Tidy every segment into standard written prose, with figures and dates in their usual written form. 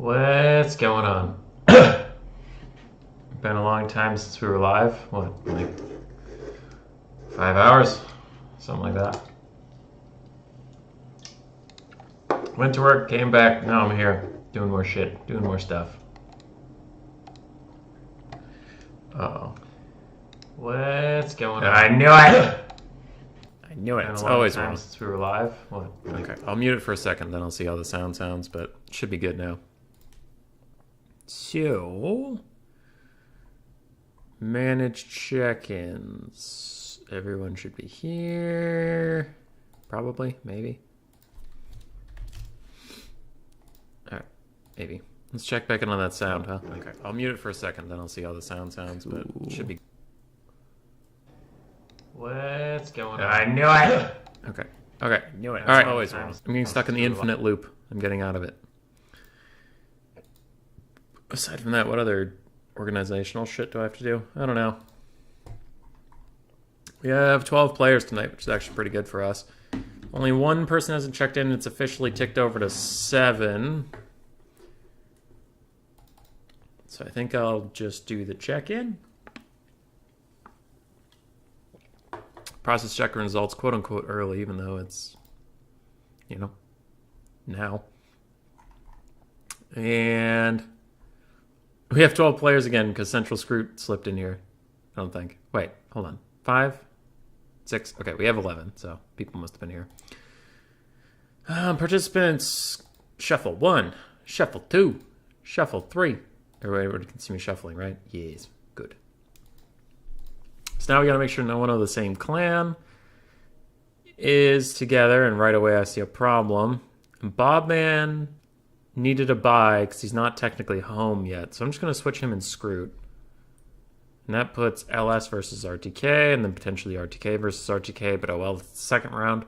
What's going on? Been a long time since we were live. What, like 5 hours? Something like that. Went to work, came back, now I'm here. Doing more shit, doing more stuff. Uh-oh. What's going on? I knew it! I knew it. Been It's a long always time wrong. since we were live. What, like, Okay, I'll mute it for a second, then I'll see how the sound sounds, but it should be good now. So, manage check-ins. Everyone should be here. Probably, maybe. Alright, maybe. Let's check back in on that sound, huh? Okay, I'll mute it for a second, then I'll see how the sound sounds, but it should be. what's going on? I knew it! Okay, okay. Knew it. Alright, Always I'm getting stuck in the infinite loop. I'm getting out of it. Aside from that, what other organizational shit do I have to do? I don't know. We have 12 players tonight, which is actually pretty good for us. Only one person hasn't checked in. It's officially ticked over to 7. So I think I'll just do the check-in. Process check results, quote-unquote, early, even though it's, you know, now. And we have 12 players again because Central Scroot slipped in here. I don't think. Wait, hold on. 5? 6? Okay, we have 11, so people must have been here. Participants, shuffle 1, shuffle 2, shuffle 3. Everybody can see me shuffling, right? Yes, good. So now we gotta make sure no one of the same clan is together, and right away I see a problem. Bobman needed a buy because he's not technically home yet, so I'm just gonna switch him and Scroot. And that puts LS versus RTK, and then potentially RTK versus RTK, but oh well, it's the second round.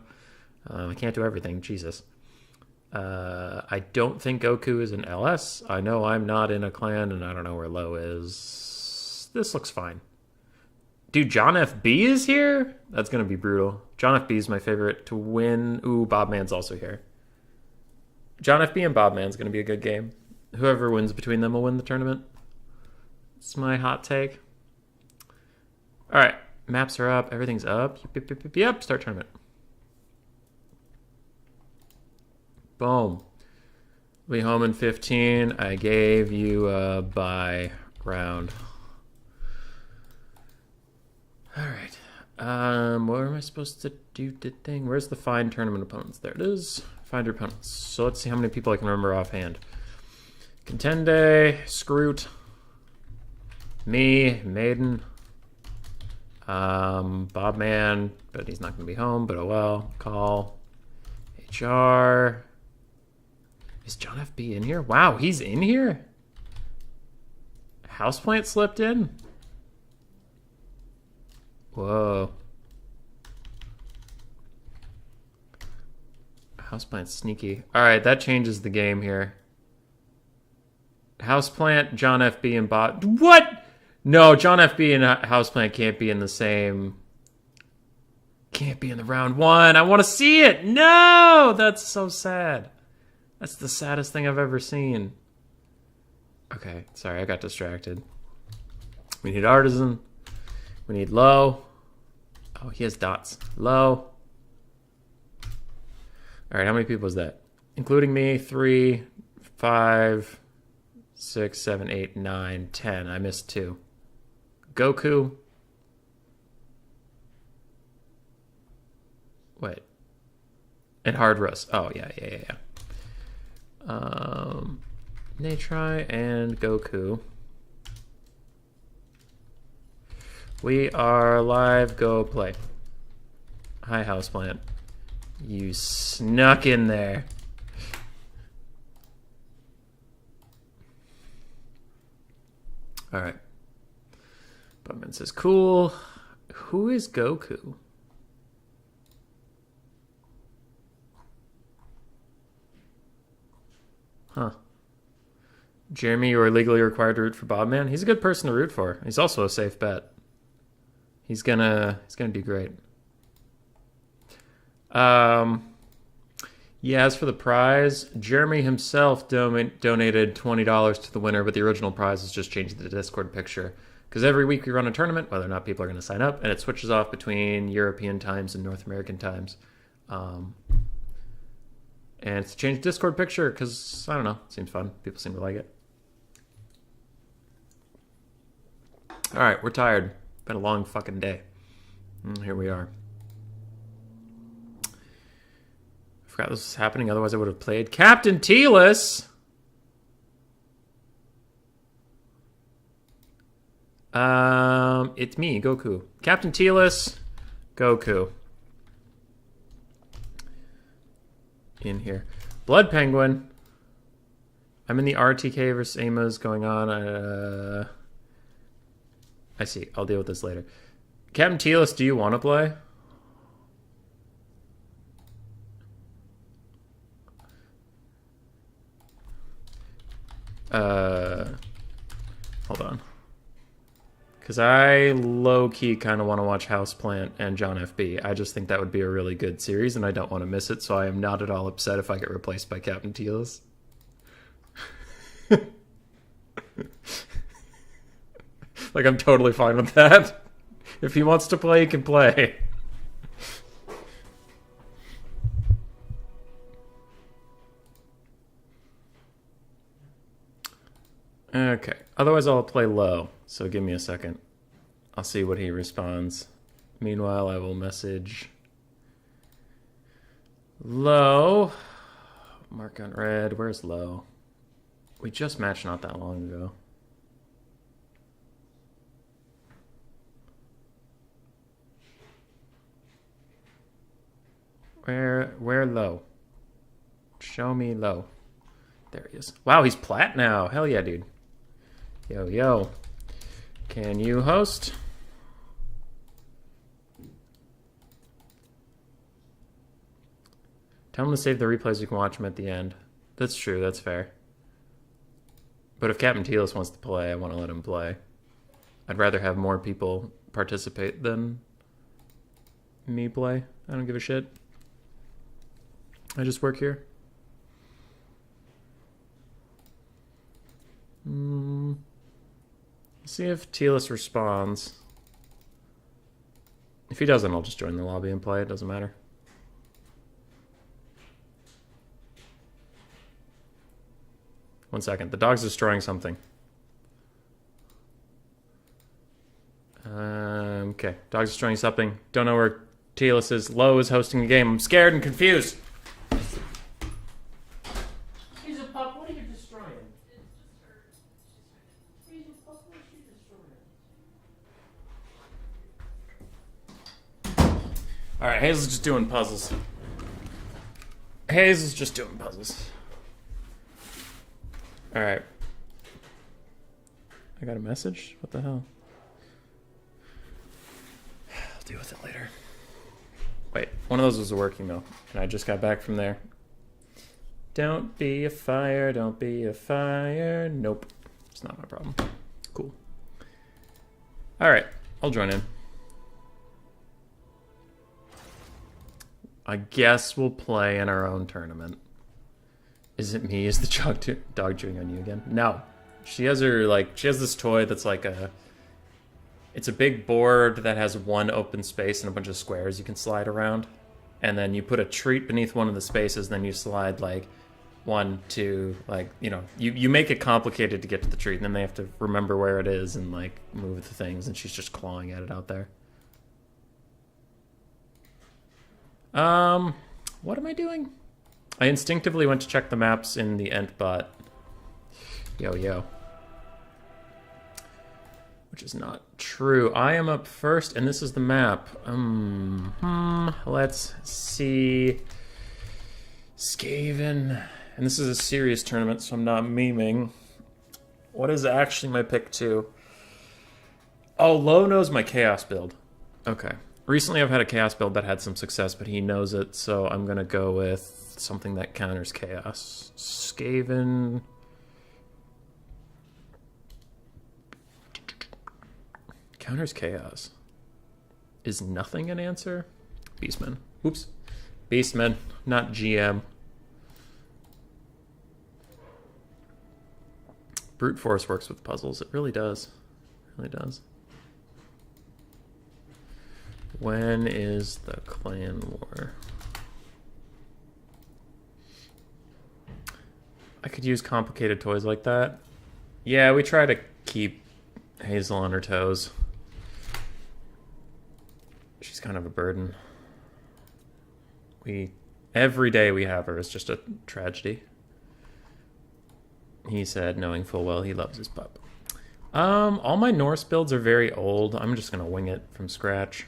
I can't do everything, Jesus. I don't think Goku is an LS. I know I'm not in a clan, and I don't know where Lo is. This looks fine. Dude, John FB is here? That's going to be brutal. John FB is my favorite to win. Ooh, Bobman's also here. John FB and Bobman's going to be a good game. Whoever wins between them will win the tournament. It's my hot take. All right, maps are up. Everything's up. Yep, start tournament. Boom. Be home in 15. I gave you a bye round. All right. What am I supposed to do? Thing? Where's the find tournament opponents? There it is. Find your opponents. So let's see how many people I can remember offhand. Contende, Scroot, me, Maiden, Bobman, but he's not going to be home, but oh well. Call, HR. Is John FB in here? Wow, he's in here? Houseplant slipped in? Whoa. Houseplant's sneaky. Alright, that changes the game here. Houseplant, John FB, and Bob. What? No, John FB and Houseplant can't be in the same. Can't be in the round 1. I want to see it. No! That's so sad. That's the saddest thing I've ever seen. Okay, sorry, I got distracted. We need Artisan. We need Low. Oh, he has dots. Low. All right, how many people is that? Including me, 3, 5, 6, 7, 8, 9, 10. I missed 2. Goku. Wait. And Hard Russ. Oh, yeah. Natri and Goku. We are live. Go play. Hi, Houseplant. You snuck in there. All right. Bubman says, cool. Who is Goku? Huh. Jeremy, you are legally required to root for Bobman. He's a good person to root for. He's also a safe bet. He's gonna do great. Yeah, as for the prize, Jeremy himself donated $20 to the winner, but the original prize is just changing the Discord picture. Because every week we run a tournament, whether or not people are going to sign up, and it switches off between European times and North American times. And it's changed Discord picture because, I don't know, it seems fun. People seem to like it. All right, we're tired. Been a long fucking day. Here we are. I forgot this was happening, otherwise I would have played. Captain Teelis! It's me, Goku. Captain Teelis, Goku. In here. Blood Penguin. I'm in the RTK versus Amas going on. I see. I'll deal with this later. Captain Teelis, do you want to play? Hold on. Because I low-key kind of want to watch Houseplant and John FB. I just think that would be a really good series, and I don't want to miss it, so I am not at all upset if I get replaced by Captain Teelis. Like, I'm totally fine with that. If he wants to play, he can play. Okay. Otherwise, I'll play low. So give me a second. I'll see what he responds. Meanwhile, I will message low. Mark on red. Where's low? We just matched not that long ago. Where low? Show me low. There he is. Wow, he's plat now. Hell yeah, dude. Yo, yo. Can you host? Tell him to save the replays. You can watch him at the end. That's true. That's fair. But if Captain Teelis wants to play, I want to let him play. I'd rather have more people participate than me play. I don't give a shit. I just work here. See if Teelis responds. If he doesn't, I'll just join the lobby and play. It doesn't matter. One second. The dog's destroying something. Okay. Dog's destroying something. Don't know where Teelis is. Low is hosting the game. I'm scared and confused. He's a pup. What are you destroying? He's a pup. What are you destroying? Alright, Hazel's just doing puzzles. Hazel's just doing puzzles. Alright. I got a message? What the hell? I'll deal with it later. Wait, one of those was working though, and I just got back from there. Don't be a fire, don't be a fire. Nope, it's not my problem. Cool. Alright, I'll join in. I guess we'll play in our own tournament. Is it me? Is the dog chewing on you again? No. She has this toy that's like it's a big board that has one open space and a bunch of squares you can slide around. And then you put a treat beneath one of the spaces, then you slide like 1, 2, like, you know, you make it complicated to get to the treat, and then they have to remember where it is and like move the things, and she's just clawing at it out there. What am I doing? I instinctively went to check the maps in the Entbot. Yo, yo. Which is not true. I am up first, and this is the map. Let's see. Skaven. And this is a serious tournament, so I'm not memeing. What is actually my pick 2? Oh, Lo knows my Chaos build. Okay. Recently I've had a Chaos build that had some success, but he knows it, so I'm going to go with something that counters Chaos. Skaven. Counters Chaos. Is nothing an answer? Beastmen. Oops. Beastmen, not GM. Brute force works with puzzles. It really does. It really does. When is the clan war? I could use complicated toys like that. Yeah, we try to keep Hazel on her toes. She's kind of a burden. Every day we have her is just a tragedy. He said, knowing full well he loves his pup. All my Norse builds are very old. I'm just gonna wing it from scratch.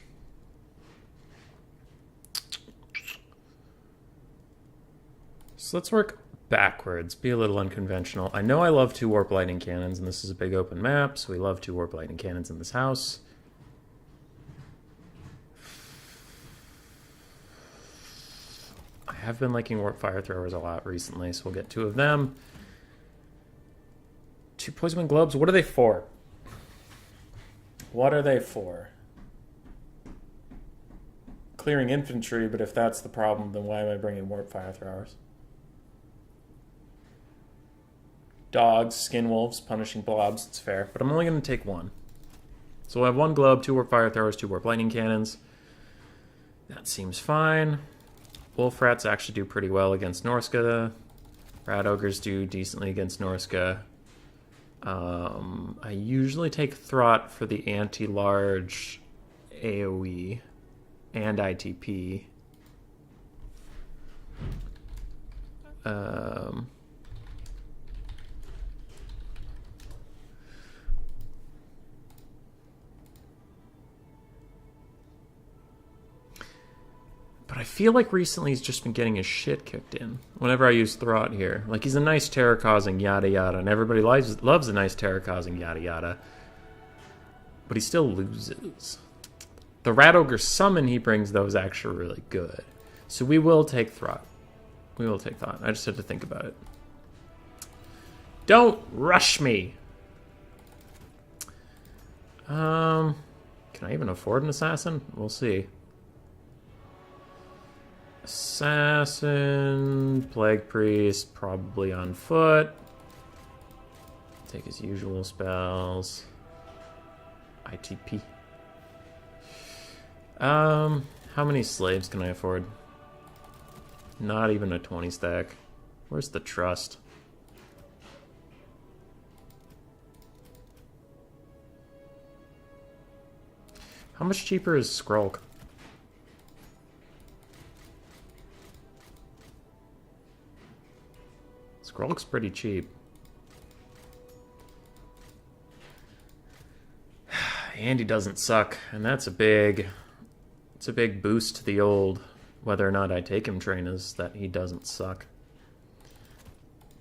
So let's work backwards, be a little unconventional. I know I love 2 warp lightning cannons, and this is a big open map, so we love 2 warp lightning cannons in this house. I have been liking warp fire throwers a lot recently, so we'll get 2 of them. 2 poison wind globes. What are they for? What are they for? Clearing infantry, but if that's the problem, then why am I bringing warp fire throwers? Dogs, skin wolves, punishing blobs. It's fair, but I'm only going to take 1. So we'll have 1 globe, 2 warp fire throwers, 2 warp lightning cannons. That seems fine. Wolf rats actually do pretty well against Norska. Rat ogres do decently against Norska. I usually take Throt for the anti-large AoE and ITP. But I feel like recently he's just been getting his shit kicked in whenever I use Throt here. Like, he's a nice terror-causing yada yada, and everybody loves a nice terror-causing yada yada. But he still loses. The Rat Ogre summon he brings, though, is actually really good. So we will take Throt. We will take Throt. I just had to think about it. Don't rush me! Can I even afford an assassin? We'll see. Assassin, Plague Priest, probably on foot. Take his usual spells. ITP. How many slaves can I afford? Not even a 20 stack. Where's the trust? How much cheaper is Skrulk? Skrulk's pretty cheap. Andy doesn't suck, and that's a big boost to the old whether or not I take him train is that he doesn't suck.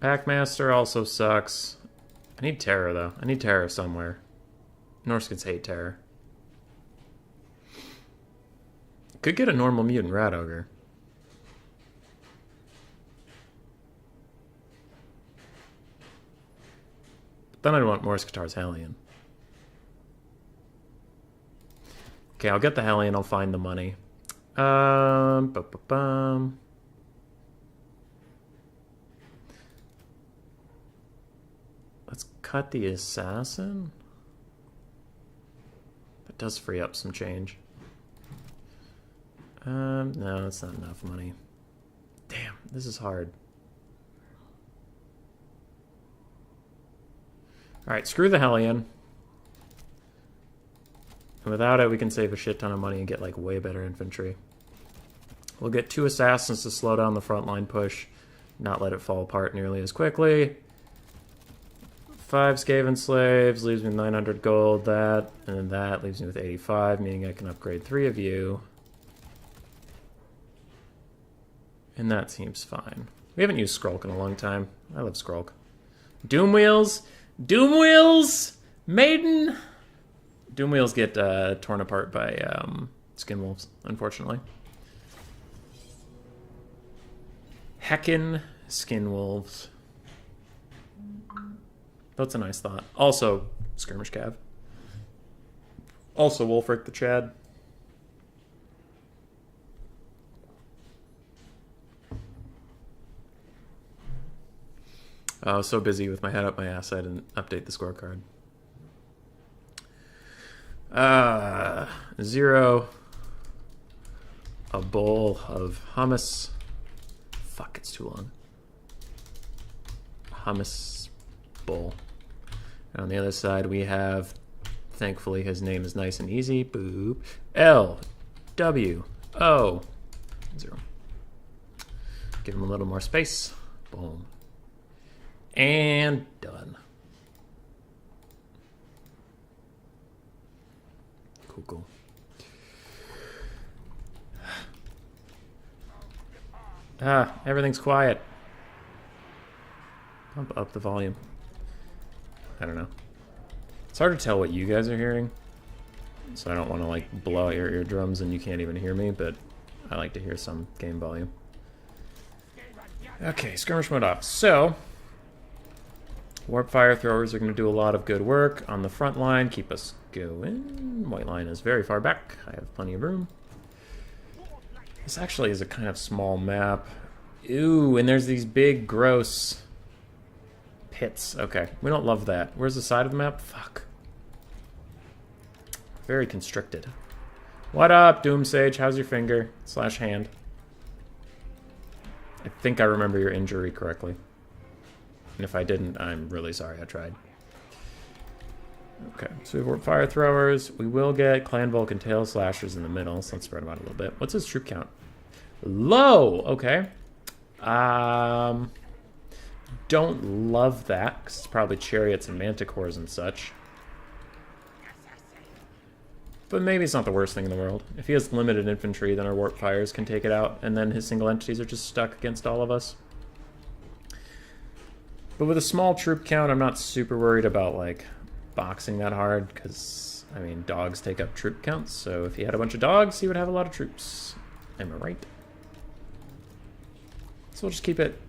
Packmaster also sucks. I need Terror though. I need Terror somewhere. Norskins hate Terror. Could get a normal mutant Rat Ogre. Then I'd want Morse Guitar's Hellion. Okay, I'll get the Hellion, I'll find the money. Let's cut the Assassin. That does free up some change. No, that's not enough money. Damn, this is hard. Alright, screw the Hellion. And without it, we can save a shit ton of money and get, like, way better infantry. We'll get 2 Assassins to slow down the frontline push, not let it fall apart nearly as quickly. 5 Skaven Slaves leaves me with 900 gold, that, and then that leaves me with 85, meaning I can upgrade 3 of you. And that seems fine. We haven't used Skrulk in a long time. I love Skrulk. Doom Wheels! Doom Wheels! Maiden! Doom Wheels get torn apart by Skin Wolves, unfortunately. Heckin' Skin Wolves. That's a nice thought. Also, Skirmish Cav. Also, Wolfric the Chad. I was so busy with my head up my ass I didn't update the scorecard. 0. A bowl of hummus. Fuck, it's too long. Hummus bowl. And on the other side we have, thankfully his name is nice and easy. Boop. LWO 0. Give him a little more space. Boom. And done. Cool. Everything's quiet. Pump up the volume. I don't know. It's hard to tell what you guys are hearing, so I don't want to like blow out your eardrums and you can't even hear me, but I like to hear some game volume. Okay, skirmish mode off. So, warp fire throwers are going to do a lot of good work on the front line, keep us going. White line is very far back. I have plenty of room. This actually is a kind of small map. Ooh, and there's these big, gross pits. Okay, we don't love that. Where's the side of the map? Fuck. Very constricted. What up, Doom Sage? How's your finger / hand? I think I remember your injury correctly. And if I didn't, I'm really sorry. I tried. Okay, so we have warp fire throwers. We will get Clan Vulcan tail slashers in the middle, so let's spread them out a little bit. What's his troop count? Low! Okay. Don't love that, because it's probably chariots and manticores and such. But maybe it's not the worst thing in the world. If he has limited infantry, then our warp fires can take it out, and then his single entities are just stuck against all of us. But with a small troop count, I'm not super worried about, like, boxing that hard, because, I mean, dogs take up troop counts, so if he had a bunch of dogs, he would have a lot of troops. Am I right? So we'll just keep it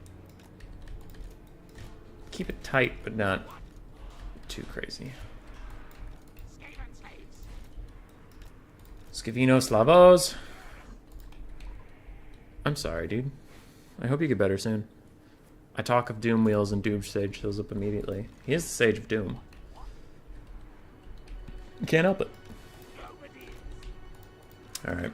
tight, but not too crazy. Scavino Slavos. I'm sorry, dude. I hope you get better soon. I talk of Doom Wheels and Doom Sage shows up immediately. He is the Sage of Doom. You can't help it. Alright.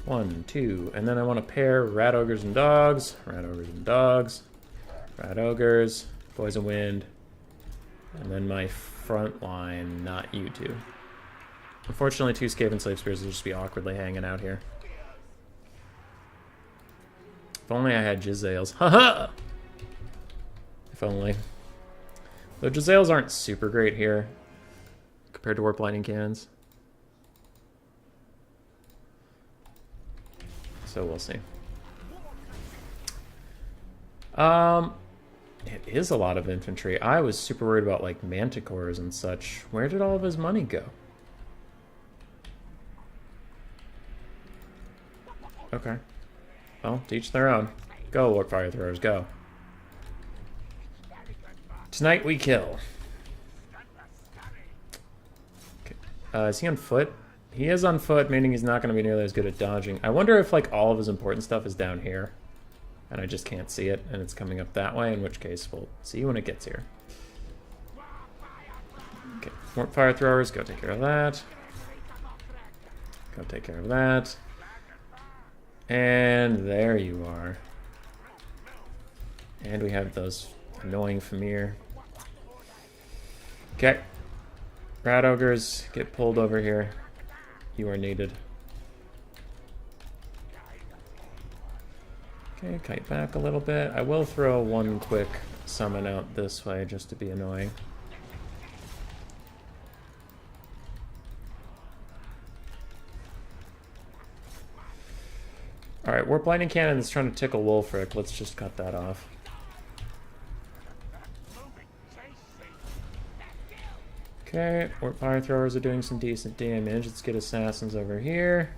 1, 2, and then I want to pair Rat Ogres and Dogs. Rat Ogres and Dogs. Rat Ogres. Poison Wind. And then my front line, not you two. Unfortunately, 2 Skaven Slave Spears will just be awkwardly hanging out here. If only I had Jizzails. Haha! If only. Though Jizzails aren't super great here compared to Warp Lightning Cannons. So we'll see. It is a lot of infantry. I was super worried about like manticores and such. Where did all of his money go? Okay. Well, to each their own. Go, Warp Fire Throwers, go. Tonight we kill. Okay. Is he on foot? He is on foot, meaning he's not going to be nearly as good at dodging. I wonder if like all of his important stuff is down here. And I just can't see it, and it's coming up that way, in which case we'll see when it gets here. Okay, Warp Fire Throwers, go take care of that. Go take care of that. And there you are. And we have those annoying Famir. Okay. Rat Ogres, get pulled over here. You are needed. Okay, kite back a little bit. I will throw one quick summon out this way just to be annoying. Alright, Warp Lightning Cannon is trying to tickle Wolfric. Let's just cut that off. Okay, Warp Fire Throwers are doing some decent damage. Let's get Assassins over here.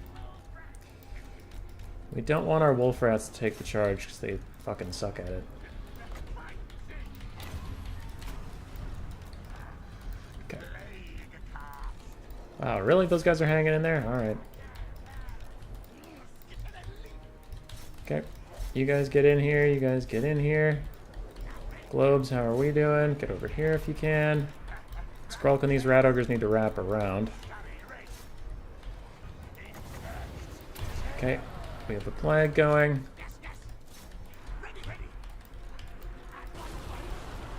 We don't want our Wolf Rats to take the charge because they fucking suck at it. Okay. Wow, really? Those guys are hanging in there? Alright. Okay. You guys get in here. You guys get in here. Globes, how are we doing? Get over here if you can. Skrulk and these rat ogres need to wrap around. Okay. We have a plague going.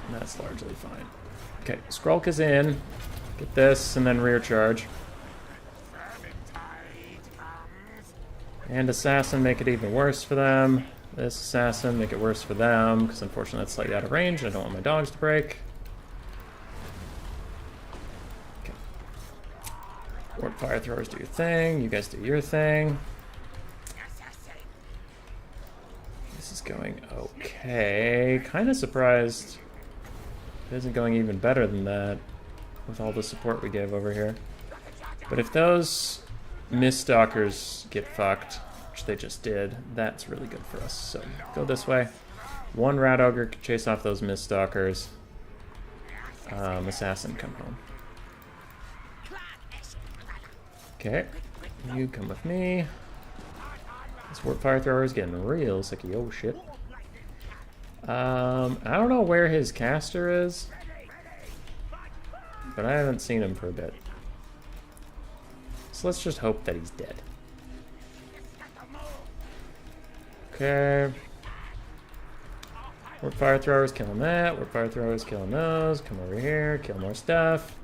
And that's largely fine. Okay. Skrulk is in. Get this and then rear charge. And assassin, make it even worse for them. This assassin, make it worse for them, because unfortunately that's slightly out of range, and I don't want my dogs to break. Okay. Warp fire throwers, do your thing. You guys do your thing. This is going okay. Kind of surprised it isn't going even better than that with all the support we gave over here. But if those Miststalkers get fucked, which they just did, that's really good for us. So go this way. One rat ogre can chase off those Miststalkers. Assassin, come home. Okay, you come with me. This warp fire thrower is getting real sicky. Oh shit. I don't know where his caster is, but I haven't seen him for a bit. So let's just hope that he's dead. Okay. Warp fire throwers killing that. Warp fire throwers killing those. Come over here, kill more stuff.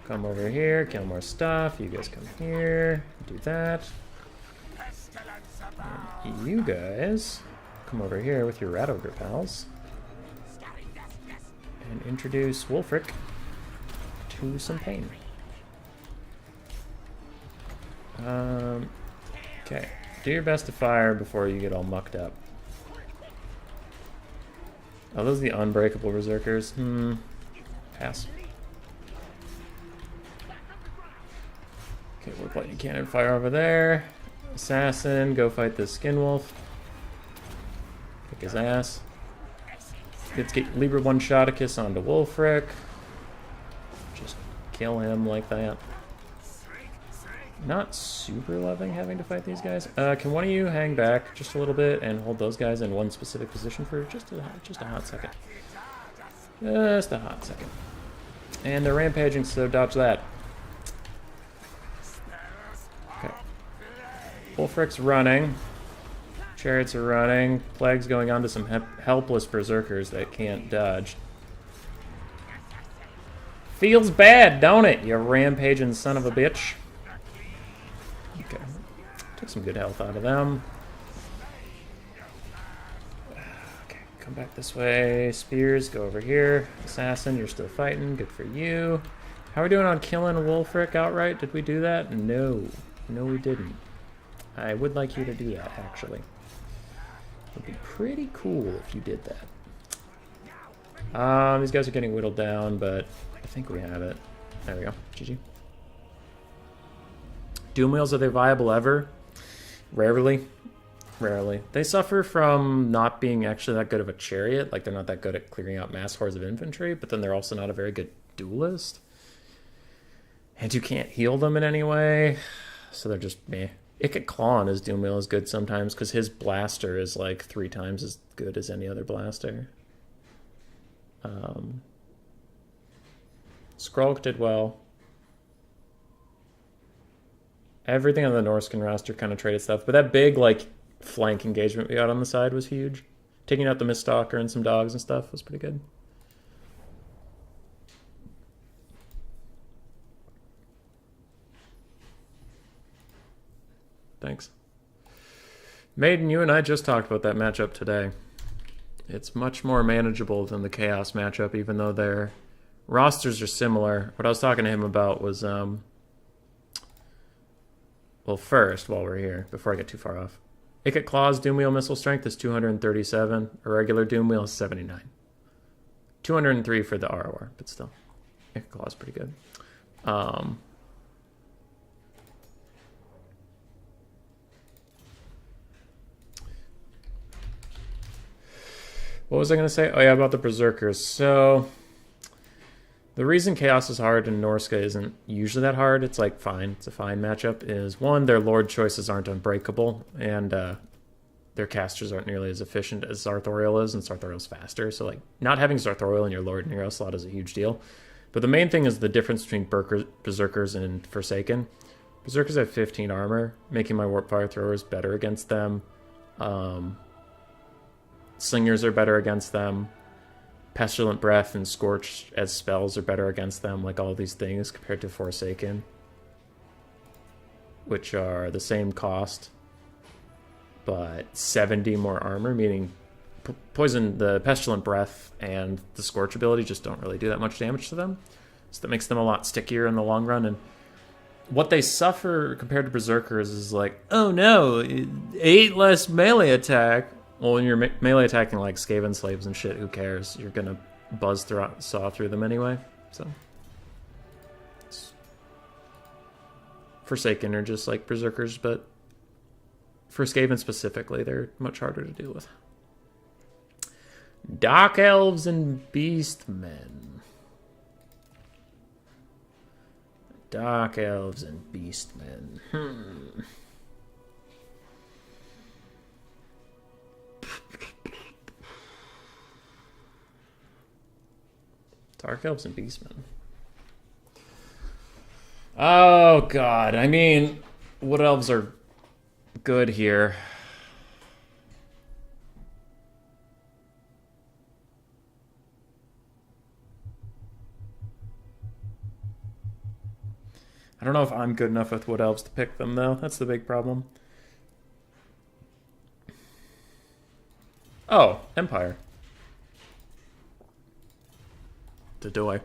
Come over here, kill more stuff. You guys come here, do that. And you guys come over here with your rat ogre pals and introduce Wulfric to some pain. Okay. Do your best to fire before you get all mucked up. Oh, those are the unbreakable berserkers. Pass. Okay, we're playing cannon fire over there. Assassin, go fight this skin wolf. Kick his ass. Let's get Libra one-shoticus onto Wulfric. Just kill him like that. Not super loving having to fight these guys. Can one of you hang back just a little bit and hold those guys in one specific position for just a hot second? Just a hot second. And they're rampaging, so dodge that. Okay. Wulfric's running. Chariots are running. Plague's going on to some helpless berserkers that can't dodge. Feels bad, don't it, you rampaging son of a bitch? Okay. Took some good health out of them. Okay, come back this way. Spears, go over here. Assassin, you're still fighting. Good for you. How are we doing on killing Wulfric outright? Did we do that? No. No, we didn't. I would like you to do that, actually. It would be pretty cool if you did that. These guys are getting whittled down, but I think we have it. There we go. GG. Doom wheels, are they viable ever? Rarely. Rarely. They suffer from not being actually that good of a chariot. Like, they're not that good at clearing out mass hordes of infantry, but then they're also not a very good duelist. And you can't heal them in any way. So they're just meh. Ikit Claw on his Doom wheel is good sometimes, because his blaster is like 3 times as good as any other blaster. Skrulk did well. Everything on the Norscan roster kind of traded stuff, but that big, like, flank engagement we got on the side was huge. Taking out the Miststalker and some dogs and stuff was pretty good. Thanks. Maiden, you and I just talked about that matchup today. It's much more manageable than the Chaos matchup, even though their rosters are similar. What I was talking to him about was, well, first, while we're here, before I get too far off, Ikit Claw's Doom Wheel missile strength is 237. A regular Doom Wheel is 79. 203 for the ROR, but still. Ikit Claw's pretty good. What was I going to say? Oh yeah, about the Berserkers. So, the reason Chaos is hard and Norska isn't usually that hard, it's like fine, it's a fine matchup, is one, their Lord choices aren't unbreakable, and their casters aren't nearly as efficient as Sartorial is, and Sartorial's faster. So like not having Sartorial in your Lord and Hero slot is a huge deal. But the main thing is the difference between Berserkers and Forsaken. Berserkers have 15 armor, making my Warp Fire Throwers better against them. Slingers are better against them. Pestilent Breath and Scorch as spells are better against them, like all these things compared to Forsaken, which are the same cost, but 70 more armor, meaning poison, the Pestilent Breath and the Scorch ability just don't really do that much damage to them. So that makes them a lot stickier in the long run. And what they suffer compared to Berserkers is like, oh no, 8 less melee attack. Well, when you're melee attacking like Skaven slaves and shit, who cares? You're gonna saw through them anyway. So Forsaken are just like Berserkers, but for Skaven specifically, they're much harder to deal with. Dark Elves and Beastmen. Dark Elves and Beastmen. Dark Elves and Beastmen. Oh, God. I mean, Wood Elves are good here. I don't know if I'm good enough with Wood Elves to pick them, though. That's the big problem. Oh, Empire. Do I?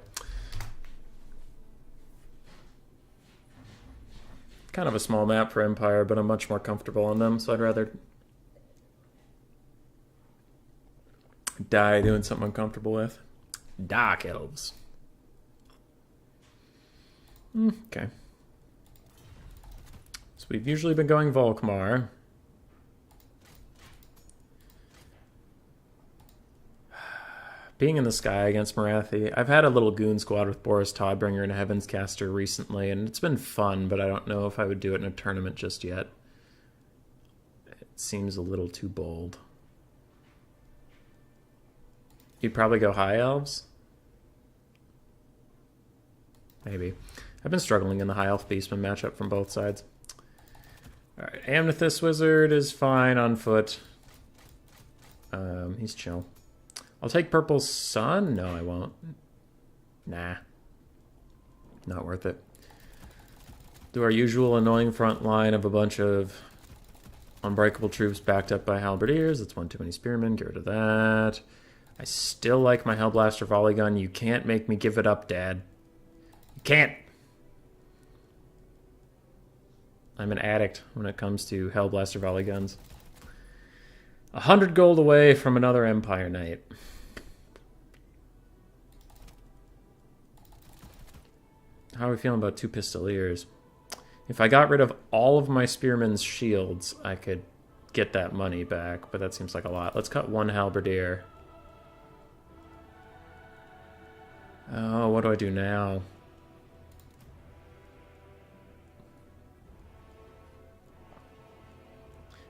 Kind of a small map for Empire, but I'm much more comfortable on them, so I'd rather die doing something I'm comfortable with. Dark Elves. Okay. So we've usually been going Volkmar. Being in the sky against Marathi. I've had a little goon squad with Boris Toddbringer and Heaven's Caster recently, and it's been fun, but I don't know if I would do it in a tournament just yet. It seems a little too bold. You'd probably go High Elves? Maybe. I've been struggling in the High Elf Beastman matchup from both sides. Alright, Amethyst Wizard is fine on foot. He's chill. I'll take Purple Sun. No, I won't. Nah. Not worth it. Do our usual annoying front line of a bunch of unbreakable troops backed up by halberdiers. That's one too many spearmen. Get rid of that. I still like my Hellblaster volley gun. You can't make me give it up, Dad. You can't. I'm an addict when it comes to Hellblaster volley guns. 100 gold away from another Empire Knight. How are we feeling about 2 Pistoliers? If I got rid of all of my Spearman's shields, I could get that money back, but that seems like a lot. Let's cut 1 Halberdier. Oh, what do I do now?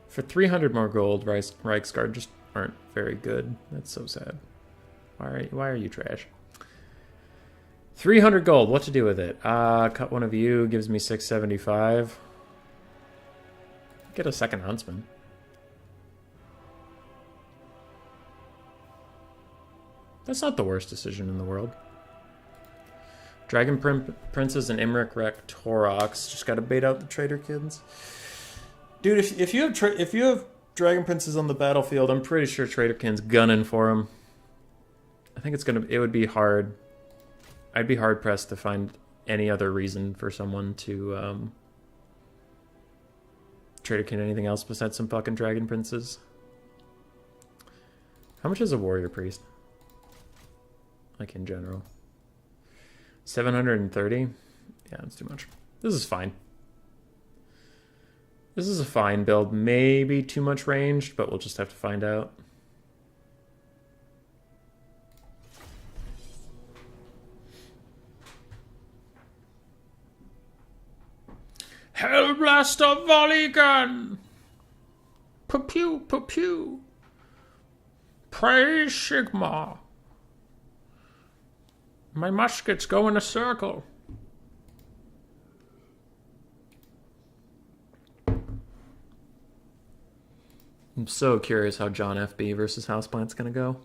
For 300 more gold, Reichsguard just aren't very good. That's so sad. Why are you trash? 300 gold. What to do with it? Cut one of you. Gives me 675. Get a second huntsman. That's not the worst decision in the world. Dragon Princes and Imric Rec Torox. Just gotta bait out the traitor kids. Dude, if you have Dragon Princes on the battlefield, I'm pretty sure Traderkin's gunning for him. I think it would be hard. I'd be hard pressed to find any other reason for someone to Traderkin anything else besides some fucking Dragon Princes. How much is a Warrior Priest? Like in general. 730? Yeah, that's too much. This is fine. This is a fine build. Maybe too much ranged, but we'll just have to find out. Hellblaster volley gun! Pew, pew, pew. Praise Sigma. My muskets go in a circle. I'm so curious how John FB versus Houseplant's gonna go.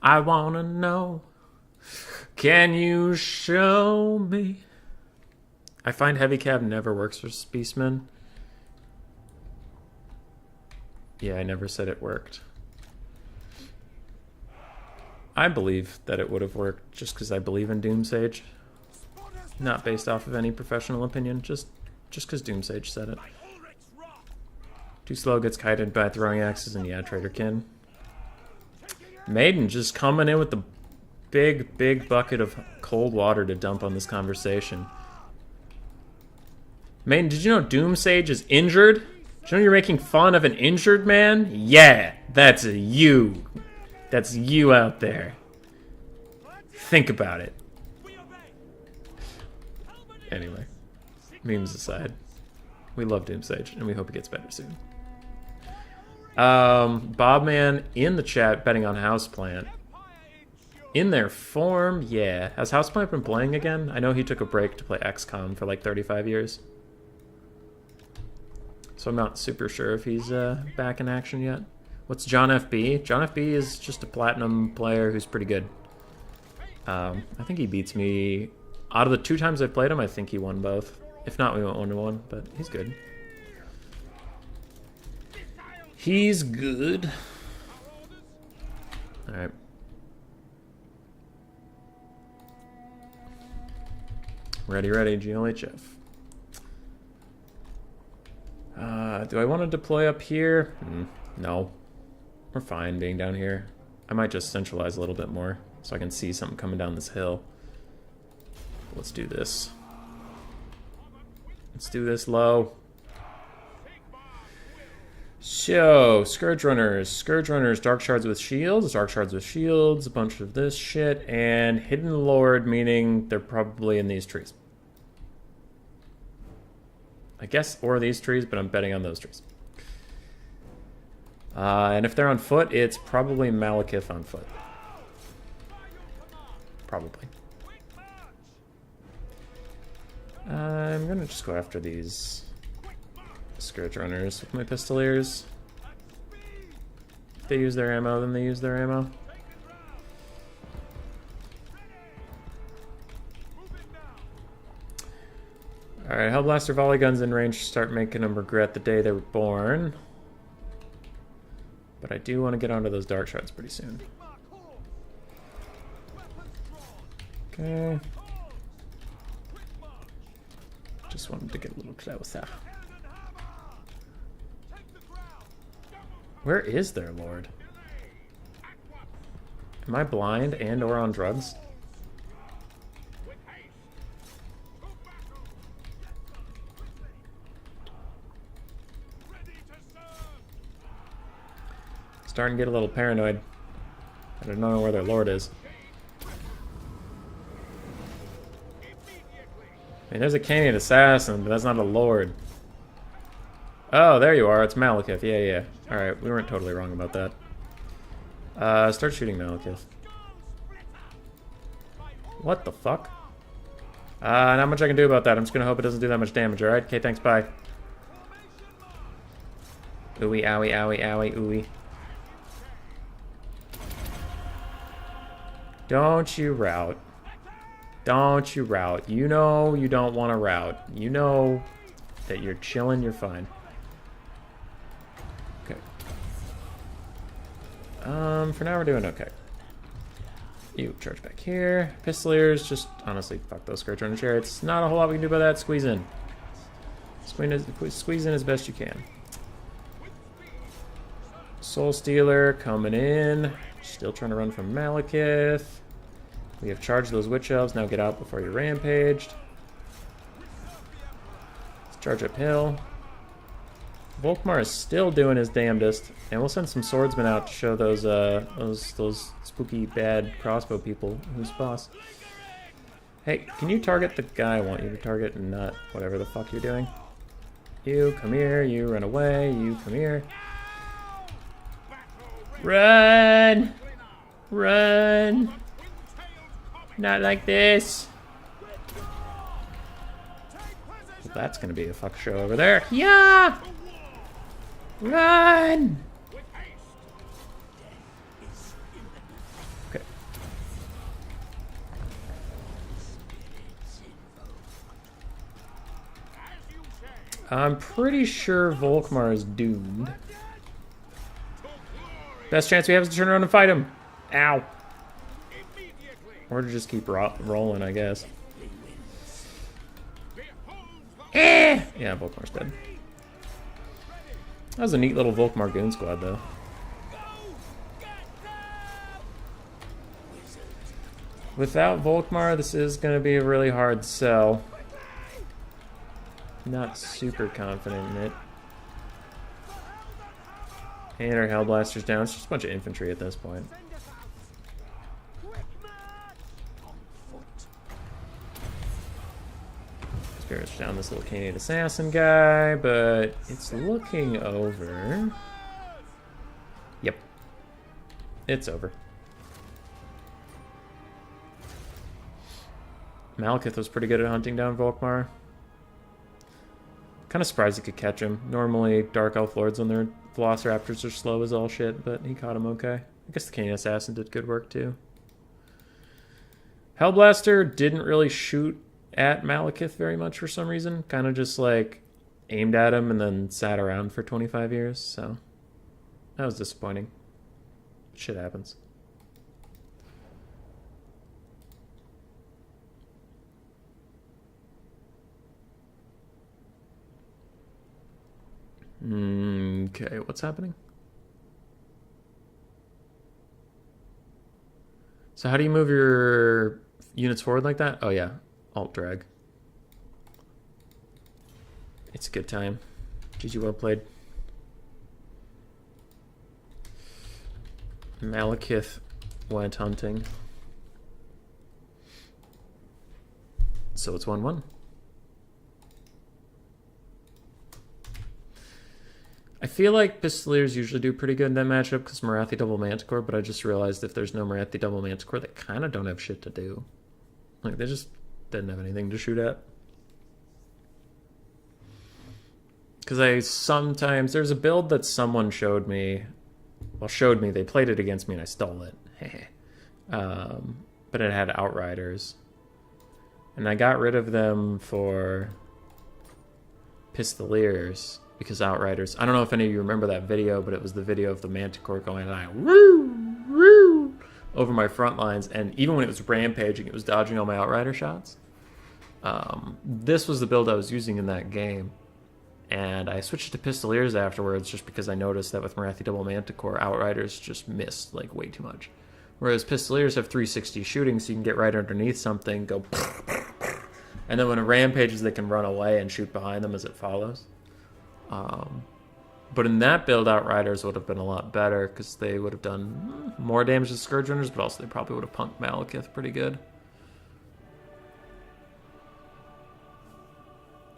I wanna know, can you show me? I find heavy cab never works for beastmen. Yeah, I never said it worked. I believe that it would have worked just because I believe in Doomsage. Not based off of any professional opinion, just because Doomsage said it. Too slow gets kited by throwing axes, and yeah, Traderkin. Maiden just coming in with the big bucket of cold water to dump on this conversation. Maiden, did you know Doomsage is injured? Did you know you're making fun of an injured man? Yeah, that's you. That's you out there. Think about it. Anyway, memes aside, we love Doomsage, and we hope it gets better soon. Bobman in the chat betting on Houseplant. In their form, yeah. Has Houseplant been playing again? I know he took a break to play XCOM for like 35 years. So I'm not super sure if he's back in action yet. What's John FB? John FB is just a platinum player who's pretty good. I think he beats me. Out of the 2 times I've played him, I think he won both. If not, we went 1-1, but he's good. He's good. Alright. Ready, GLHF. Do I want to deploy up here? No. We're fine being down here. I might just centralize a little bit more so I can see something coming down this hill. Let's do this. Let's do this low. So, Scourge Runners, Dark Shards with Shields, a bunch of this shit, and Hidden Lord, meaning they're probably in these trees. I guess, or these trees, but I'm betting on those trees. And if they're on foot, it's probably Malekith on foot. Probably. I'm gonna just go after these Scourge Runners with my Pistoliers. If they use their ammo, then they use their ammo. Alright, Hellblaster volley guns in range start making them regret the day they were born. But I do want to get onto those Dark Shards pretty soon. Okay. Just wanted to get a little closer. Where is their lord? Am I blind and or on drugs? Starting to get a little paranoid. I don't know where their lord is. I mean, there's a Canadian assassin, but that's not a lord. Oh, there you are. It's Malekith. Yeah. Alright, we weren't totally wrong about that. Start shooting Malekith. What the fuck? Not much I can do about that. I'm just gonna hope it doesn't do that much damage, alright? Okay, thanks, bye. Ooey, owie, owie, owie, ooey. Don't you rout. Don't you rout. You know you don't want to rout. You know that you're chilling, you're fine. Okay. For now we're doing okay. You charge back here. Pistoliers, just honestly, fuck those Scourge Runner Chariots. Not a whole lot we can do about that. Squeeze in. Squeeze in as best you can. Soul Stealer coming in. Still trying to run from Malekith. We have charged those Witch Elves. Now get out before you're rampaged. Let's charge uphill. Volkmar is still doing his damnedest, and we'll send some swordsmen out to show those spooky bad crossbow people who's boss. Hey, can you target the guy I want you to target and not whatever the fuck you're doing? You come here, you run away, you come here. Run! Run! Not like this. Well, that's gonna be a fuck show over there. Yeah! Run! Okay. I'm pretty sure Volkmar is doomed. Best chance we have is to turn around and fight him. Ow. Or to just keep rolling, I guess. Eh! Yeah, Volkmar's dead. That was a neat little Volkmar goon squad, though. Without Volkmar, this is going to be a really hard sell. Not super confident in it. And our Hellblaster's down. It's just a bunch of infantry at this point. Spirits down this little Canadian assassin guy, but it's looking over. Yep. It's over. Malekith was pretty good at hunting down Volkmar. Kind of surprised he could catch him. Normally, Dark Elf Lords on their Velociraptors are slow as all shit, but he caught him okay. I guess the Canadian Assassin did good work too. Hellblaster didn't really shoot at Malekith very much for some reason. Kind of just like aimed at him and then sat around for 25 years, so that was disappointing. Shit happens. Okay, what's happening? So how do you move your units forward like that? Oh yeah, alt drag. It's a good time. GG, well played. Malekith went hunting. So it's 1-1. I feel like Pistoliers usually do pretty good in that matchup because Marathi double Manticore, but I just realized if there's no Marathi double Manticore, they kind of don't have shit to do. Like, they just didn't have anything to shoot at. Because there's a build that someone showed me, they played it against me and I stole it. But it had Outriders. And I got rid of them for Pistoliers. Because Outriders, I don't know if any of you remember that video, but it was the video of the Manticore going woo, woo, over my front lines, and even when it was rampaging, it was dodging all my Outrider shots. This was the build I was using in that game, and I switched to Pistoliers afterwards just because I noticed that with Marathi double Manticore, Outriders just missed like way too much. Whereas Pistoliers have 360 shooting, so you can get right underneath something, go, and then when it rampages, they can run away and shoot behind them as it follows. But in that build, Outriders would have been a lot better because they would have done more damage to Scourge Runners, but also they probably would have punked Malekith pretty good.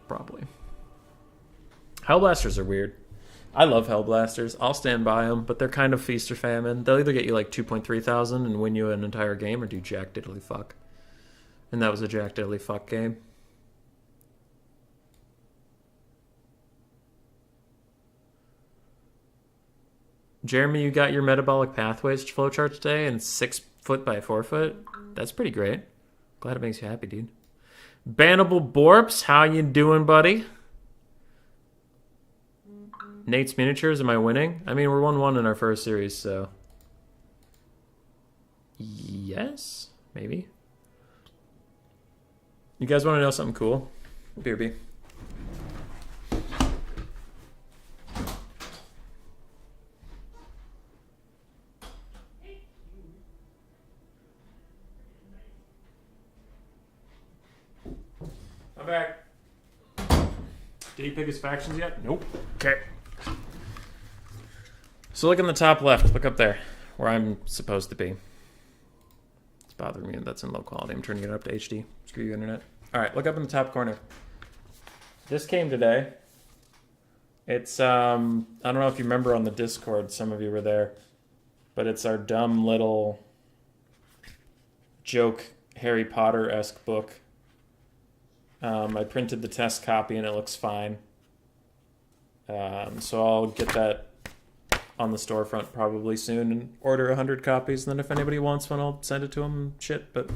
Probably. Hellblasters are weird. I love Hellblasters. I'll stand by them, but they're kind of feast or famine. They'll either get you like 2.3 thousand and win you an entire game or do jack diddly fuck. And that was a jack diddly fuck game. Jeremy, you got your metabolic pathways flowchart today and 6 foot by 4 foot. That's pretty great. Glad it makes you happy, dude. Bannable Borps, how you doing, buddy? Nate's Miniatures, am I winning? I mean, we're 1-1 in our first series, so... Yes? Maybe? You guys want to know something cool? BRB. I'm back. Did he pick his factions yet? Nope. Okay. So look in the top left. Look up there, where I'm supposed to be. It's bothering me. That's in low quality. I'm turning it up to HD. Screw you, internet. All right, look up in the top corner. This came today. It's I don't know if you remember on the Discord, some of you were there, but it's our dumb little joke Harry Potter-esque book. I printed the test copy and it looks fine. So I'll get that on the storefront probably soon and order 100 copies. And then if anybody wants one, I'll send it to them. Shit, but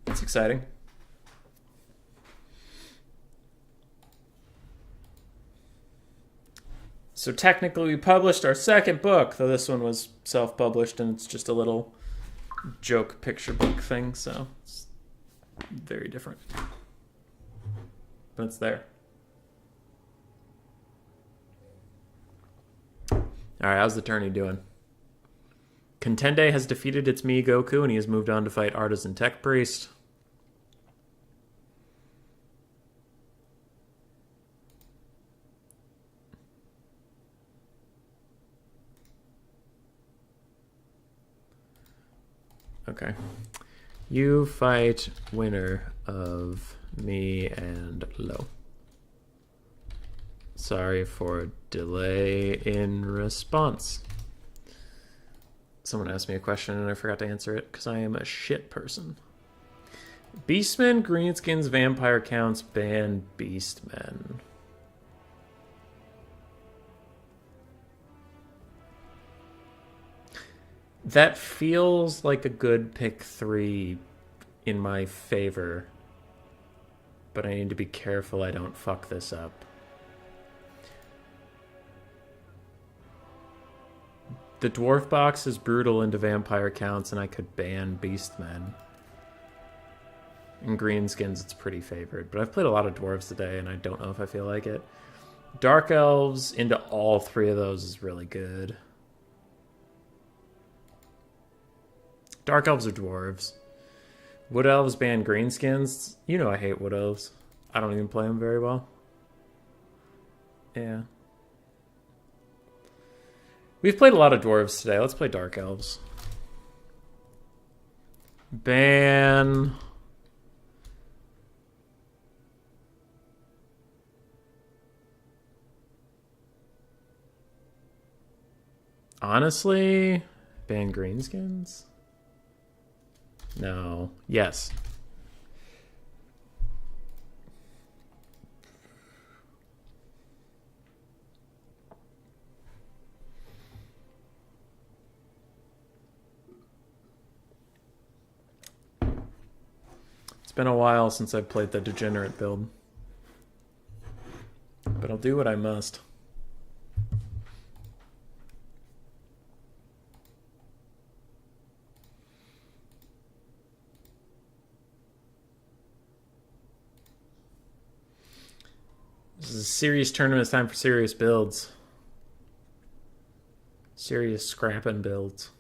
it's exciting. So technically we published our second book, though this one was self-published and it's just a little joke picture book thing, so it's very different. But it's there. Alright, how's the tourney doing? Contende has defeated its me, Goku, and he has moved on to fight Artisan Tech Priest. Okay. You fight winner of me and Lo. Sorry for delay in response. Someone asked me a question and I forgot to answer it because I am a shit person. Beastmen, Greenskins, Vampire Counts, ban Beastmen. That feels like a good pick 3 in my favor. But I need to be careful I don't fuck this up. The dwarf box is brutal into vampire counts, and I could ban beastmen. In greenskins, it's pretty favored, but I've played a lot of dwarves today, and I don't know if I feel like it. Dark elves into all 3 of those is really good. Dark elves or dwarves. Wood elves ban greenskins. You know I hate wood elves. I don't even play them very well. Yeah. We've played a lot of dwarves today. Let's play dark elves. Ban... Honestly, ban greenskins? No. Yes. It's been a while since I've played the degenerate build. But I'll do what I must. This is a serious tournament. It's time for serious builds. Serious scrapping builds.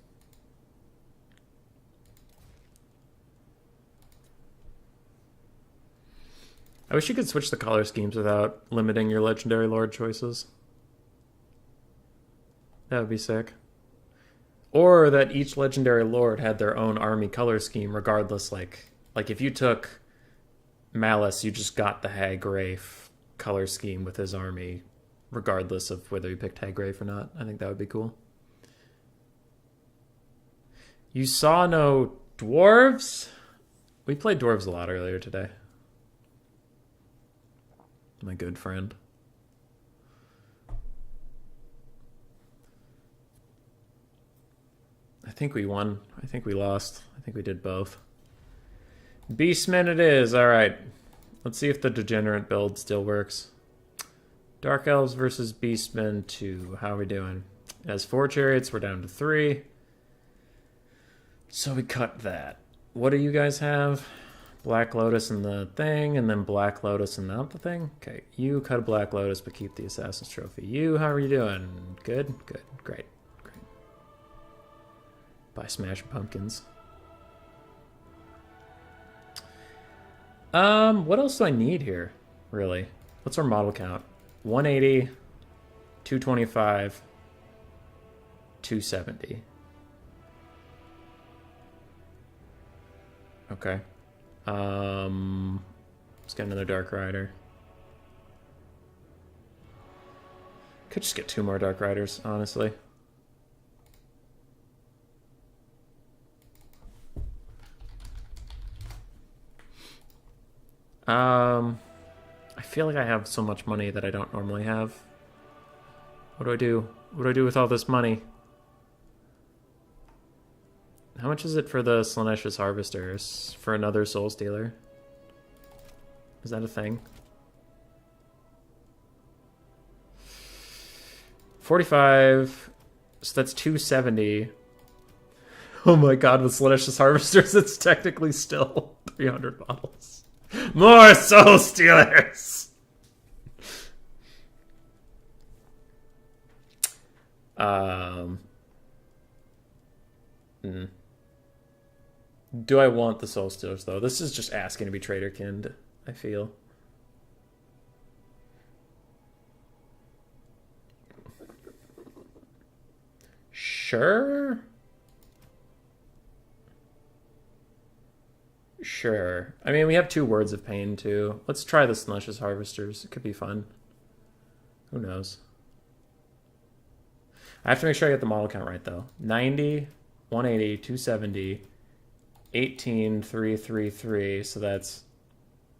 I wish you could switch the color schemes without limiting your legendary lord choices. That would be sick. Or that each legendary lord had their own army color scheme regardless. Like if you took Malice, you just got the Hagrafe color scheme with his army regardless of whether you picked Hagrafe or not. I think that would be cool. You saw no dwarves? We played dwarves a lot earlier today. My good friend. I think we won. I think we lost. I think we did both. Beastmen it is. Alright. Let's see if the degenerate build still works. Dark Elves versus Beastmen 2. How are we doing? It has 4 chariots. We're down to 3. So we cut that. What do you guys have? Black Lotus and the thing, and then Black Lotus and not the thing? Okay, you cut a Black Lotus, but keep the Assassin's Trophy. You, how are you doing? Good? Good. Great. Great. Buy Smashing Pumpkins. What else do I need here, really? What's our model count? 180, 225, 270. Okay. Let's get another Dark Rider. Could just get 2 more Dark Riders, honestly. I feel like I have so much money that I don't normally have. What do I do? What do I do with all this money? How much is it for the Slaanesha's Harvesters? For another Soul Stealer? Is that a thing? 45. So that's 270. Oh my god, with Slaanesha's Harvesters, it's technically still 300 bottles. More Soul Stealers! Do I want the Soul Stealers, though? This is just asking to be Traderkind, I feel. Sure? Sure. I mean, we have 2 Words of Pain, too. Let's try the Slaanesha's Harvesters. It could be fun. Who knows? I have to make sure I get the model count right, though. 90, 180, 270, 18, 333. So that's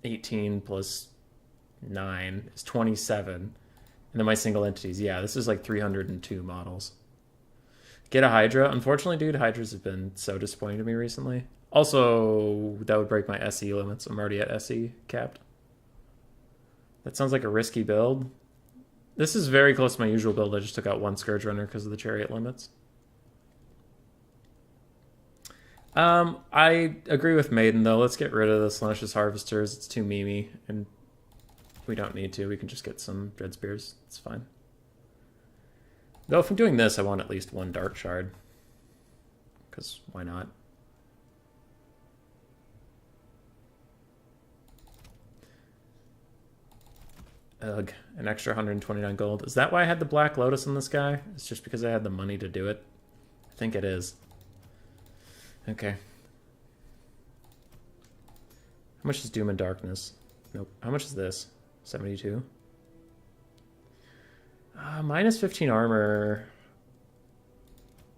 18 plus 9 is 27. And then my single entities. Yeah, this is like 302 models. Get a Hydra. Unfortunately, dude, Hydras have been so disappointing to me recently. Also, that would break my SE limits. I'm already at SE capped. That sounds like a risky build. This is very close to my usual build. I just took out 1 Scourge Runner because of the Chariot limits. I agree with Maiden, though. Let's get rid of the Slaanesha's Harvesters. It's too memey, and we don't need to. We can just get some Dread Spears. It's fine. Though if I'm doing this, I want at least 1 Dark Shard. Because why not? Ugh, an extra 129 gold. Is that why I had the Black Lotus in this guy? It's just because I had the money to do it? I think it is. Okay. How much is Doom and Darkness? Nope. How much is this? 72? Minus 15 armor.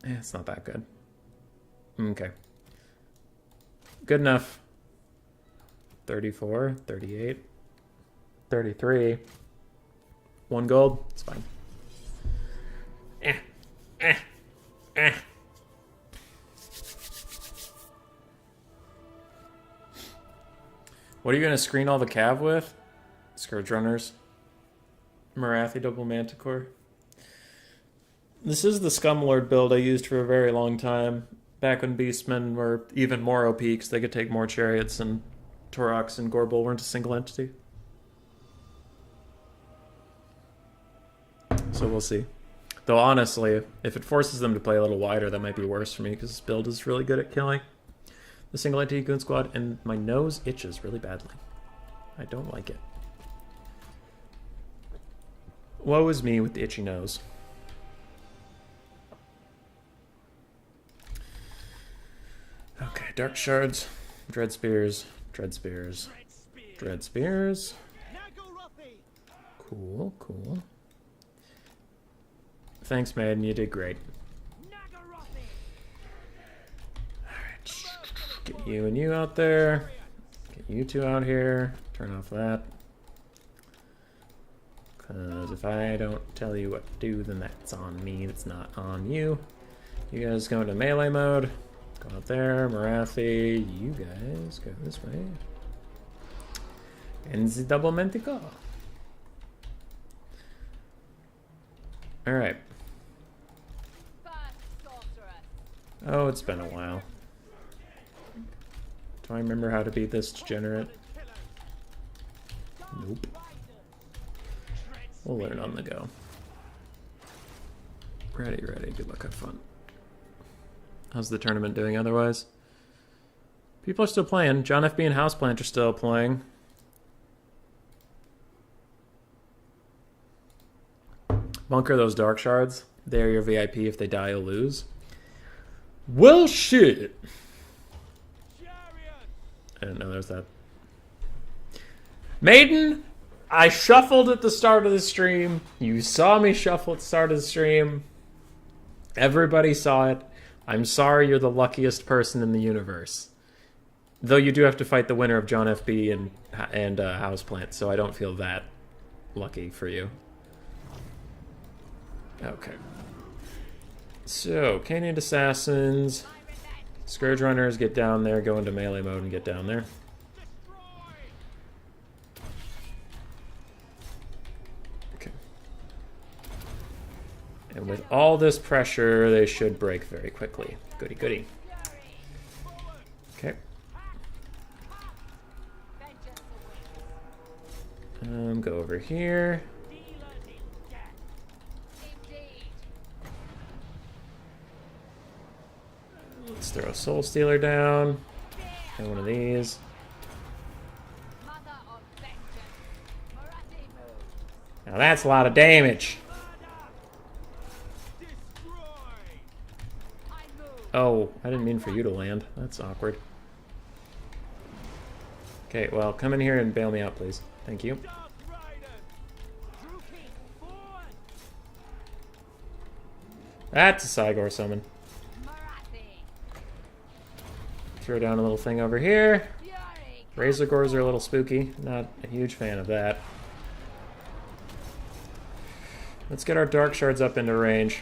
It's not that good. Okay. Good enough. 34, 38, 33. 1 gold. It's fine. What are you going to screen all the cav with? Scourge Runners. Marathi double Manticore. This is the Scumlord build I used for a very long time. Back when Beastmen were even more OP because they could take more chariots and Torox and Gorbul weren't a single entity. So we'll see. Though honestly, if it forces them to play a little wider, that might be worse for me because this build is really good at killing the single entity Goon Squad, and my nose itches really badly. I don't like it. Woe is me with the itchy nose. Okay, Dark Shards, Dread Spears, Dread Spears, Dread Spears. Cool, cool. Thanks, Maiden, you did great. Alright, get you and you out there. Get you 2 out here. Turn off that. Because if I don't tell you what to do, then that's on me. That's not on you. You guys go into melee mode. Go out there. Marathi. You guys go this way. And the double Manticore. Alright. Oh, it's been a while. Do I remember how to beat this degenerate? Nope. We'll learn on the go. Ready, ready. Good luck, have fun. How's the tournament doing otherwise? People are still playing. John FB and Houseplant are still playing. Bunker those Dark Shards. They're your VIP. If they die, you'll lose. Well, shit. I didn't know there was that. Maiden, I shuffled at the start of the stream. You saw me shuffle at the start of the stream. Everybody saw it. I'm sorry you're the luckiest person in the universe. Though you do have to fight the winner of John FB and Houseplant, so I don't feel that lucky for you. Okay. So, Canadian Assassins. Scourge Runners, get down there, go into melee mode and get down there. Okay. And with all this pressure, they should break very quickly. Goody, goody. Okay. Go over here. Let's throw a Soul Stealer down. And one of these. Now that's a lot of damage. Oh, I didn't mean for you to land. That's awkward. Okay, well, come in here and bail me out, please. Thank you. That's a Cygor summon. Throw down a little thing over here. Razor Gores are a little spooky. Not a huge fan of that. Let's get our Dark Shards up into range.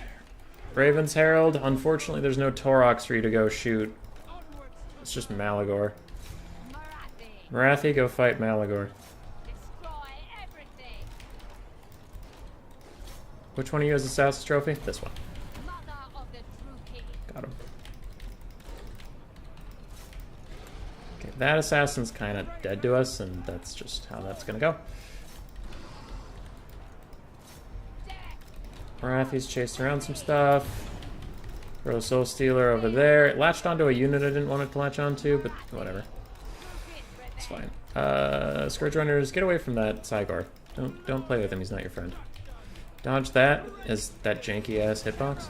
Raven's Herald. Unfortunately, there's no Torox for you to go shoot. It's just Malagor. Marathi, go fight Malagor. Which one of you has Assassin's Trophy? This one. Got him. Okay, that assassin's kind of dead to us, and that's just how that's gonna go. Marathi's chased around some stuff. Throw a Soul Stealer over there. It latched onto a unit I didn't want it to latch onto, but whatever. It's fine. Scourge Runners, get away from that Cygor. Don't play with him, he's not your friend. Dodge that as that janky ass hitbox.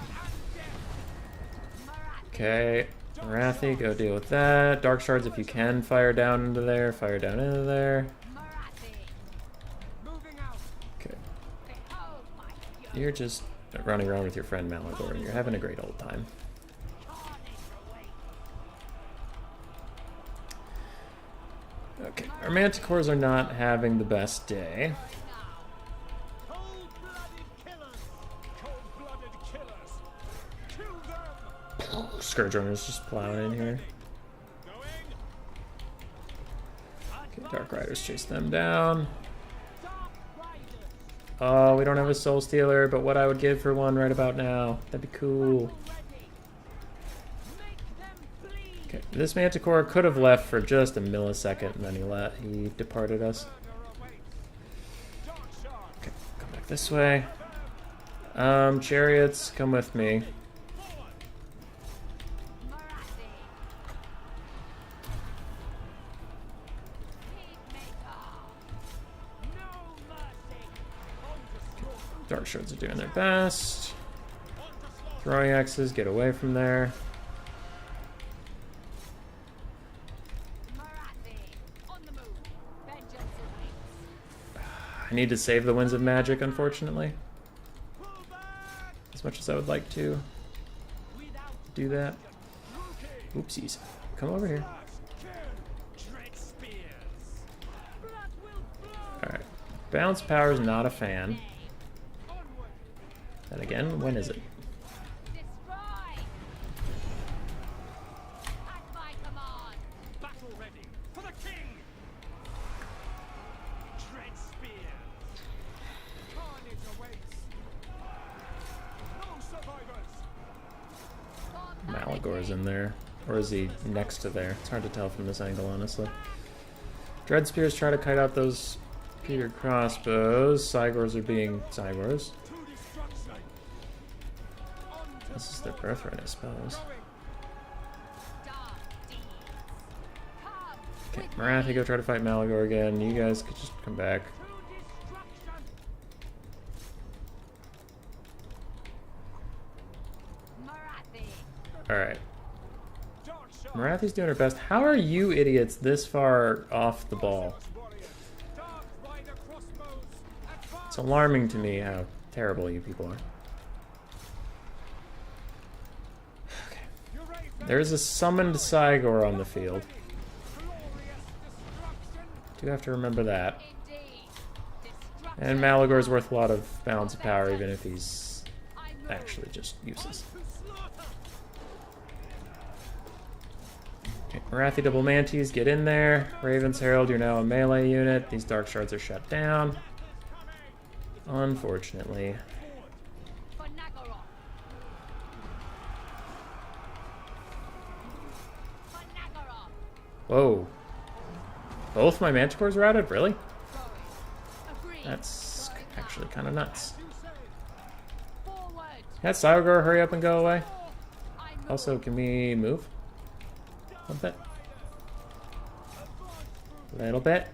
Okay. Marathi, go deal with that. Dark Shards, if you can, fire down into there. Fire down into there. Okay. You're just running around with your friend Malagor, and you're having a great old time. Okay, our Manticores are not having the best day. Scourge Runner's just plowing in here. Okay, Dark Riders chase them down. Oh, we don't have a Soul Stealer, but what I would give for one right about now. That'd be cool. Okay, this Manticore could have left for just a millisecond, and then he departed us. Okay, come back this way. Chariots, come with me. Dark Shards are doing their best. Throwing axes, get away from there. I need to save the Winds of Magic, unfortunately. As much as I would like to do that. Oopsies. Come over here. Alright. Bounce Power's not a fan. And again, when is it? Malagor's in there. Or is he next to there? It's hard to tell from this angle, honestly. Dread Spears try to kite out those Peter crossbows. Cygors are being Cygors. This is their birthright, I suppose. Okay, Marathi, go try to fight Malagor again. You guys could just come back. Alright. Marathi's doing her best. How are you idiots this far off the ball? It's alarming to me how terrible you people are. Okay. There's a summoned Cygor on the field. Do have to remember that. And Malagor's worth a lot of balance of power, even if he's actually just useless. Okay, Marathi double manties, get in there. Raven's Herald, you're now a melee unit. These dark shards are shut down. Unfortunately. Whoa. Both my Manticores routed? Really? That's actually kind of nuts. Yeah, Cygor, hurry up and go away. Also, can we move? A little bit. Little bit.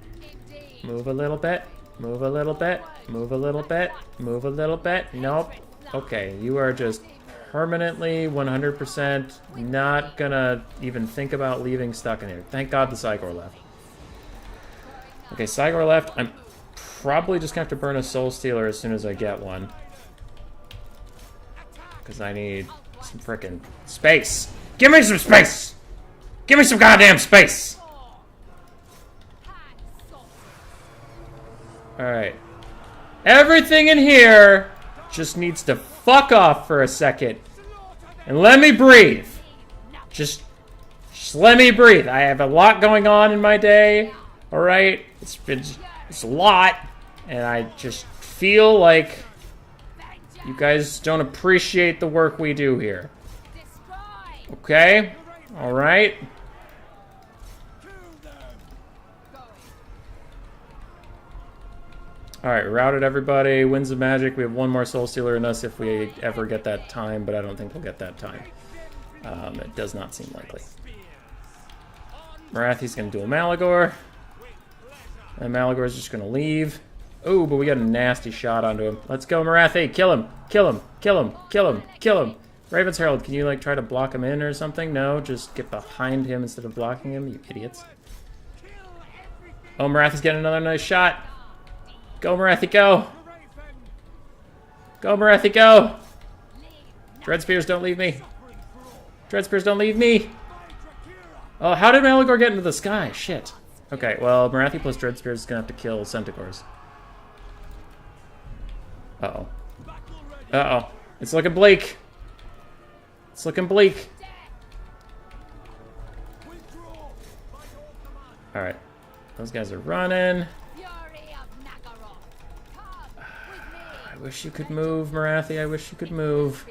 Move a little bit. Move a little bit. Move a little bit. Move a little bit. Nope. Okay, you are just permanently 100% not gonna even think about leaving stuck in here. Thank God the Cygor left. Okay, Cygor left. I'm probably just gonna have to burn a Soul Stealer as soon as I get one. Because I need some frickin' space. Give me some space! Give me some goddamn space! Alright. Everything in here just needs to fuck off for a second. And let me breathe. Just let me breathe. I have a lot going on in my day. Alright? It's a lot. And I just feel like you guys don't appreciate the work we do here. Okay? Alright? Alright, routed everybody. Winds of Magic. We have one more Soul Stealer in us if we ever get that time, but I don't think we'll get that time. It does not seem likely. Marathi's going to duel Malagor. And Malagor's just going to leave. Oh, but we got a nasty shot onto him. Let's go, Marathi. Kill him. Kill him. Kill him. Kill him. Kill him. Raven's Herald, can you, like, try to block him in or something? No, just get behind him instead of blocking him, you idiots. Oh, Marathi's getting another nice shot. Go, Marathi, go! Go, Marathi, go! Dread Spears, don't leave me. Dread Spears, don't leave me! Oh, how did Malagor get into the sky? Shit. Okay, well, Marathi plus Dread Spears is gonna have to kill Centaurs. Uh-oh. Uh-oh. It's looking bleak. It's looking bleak. Alright. Those guys are running. I wish you could move, Marathi. I wish you could move.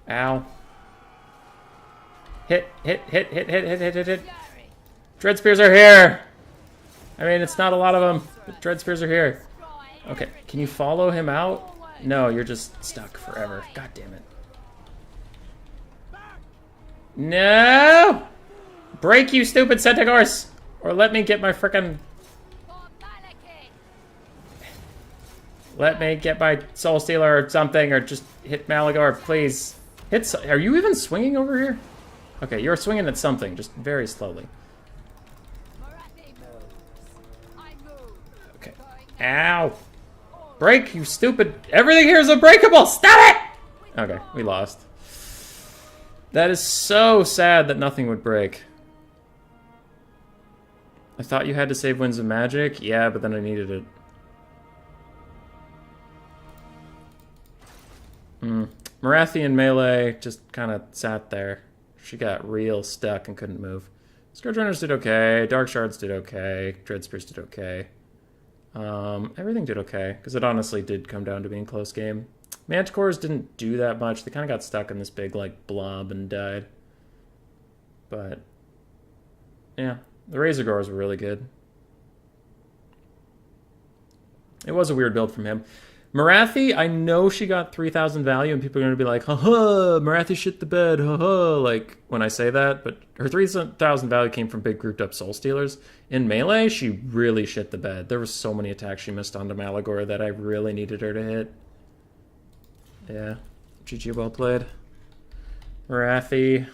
Ow. Hit. Dread Spears are here! I mean, it's not a lot of them, but Dread Spears are here. Okay, can you follow him out? No, you're just stuck forever. God damn it. No! Break, you stupid Centaurs! Or let me get my frickin'... Let me get my Soul Stealer or something, or just hit Malagor, please. Are you even swinging over here? Okay, you're swinging at something, just very slowly. Okay. Ow! Break, you stupid... Everything here is unbreakable! Stop it! Okay, we lost. That is so sad that nothing would break. I thought you had to save Winds of Magic. Yeah, but then I needed it. Marathi and Melee just kind of sat there. She got real stuck and couldn't move. Scourge Runners did okay. Dark Shards did okay. Dread Spears did okay. Everything did okay, because it honestly did come down to being a close game. Manticores didn't do that much. They kind of got stuck in this big, like, blob and died. But, yeah. The Razorgores were really good. It was a weird build from him. Marathi, I know she got 3,000 value, and people are going to be like, haha, Marathi shit the bed, haha, like, when I say that. But her 3,000 value came from big grouped up Soul Stealers. In Melee, she really shit the bed. There were so many attacks she missed onto Malagor that I really needed her to hit. Yeah. GG, well played. Marathi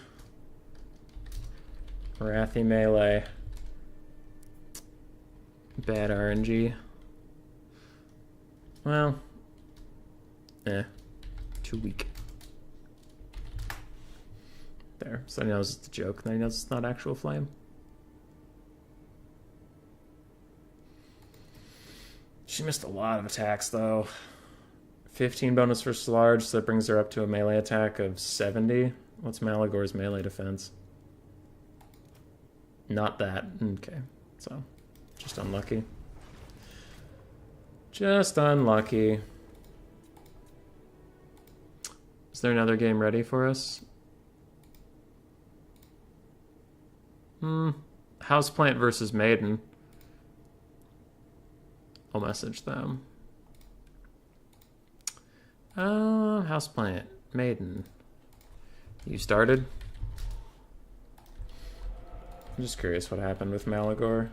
melee. Bad RNG. Well, too weak. There, so he knows it's a joke, then he knows it's not actual flame. She missed a lot of attacks, though. 15 bonus versus large, so that brings her up to a melee attack of 70. What's Malagor's melee defense? Not that. Okay, so just unlucky. Just unlucky. Is there another game ready for us? Houseplant versus Maiden. I'll message them. Houseplant, Maiden. You started? I'm just curious what happened with Malagor.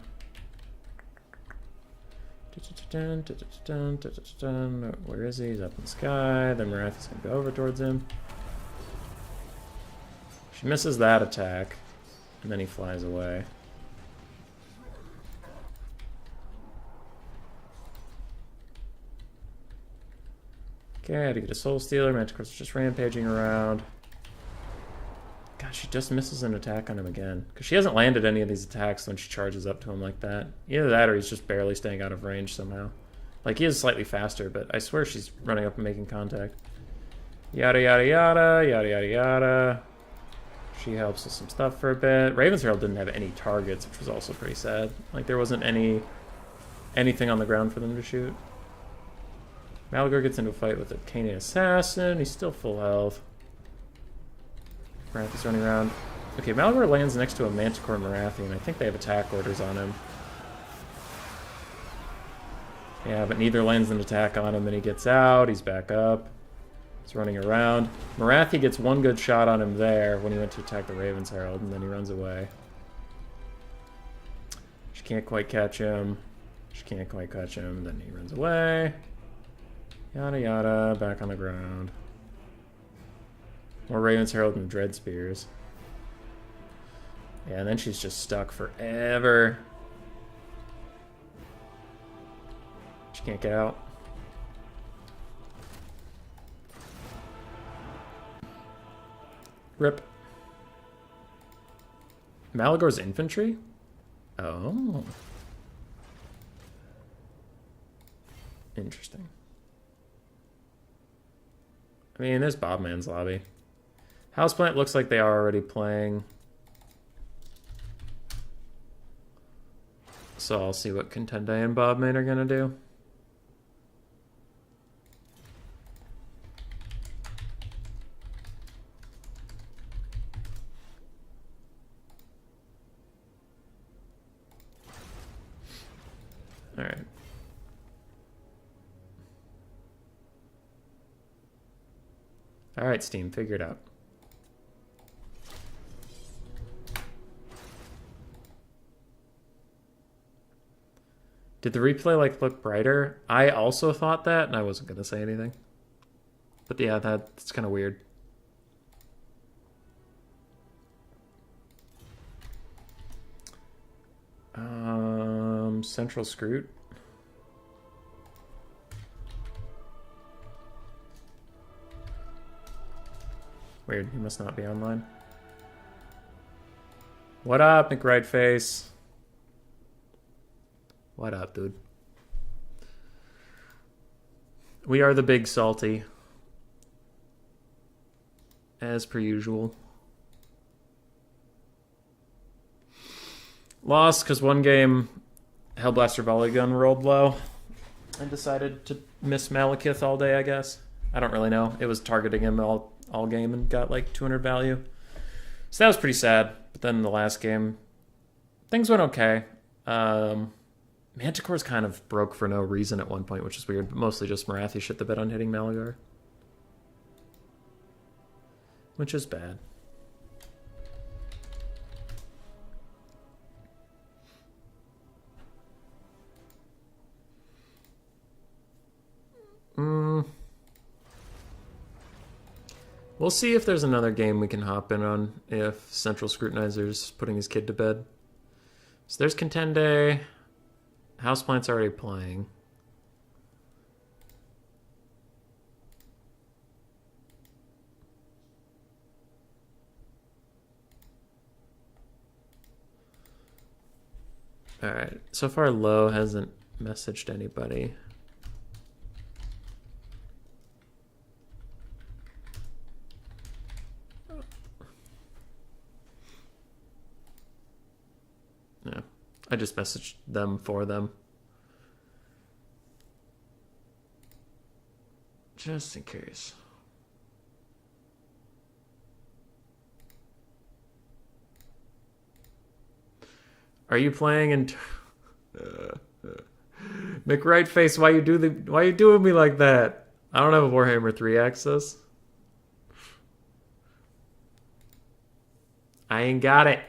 Where is he? He's up in the sky. Then Marathi's gonna go over towards him. She misses that attack, and then he flies away. Okay, I had to get a Soul Stealer. Manticore's just rampaging around. God, she just misses an attack on him again. Because she hasn't landed any of these attacks when she charges up to him like that. Either that or he's just barely staying out of range somehow. Like, he is slightly faster, but I swear she's running up and making contact. Yada, yada, yada, yada, yada, yada. She helps with some stuff for a bit. Raven's Herald didn't have any targets, which was also pretty sad. Like, there wasn't anything on the ground for them to shoot. Malagor gets into a fight with a Canaan Assassin. He's still full health. Marathi's running around. Okay, Malagor lands next to a Manticore Marathi, and I think they have attack orders on him. Yeah, but neither lands an attack on him, and he gets out. He's back up. He's running around. Marathi gets one good shot on him there when he went to attack the Raven's Herald, and then he runs away. She can't quite catch him. She can't quite catch him, and then he runs away. Yada yada, back on the ground. More Raven's Herald and Dread Spears. Yeah, and then she's just stuck forever. She can't get out. Rip. Malagor's infantry? Oh. Interesting. I mean, there's Bobman's lobby. Houseplant looks like they are already playing. So I'll see what Contende and Bobman are gonna do. All right. All right, Steam, figure it out. Did the replay look brighter? I also thought that, and I wasn't gonna say anything. But yeah, that's kind of weird. Central Scroot. Weird, he must not be online. What up, McRightface? What up, dude? We are the big salty. As per usual. Lost because one game Hellblaster Volley Gun rolled low. I decided to miss Malekith all day, I guess. I don't really know. It was targeting him all game and got like 200 value. So that was pretty sad. But then in the last game, things went okay. Manticore's kind of broke for no reason at one point, which is weird. But mostly just Marathi shit the bed on hitting Malagor. Which is bad. We'll see if there's another game we can hop in on if Central Scrutinizer's putting his kid to bed. So there's Contende. Houseplant's already playing. Alright, so far Low hasn't messaged anybody. Yeah, I just messaged them for them. Just in case. Are you playing in McRightface, why you doing me like that? I don't have a Warhammer 3 access. I ain't got it.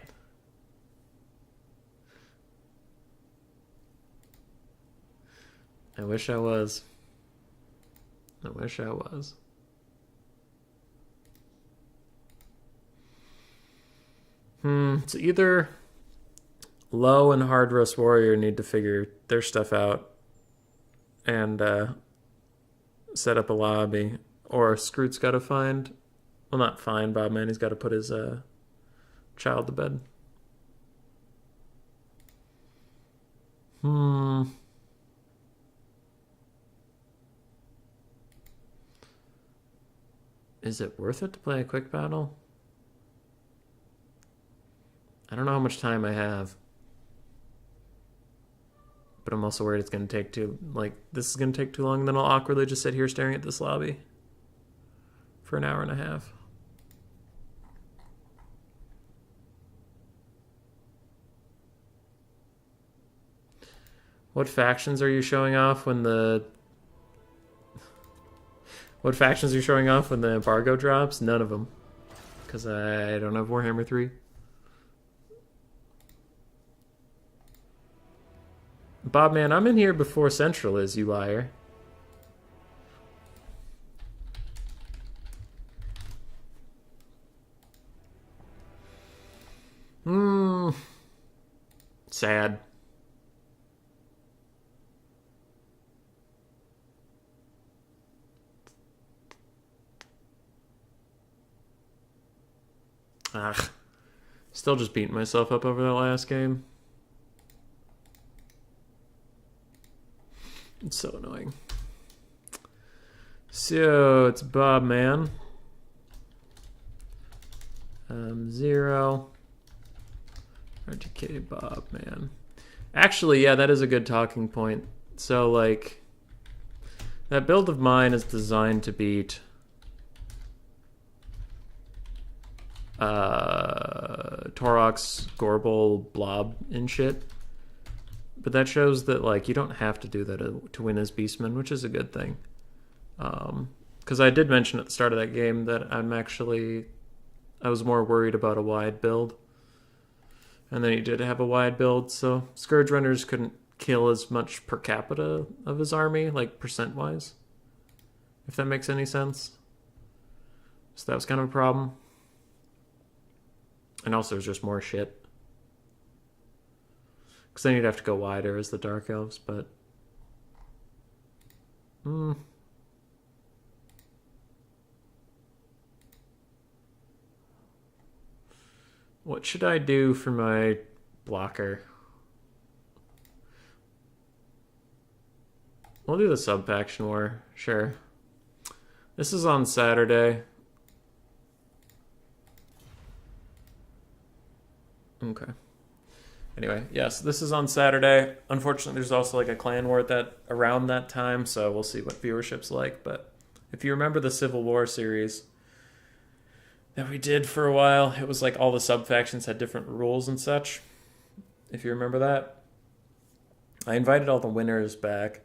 I wish I was. I wish I was. So either Low and Hard Roast Warrior need to figure their stuff out and set up a lobby, or Scroot's got to find, well, not find Bob, man. He's got to put his child to bed. Is it worth it to play a quick battle? I don't know how much time I have. But I'm also worried it's going to take this is going to take too long, and then I'll awkwardly just sit here staring at this lobby for an hour and a half. What factions are you showing off when the... What factions are you showing off when the embargo drops? None of them. Because I don't have Warhammer 3. Bob, man, I'm in here before Central is, you liar. Sad. Still just beating myself up over that last game. It's so annoying. So it's Bob, man. 0. RTK Bob, man. Actually, yeah, that is a good talking point. So, like, that build of mine is designed to beat Torox, Gorbel, Blob, and shit. But that shows that, like, you don't have to do that to win as beastmen, which is a good thing. Because I did mention at the start of that game that I was more worried about a wide build. And then he did have a wide build, so Scourge Runners couldn't kill as much per capita of his army, like percent-wise. If that makes any sense. So that was kind of a problem. And also there's just more shit. Because then you'd have to go wider as the Dark Elves, but... What should I do for my blocker? We'll do the sub-faction war, sure. This is on Saturday. Okay. Anyway, yes, this is on Saturday. Unfortunately, there's also like a clan war around that time, so we'll see what viewership's like. But if you remember the Civil War series that we did for a while, it was like all the sub-factions had different rules and such. If you remember that. I invited all the winners back,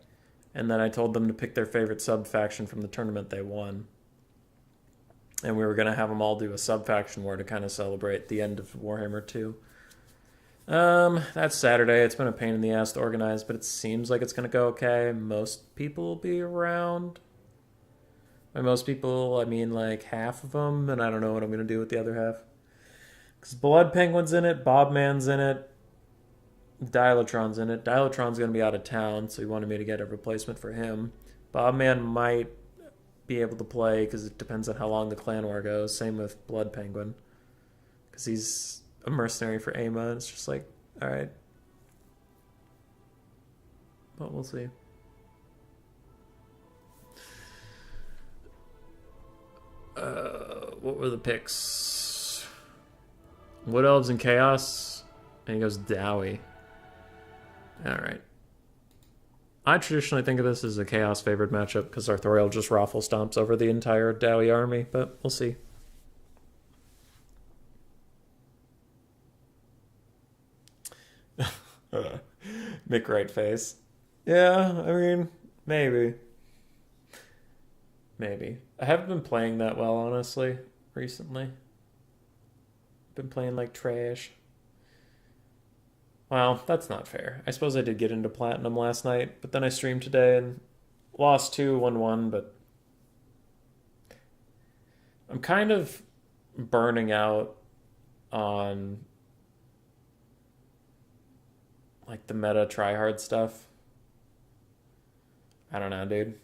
and then I told them to pick their favorite sub-faction from the tournament they won. And we were going to have them all do a sub-faction war to kind of celebrate the end of Warhammer 2. That's Saturday. It's been a pain in the ass to organize, but it seems like it's going to go okay. Most people will be around. By most people, I mean like half of them, and I don't know what I'm going to do with the other half. Because Blood Penguin's in it, Bobman's in it, Dialatron's in it. Dialatron's going to be out of town, so he wanted me to get a replacement for him. Bobman might be able to play because it depends on how long the clan war goes. Same with Blood Penguin. Because he's a mercenary for Ama, and it's just like, alright. But we'll see. What were the picks? Wood Elves and Chaos. And he goes Dowie. Alright. I traditionally think of this as a Chaos favored matchup because Arthuriel just raffle stomps over the entire Dowie army, but we'll see. Mick right face. Yeah, I mean, maybe. Maybe. I haven't been playing that well, honestly, recently. Been playing like trash. Well, that's not fair. I suppose I did get into Platinum last night, but then I streamed today and lost 2, won 1, but I'm kind of burning out on like the meta tryhard stuff. I don't know, dude.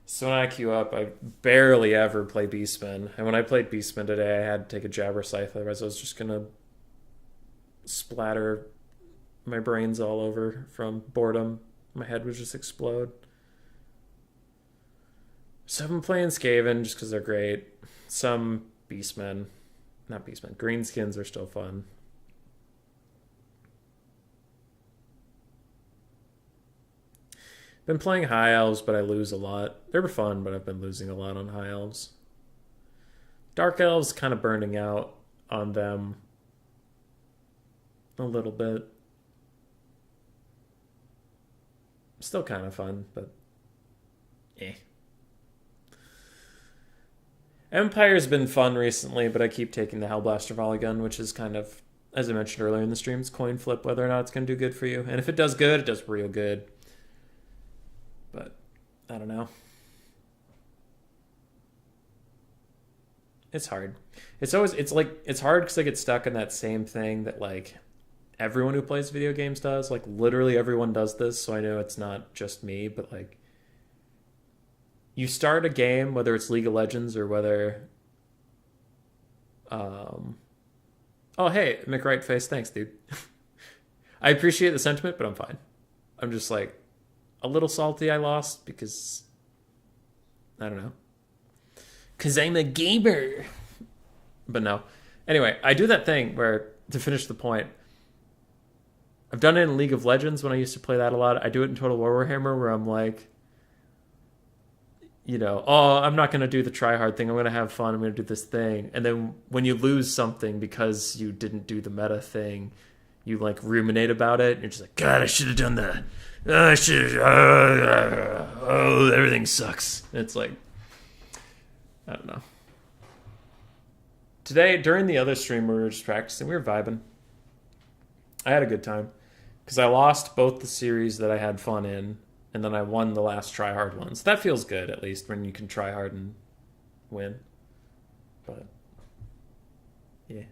So when I queue up, I barely ever play beastmen. And when I played beastmen today, I had to take a jabber scythe, otherwise I was just gonna splatter my brains all over from boredom. My head would just explode. So I've been playing Skaven just because they're great. Some beastmen, not beastmen, greenskins are still fun. Been playing high elves, but I lose a lot. They were fun, but I've been losing a lot on high elves. Dark elves kind of burning out on them a little bit. Still kind of fun, but eh. Empire's been fun recently, but I keep taking the Hellblaster volley gun, which is kind of, as I mentioned earlier in the stream, it's coin flip whether or not it's going to do good for you. And if it does good, it does real good. But I don't know. It's hard. It's hard because I get stuck in that same thing that like everyone who plays video games does. Like literally everyone does this, so I know it's not just me, but like you start a game, whether it's League of Legends or whether oh hey, McRight face, thanks, dude. I appreciate the sentiment, but I'm fine. I'm just like a little salty I lost because I don't know. Cause I'm a gamer. But no. Anyway, I do that thing where, to finish the point, I've done it in League of Legends when I used to play that a lot. I do it in Total War Warhammer where I'm like, you know, oh, I'm not going to do the try hard thing. I'm going to have fun. I'm going to do this thing. And then when you lose something because you didn't do the meta thing, you like ruminate about it. And you're just like, God, I should have done that. I should. Oh, everything sucks. And it's like, I don't know. Today, during the other stream, we were just practicing. We were vibing. I had a good time. Because I lost both the series that I had fun in, and then I won the last try hard one. So that feels good, at least, when you can try hard and win. But, yeah.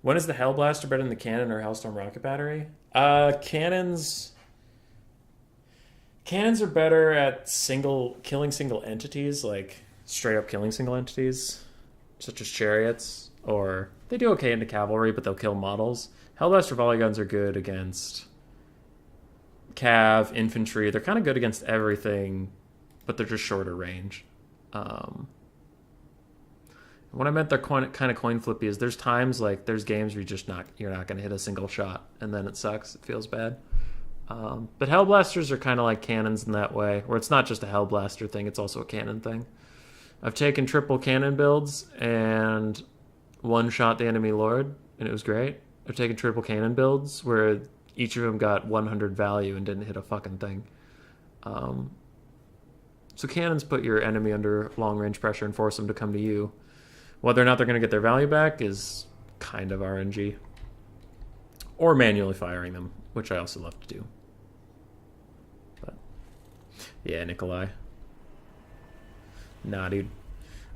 When is the Hellblaster better than the cannon or Hellstorm rocket battery? Cannons are better at killing single entities, like straight up killing single entities, such as chariots, or they do okay into cavalry, but they'll kill models. Hellblaster volley guns are good against cav, infantry. They're kind of good against everything, but they're just shorter range. What I meant they're kind of coin flippy is there's times like there's games where you're not going to hit a single shot, and then it sucks. It feels bad. But Hellblasters are kind of like cannons in that way, where it's not just a Hellblaster thing, it's also a cannon thing. I've taken triple cannon builds and one-shot the enemy lord, and it was great. I've taken triple cannon builds where each of them got 100 value and didn't hit a fucking thing. So cannons put your enemy under long-range pressure and force them to come to you. Whether or not they're going to get their value back is kind of RNG. Or manually firing them, which I also love to do. But yeah, Nikolai. Nah, dude.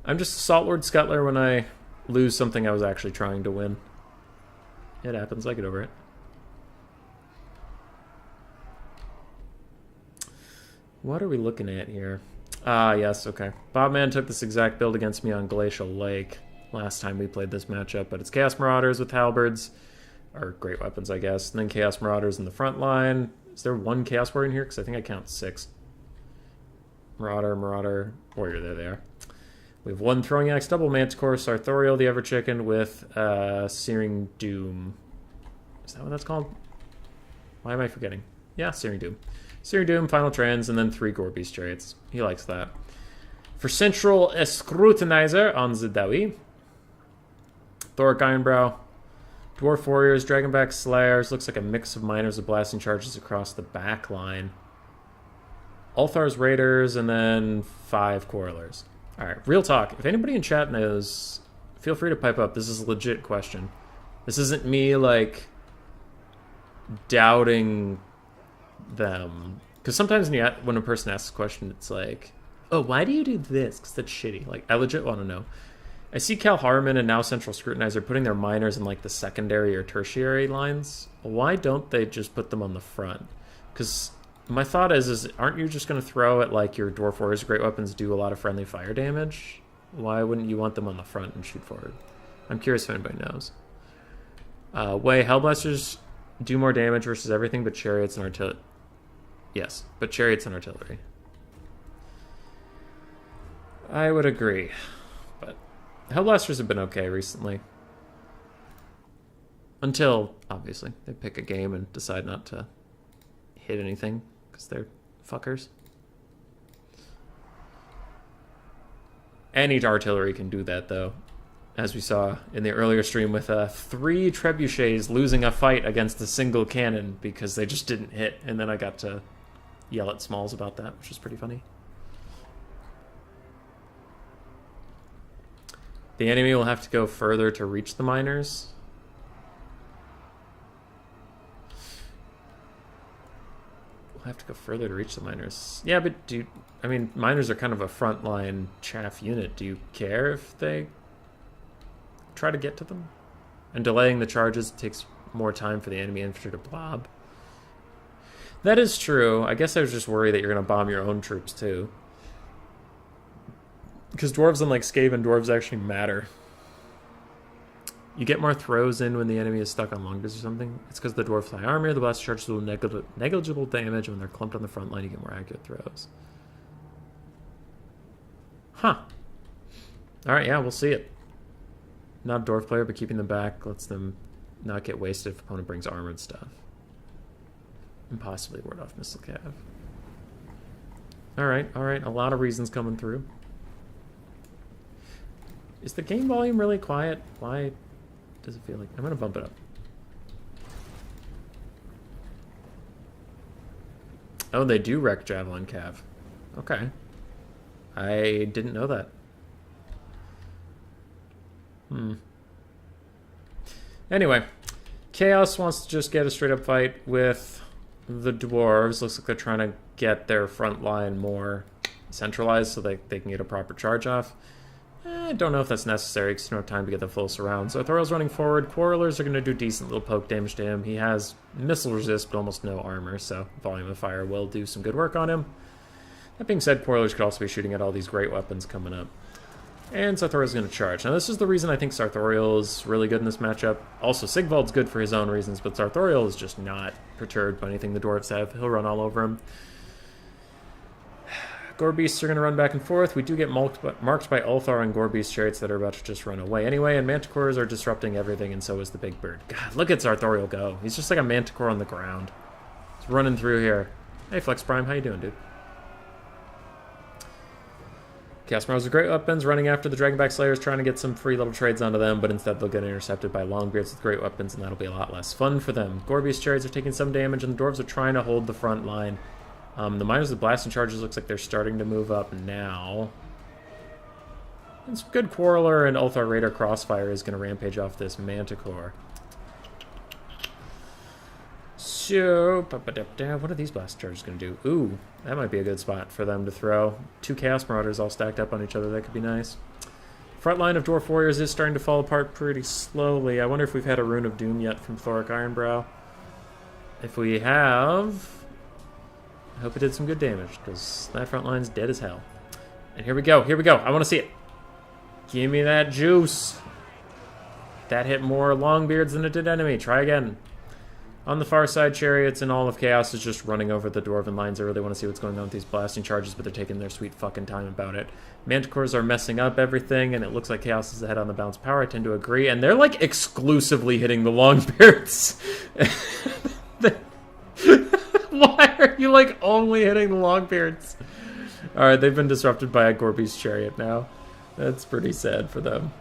I'm just a Saltlord Scuttler when I lose something I was actually trying to win. It happens. I get over it. What are we looking at here? Ah, yes, okay. Bobman took this exact build against me on Glacial Lake last time we played this matchup, but it's Chaos Marauders with Halberds, or Great Weapons, I guess, and then Chaos Marauders in the front line. Is there one Chaos Warrior in here? Because I think I count 6. Marauder, Warrior, there they are. We have 1 Throwing Axe, double Manticore, Sartorial, the Ever Chicken, with Searing Doom. Is that what that's called? Why am I forgetting? Yeah, Searing Doom. Searing Doom, Final Trans, and then 3 Gore-Beast Chariots. He likes that. For Central Scrutinizer on Zidawi. Thoric Ironbrow. Dwarf Warriors, Dragonback Slayers. Looks like a mix of miners with blasting charges across the back line. Ulthar's Raiders, and then 5 Quarrelers. Alright, real talk. If anybody in chat knows, feel free to pipe up. This is a legit question. This isn't me, like, doubting them. Because sometimes when a person asks a question, it's like, oh, why do you do this? Because that's shitty. Like, I legit want to know. I see Cal Harmon and now Central Scrutinizer putting their miners in, like, the secondary or tertiary lines. Why don't they just put them on the front? Because my thought is aren't you just going to throw at, like, your Dwarf Warriors Great Weapons do a lot of friendly fire damage? Why wouldn't you want them on the front and shoot forward? I'm curious if anybody knows. Hellblasters do more damage versus everything but chariots and artillery. Yes, but chariots and artillery. I would agree. But Hellblasters have been okay recently. Until, obviously, they pick a game and decide not to hit anything. Because they're fuckers. Any artillery can do that, though. As we saw in the earlier stream with 3 trebuchets losing a fight against a single cannon because they just didn't hit. And then I got to yell at Smalls about that, which was pretty funny. The enemy will have to go further to reach the miners. We'll have to go further to reach the miners. Yeah, but dude, I mean, miners are kind of a frontline chaff unit. Do you care if they try to get to them? And delaying the charges takes more time for the enemy infantry to blob. That is true. I guess I was just worried that you're going to bomb your own troops, too. Because dwarves, unlike Skaven, dwarves actually matter. You get more throws in when the enemy is stuck on longus or something. It's because the dwarf fly armor, the blast charges will negligible damage. When they're clumped on the front line, you get more accurate throws. Huh. Alright, yeah, we'll see it. Not a dwarf player, but keeping them back lets them not get wasted if opponent brings armored stuff. And possibly ward off missile cav. Alright, a lot of reasons coming through. Is the game volume really quiet? Why does it feel like... I'm going to bump it up. Oh, they do wreck Javelin Cav. Okay. I didn't know that. Anyway. Chaos wants to just get a straight up fight with the dwarves. Looks like they're trying to get their front line more centralized so they can get a proper charge off. I don't know if that's necessary because you don't have time to get the full surround. So Thorol's running forward. Quarrelers are going to do decent little poke damage to him. He has missile resist but almost no armor, so volume of fire will do some good work on him. That being said, Quarrelers could also be shooting at all these great weapons coming up. And Sartorial's going to charge. Now this is the reason I think Sartorial is really good in this matchup. Also, Sigvald's good for his own reasons, but Sartorial is just not perturbed by anything the dwarves have. He'll run all over him. Gore-Beasts are going to run back and forth. We do get marked by Ulthar and Gore-Beast chariots that are about to just run away anyway, and Manticores are disrupting everything, and so is the Big Bird. God, look at Sartorial go. He's just like a Manticore on the ground. He's running through here. Hey, Flex Prime, how you doing, dude? Chaos Marauders are great weapons, running after the Dragonback Slayers, trying to get some free little trades onto them, but instead they'll get intercepted by Longbeards with great weapons, and that'll be a lot less fun for them. Gore-Beast chariots are taking some damage, and the dwarves are trying to hold the front line. The miners with blasting charges looks like they're starting to move up now. And some good Quarreler and Ulthar Raider Crossfire is going to rampage off this Manticore. So, what are these blast charges going to do? Ooh, that might be a good spot for them to throw. 2 Chaos Marauders all stacked up on each other. That could be nice. Front line of Dwarf Warriors is starting to fall apart pretty slowly. I wonder if we've had a Rune of Doom yet from Thoric Ironbrow. If we have, I hope it did some good damage, because that front line's dead as hell. And here we go, here we go. I want to see it. Give me that juice. That hit more Longbeards than it did enemy. Try again. On the far side, Chariots and all of Chaos is just running over the Dwarven lines. I really want to see what's going on with these blasting charges, but they're taking their sweet fucking time about it. Manticores are messing up everything, and it looks like Chaos is ahead on the bounce power. I tend to agree. And they're, like, exclusively hitting the Longbeards. Why are you, like, only hitting the Longbeards? Alright, they've been disrupted by a Gorby's Chariot now. That's pretty sad for them.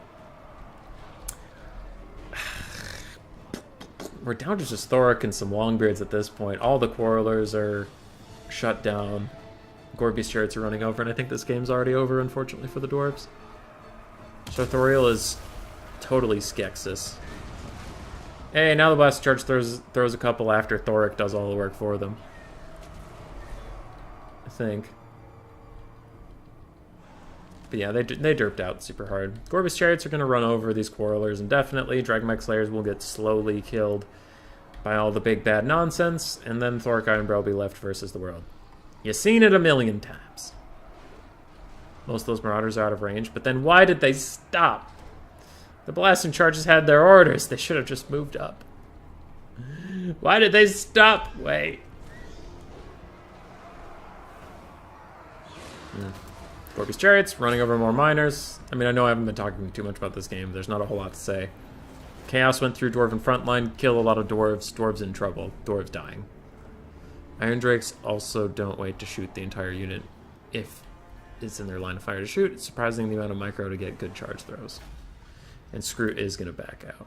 We're down to just Thoric and some Longbeards at this point. All the Quarrelers are shut down. Gorby's Chariots are running over, and I think this game's already over, unfortunately, for the Dwarves. Sartorial is totally Skeksis. Hey, now the Blast Charge throws a couple after Thoric does all the work for them. I think. But yeah, they derped out super hard. Gorby's Chariots are going to run over these Quarrelers indefinitely. Dragonmech Slayers will get slowly killed by all the big bad nonsense, and then Thoric Ironbrow will be left versus the world. You've seen it a million times. Most of those Marauders are out of range, but then why did they stop? The blasting charges had their orders. They should have just moved up. Why did they stop? Wait. Gorby's Chariots, running over more miners. I mean, I know I haven't been talking too much about this game. There's not a whole lot to say. Chaos went through Dwarven frontline, killed a lot of Dwarves. Dwarves in trouble. Dwarves dying. Iron Drakes also don't wait to shoot the entire unit if it's in their line of fire to shoot. It's surprising the amount of micro to get good charge throws. And Screw is going to back out.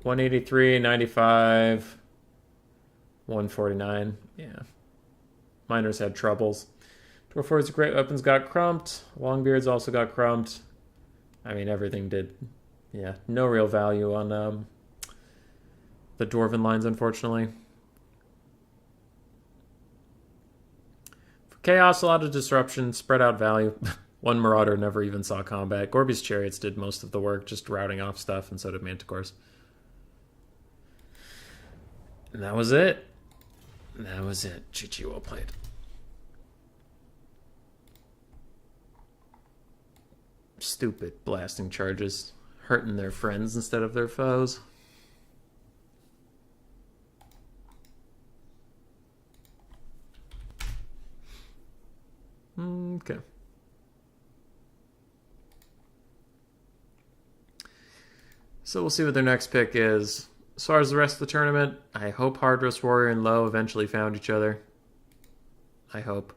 183, 95, 149. Yeah. Miners had troubles. Dwarf Warriors' great weapons got crumped. Longbeards also got crumped. I mean, everything did. Yeah, no real value on the Dwarven lines, unfortunately. For Chaos, a lot of disruption, spread out value. One Marauder never even saw combat. Gorby's Chariots did most of the work, just routing off stuff, and so did Manticores. And that was it. That was it. GG, well played. Stupid blasting charges. Hurting their friends instead of their foes. Okay. So we'll see what their next pick is. As far as the rest of the tournament, I hope Hardress Warrior and Low eventually found each other. I hope.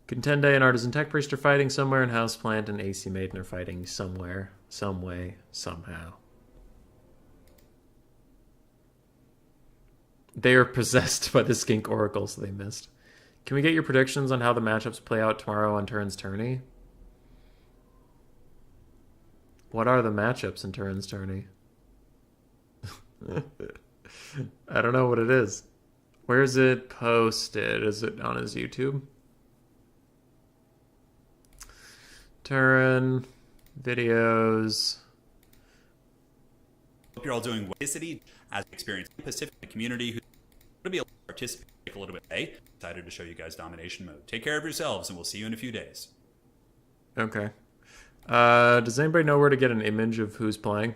Contende and Artisan Tech Priest are fighting somewhere, and Houseplant and AC Maiden are fighting somewhere, some way, somehow. They are possessed by the Skink Oracle, so they missed. Can we get your predictions on how the matchups play out tomorrow on Turin's Tourney? What are the matchups in Turin's Tourney? I don't know what it is. Where is it posted? Is it on his YouTube? Turin videos. Hope you're all doing well. City as an experienced Pacific community who's going to be able to participate a little bit today. Excited to show you guys domination mode. Take care of yourselves, and we'll see you in a few days. Okay. Does anybody know where to get an image of who's playing?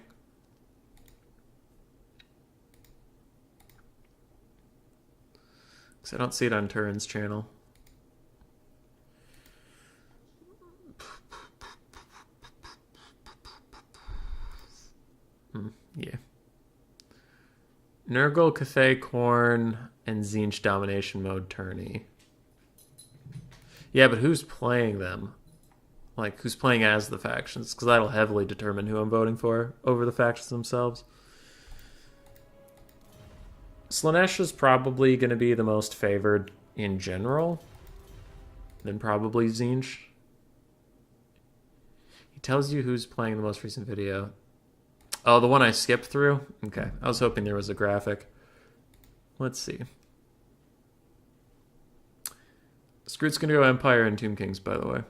Because I don't see it on Turin's channel. Yeah. Nurgle, Cathay, Korn, and Tzeentch domination mode tourney. Yeah, but who's playing them? Like, who's playing as the factions? Because that'll heavily determine who I'm voting for over the factions themselves. Slaanesh is probably going to be the most favored in general. Then probably Tzeentch. He tells you who's playing the most recent video. Oh, the one I skipped through? Okay. I was hoping there was a graphic. Let's see. Scroot's gonna go Empire and Tomb Kings, by the way.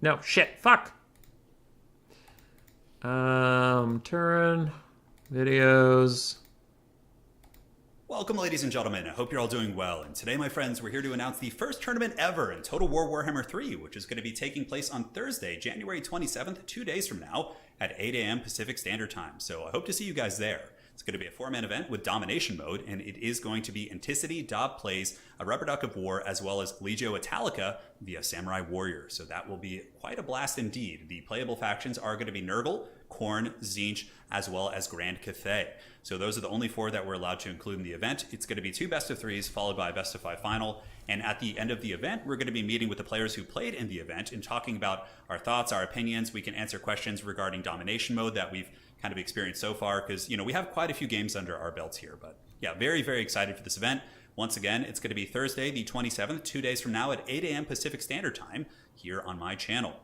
No, shit, fuck! Turn, videos. Welcome, ladies and gentlemen. I hope you're all doing well. And today, my friends, we're here to announce the first tournament ever in Total War Warhammer 3, which is going to be taking place on Thursday, January 27th, 2 days from now, at 8 a.m. Pacific Standard Time. So I hope to see you guys there. It's going to be a 4-man event with domination mode, and it is going to be Anticity, Dob plays a Rubber Duck of War, as well as Legio Italica via Samurai Warrior. So that will be quite a blast indeed. The playable factions are going to be Nurgle, Khorne, Tzeentch, as well as Grand Cathay. So those are the only 4 that we're allowed to include in the event. It's going to be 2 best-of-3s followed by a best-of-5 final. And at the end of the event, we're going to be meeting with the players who played in the event and talking about our thoughts, our opinions. We can answer questions regarding domination mode that we've kind of experienced so far, because we have quite a few games under our belts here. But yeah, very, very excited for this event. Once again, it's going to be Thursday, the 27th, 2 days from now at 8 a.m. Pacific Standard Time here on my channel.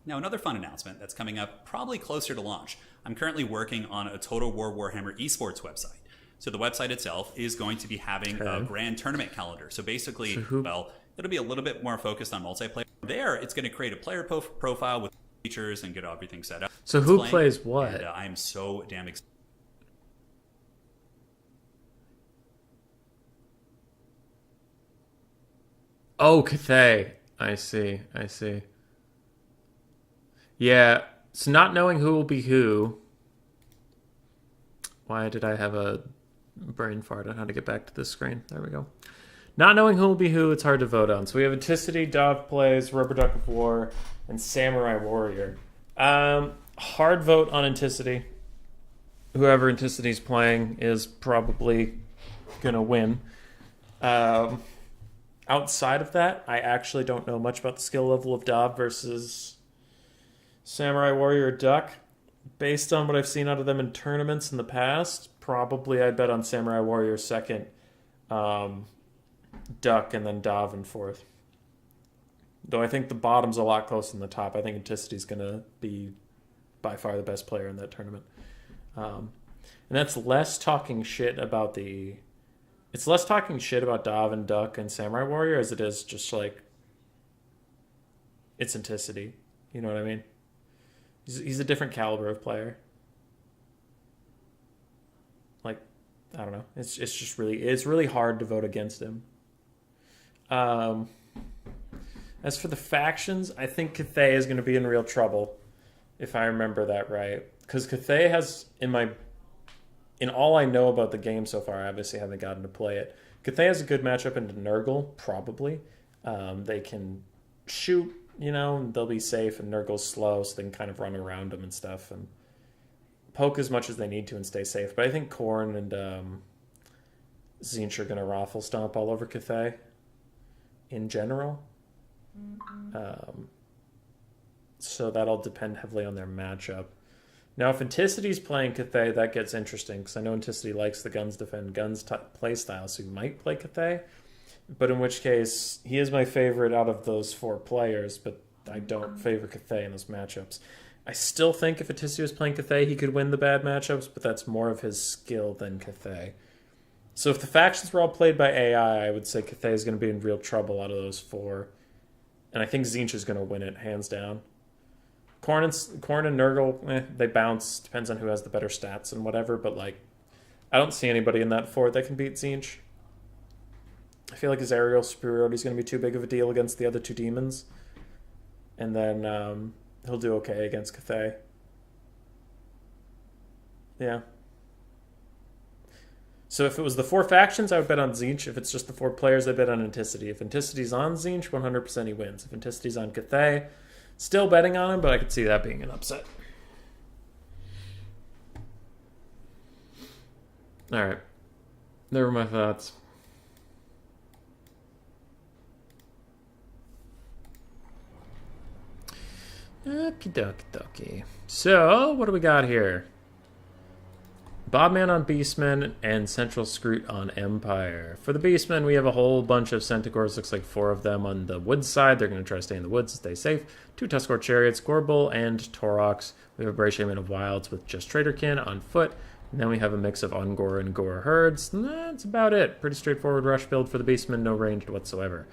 Now, another fun announcement that's coming up probably closer to launch. I'm currently working on a Total War Warhammer esports website. So the website itself is going to be having a grand tournament calendar. So basically, well, it'll be a little bit more focused on multiplayer. There, it's going to create a player profile with features and get everything set up. So who plays what? And, I'm so damn excited. Oh, Cathay. I see. Yeah, so not knowing who will be who. Why did I have a brain fart on how to get back to this screen? There we go. Not knowing who will be who, it's hard to vote on. So we have Anticity, Dov plays, Rubber Duck of War, and Samurai Warrior. Hard vote on Anticity. Whoever Anticity's playing is probably gonna win. Outside of that, I actually don't know much about the skill level of Dov versus Samurai Warrior Duck. Based on what I've seen out of them in tournaments in the past, probably I'd bet on Samurai Warrior second, Duck, and then Dov in fourth. Though I think the bottom's a lot closer than the top. I think Anticity's going to be by far the best player in that tournament. And that's less talking shit about the... It's less talking shit about Dov and Duck and Samurai Warrior as it is just like... It's Anticity. You know what I mean? He's a different caliber of player. Like, I don't know. It's just really hard to vote against him. As for the factions, I think Cathay is going to be in real trouble, if I remember that right. Because Cathay has, in all I know about the game so far, I obviously haven't gotten to play it. Cathay has a good matchup into Nurgle, probably. They can shoot, they'll be safe, and Nurgle's slow, so they can kind of run around them and stuff, and poke as much as they need to and stay safe. But I think Khorne and Tzeentch are going to raffle stomp all over Cathay in general. So that'll depend heavily on their matchup. Now, if Anticity's playing Cathay, that gets interesting, because I know Anticity likes the guns defend guns play style, so he might play Cathay. But in which case, he is my favorite out of those 4 players, but I don't favor Cathay in those matchups. I still think if Anticity was playing Cathay, he could win the bad matchups, but that's more of his skill than Cathay. So if the factions were all played by AI, I would say Cathay is going to be in real trouble out of those 4. And I think Tzeentch is going to win it, hands down. Khorne and Nurgle, they bounce. Depends on who has the better stats and whatever, but I don't see anybody in that 4 that can beat Tzeentch. I feel like his aerial superiority is going to be too big of a deal against the other 2 demons. And then he'll do okay against Cathay. Yeah. So if it was the 4 factions, I would bet on Tzeentch. If it's just the 4 players, I bet on Anticity. If Anticity's on Tzeentch, 100% he wins. If Anticity's on Cathay, still betting on him, but I could see that being an upset. All right. There were my thoughts. Okie dokie dokie. So, what do we got here? Bobman on Beastmen and Central Scroot on Empire. For the Beastmen, we have a whole bunch of Centaurs. Looks like 4 of them on the woods side. They're going to try to stay in the woods and stay safe. 2 Tuskor Chariots, Gorbel, and Torox. We have a Brachyman of Wilds with just Traderkin on foot. And then we have a mix of Ungor and Gore herds. And that's about it. Pretty straightforward rush build for the Beastmen. No ranged whatsoever.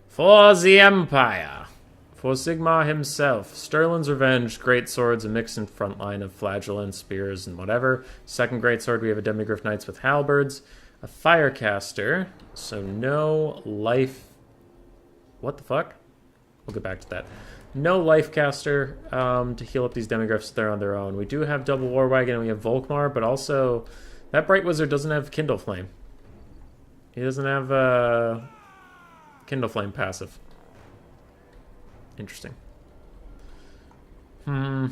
For the Empire. For Sigmar himself, Sterling's Revenge, great swords, a mix and front line of flagellants, spears, and whatever. Second great sword, we have a Demigryph Knights with halberds, a Firecaster, so no life... What the fuck? We'll get back to that. No life caster to heal up these Demigryphs. They're on their own. We do have double War Wagon and we have Volkmar, but also that Bright Wizard doesn't have Kindle Flame. He doesn't have Kindle Flame passive. Interesting. I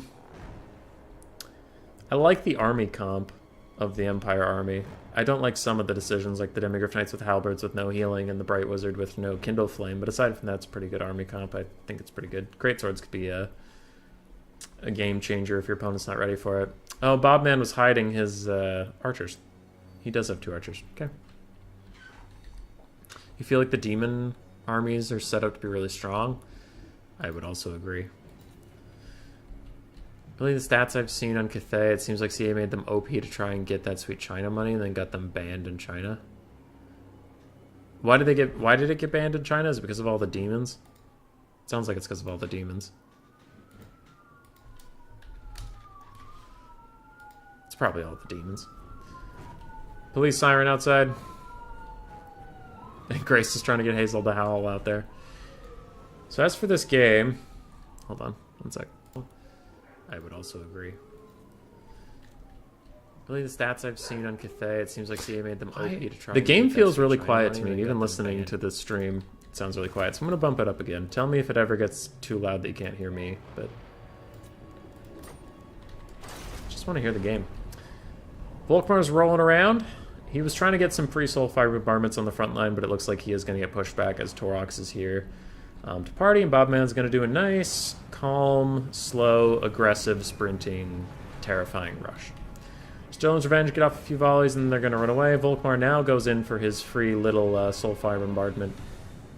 like the army comp of the Empire army. I don't like some of the decisions, like the Demigryph Knights with halberds with no healing and the Bright Wizard with no Kindle Flame, but aside from that, it's a pretty good army comp. I think it's pretty good. Great Swords could be a game changer if your opponent's not ready for it. Oh, Bobman was hiding his archers. He does have 2 archers. Okay. You feel like the demon armies are set up to be really strong? I would also agree. Really, the stats I've seen on Cathay, it seems like CA made them OP to try and get that sweet China money and then got them banned in China. Why did it get banned in China? Is it because of all the demons? It sounds like it's because of all the demons. It's probably all the demons. Police siren outside. And Grace is trying to get Hazel to howl out there. So as for this game, hold on, one sec. I would also agree. Really, the stats I've seen on Cathay, it seems like CA made them OP to try. The game feels really quiet to me, and even listening to the stream, it sounds really quiet. So I'm going to bump it up again. Tell me if it ever gets too loud that you can't hear me, but just want to hear the game. Volkmar's rolling around. He was trying to get some free soul fire bombardments on the front line, but it looks like he is going to get pushed back as Torox is here. To party, and Bobman's going to do a nice, calm, slow, aggressive, sprinting, terrifying rush. Sterling's Revenge get off a few volleys, and then they're going to run away. Volkmar now goes in for his free little Soulfire bombardment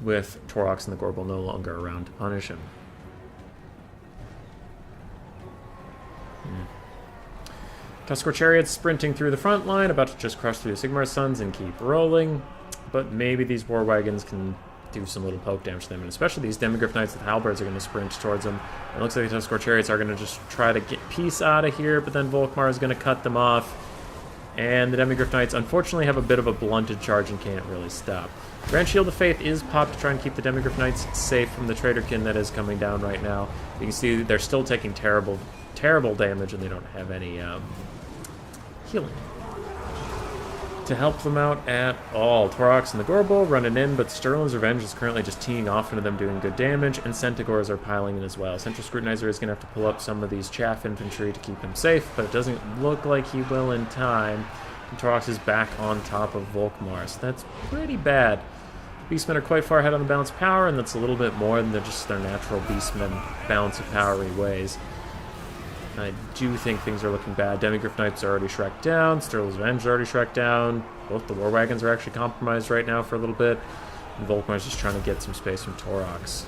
with Torox and the Gorbel no longer around to punish him. Tuskor Chariots sprinting through the front line, about to just crush through the Sigmar Sons and keep rolling. But maybe these War Wagons can do some little poke damage to them, and especially these Demigryph Knights with halberds are going to sprint towards them. It looks like the Tuskor Chariots are going to just try to get peace out of here, but then Volkmar is going to cut them off. And the Demigryph Knights unfortunately have a bit of a blunted charge and can't really stop. Grand Shield of Faith is popped to try and keep the Demigryph Knights safe from the Traderkin that is coming down right now. You can see they're still taking terrible, terrible damage, and they don't have any healing to help them out at all. Torox and the Gorbel running in, but Sterling's Revenge is currently just teeing off into them doing good damage, and Centaurs are piling in as well. Central Scrutinizer is going to have to pull up some of these chaff infantry to keep him safe, but it doesn't look like he will in time. And Torox is back on top of Volkmar, so that's pretty bad. Beastmen are quite far ahead on the balance of power, and that's a little bit more than just their natural Beastmen balance of power ways. I do think things are looking bad. Demigryph Knights are already Shrek down. Sterling's Revenge are already Shrek down. Both the War Wagons are actually compromised right now for a little bit. And Volkmar's just trying to get some space from Torox.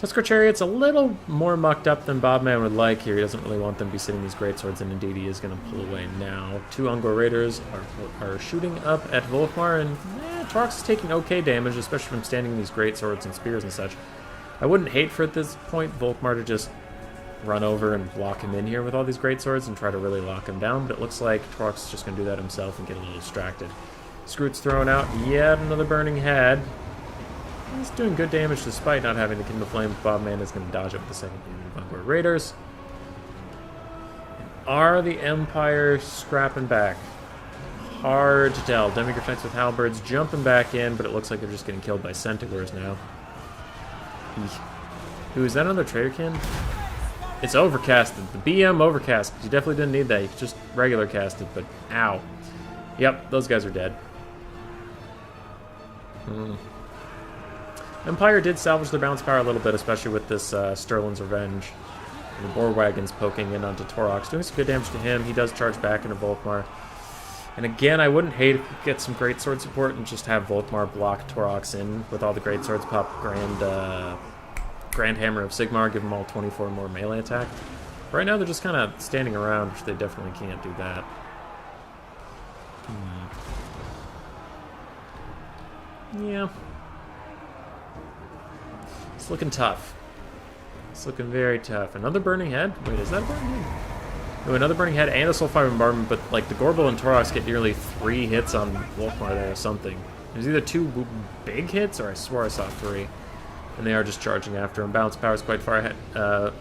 Tuskor Chariot's a little more mucked up than Bobman would like here. He doesn't really want them to be sitting these greatswords, and indeed he is going to pull away now. 2 Ungor Raiders are shooting up at Volkmar, and Torox is taking okay damage, especially from standing these greatswords and spears and such. I wouldn't hate for at this point Volkmar to just run over and lock him in here with all these greatswords and try to really lock him down, but it looks like Torox is just going to do that himself and get a little distracted. Scroot's throwing out yet another Burning Head. He's doing good damage despite not having the Kindle Flame. Bobman is going to dodge up the second unit of Ungor Raiders. Are the Empire scrapping back? Hard to tell. Demigryph Knights with halberds jumping back in, but it looks like they're just getting killed by Centaurs now. Ooh, is that another Traderkin? It's overcasted. The BM overcast. You definitely didn't need that. You could just regular cast it, but ow. Yep, those guys are dead. Empire did salvage their bounce power a little bit, especially with this Sterling's Revenge. And the War Wagon's poking in onto Torox, doing some good damage to him. He does charge back into Volkmar. And again, I wouldn't hate if we could get some greatsword support and just have Volkmar block Torox in with all the greatswords, pop Grand Hammer of Sigmar, give them all 24 more melee attack. Right now they're just kind of standing around, which they definitely can't do that. Yeah. It's looking tough. It's looking very tough. Another Burning Head? Wait, is that a Burning Head? No, another Burning Head and a Sulfide Bombardment, but like the Gorbel and Torox get nearly 3 hits on Volkmar there or something. There's either 2 big hits or I swore I saw 3. And they are just charging after him. Bounce power is quite far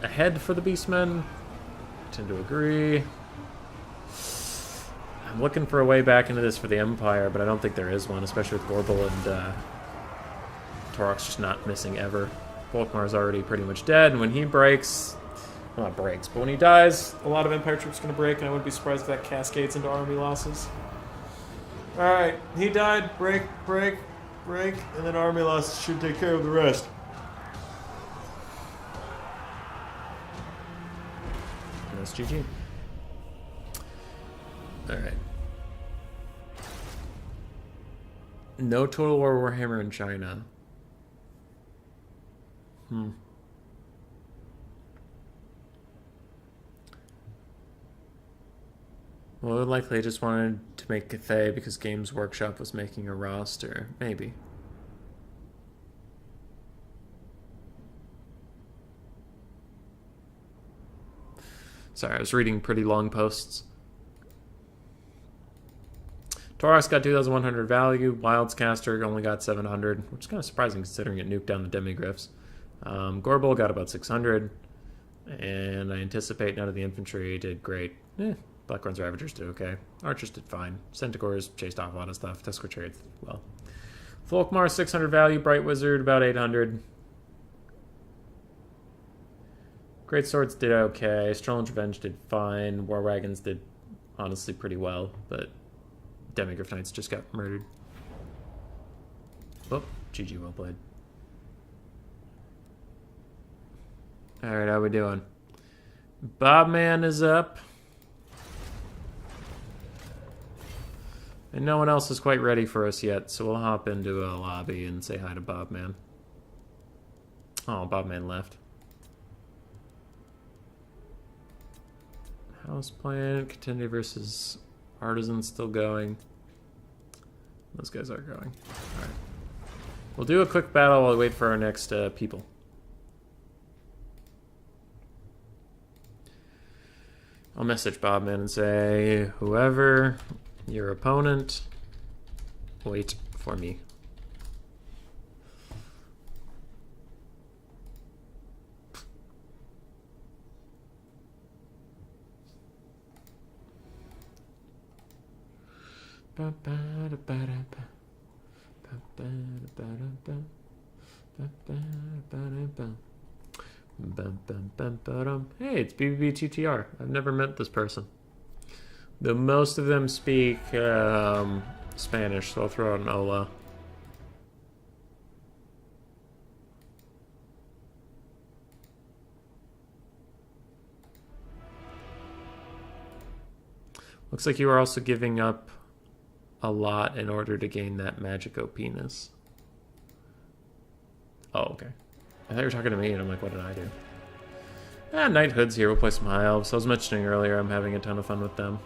ahead for the beastmen. I tend to agree. I'm looking for a way back into this for the Empire, but I don't think there is one, especially with Gorbel and Torox just not missing ever. Volkmar's already pretty much dead, and when he breaks, well, not breaks, but when he dies, a lot of Empire troops are going to break, and I wouldn't be surprised if that cascades into army losses. Alright, he died, break, and then army losses should take care of the rest. And that's GG. Alright. No Total War Warhammer in China. Well, likely I just wanted to make Cathay because Games Workshop was making a roster. Maybe. Sorry, I was reading pretty long posts. Torox got 2,100 value. Wildscaster only got 700, which is kind of surprising considering it nuked down the Demigriffs. Gorbel got about 600, and I anticipate none of the infantry did great. Blackthorn's Ravagers did okay. Archers did fine. Centaurs chased off a lot of stuff. Tusker trades well. Volkmar 600 value. Bright Wizard about 800. Great Swords did okay. Sterling's Revenge did fine. War Wagons did honestly pretty well, but Demigriff Knights just got murdered. Oh, GG, well played. Alright, how we doing? Bobman is up. And no one else is quite ready for us yet, so we'll hop into a lobby and say hi to Bobman. Oh, Bobman left. House Plant, Contender versus Artisan still going. Those guys are going. Alright. We'll do a quick battle while we wait for our next people. I'll message Bobman and say, whoever your opponent, wait for me. Hey, it's BBBTTR. I've never met this person. Though most of them speak Spanish, so I'll throw out an hola. Looks like you are also giving up a lot in order to gain that Magico penis. Oh, okay. I thought you were talking to me, and I'm like, what did I do? Knighthood's here. We'll play some High Elves. I was mentioning earlier I'm having a ton of fun with them.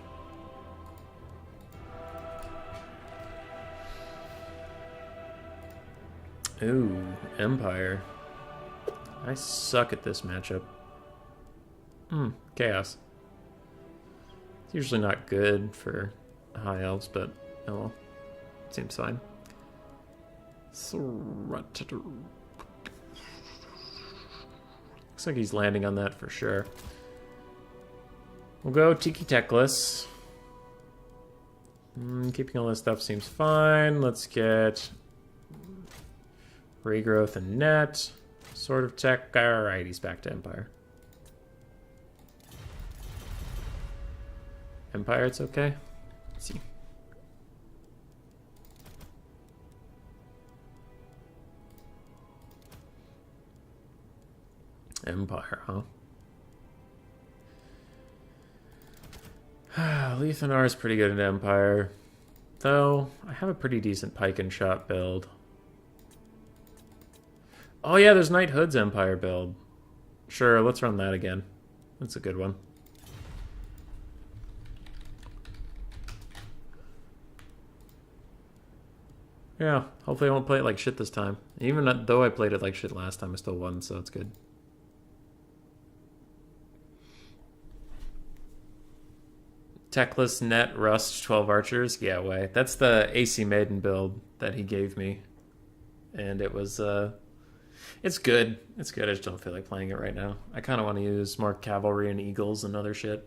Ooh, Empire. I suck at this matchup. Chaos. It's usually not good for High Elves, but oh well. Seems fine. Looks like he's landing on that for sure. We'll go Tiki Techless. Keeping all this stuff seems fine. Let's get Regrowth and Net. Sort of Tech. Alright, he's back to Empire. Empire, it's okay. Let's see. Empire, huh? Lethanar is pretty good at Empire. Though, I have a pretty decent pike and shot build. Oh yeah, there's Knight Hood's Empire build. Sure, let's run that again. That's a good one. Yeah, hopefully I won't play it like shit this time. Even though I played it like shit last time, I still won, so it's good. Techless Net Rust 12 Archers? Yeah, way. That's the AC Maiden build that he gave me. And it was, it's good. It's good, I just don't feel like playing it right now. I kind of want to use more Cavalry and Eagles and other shit.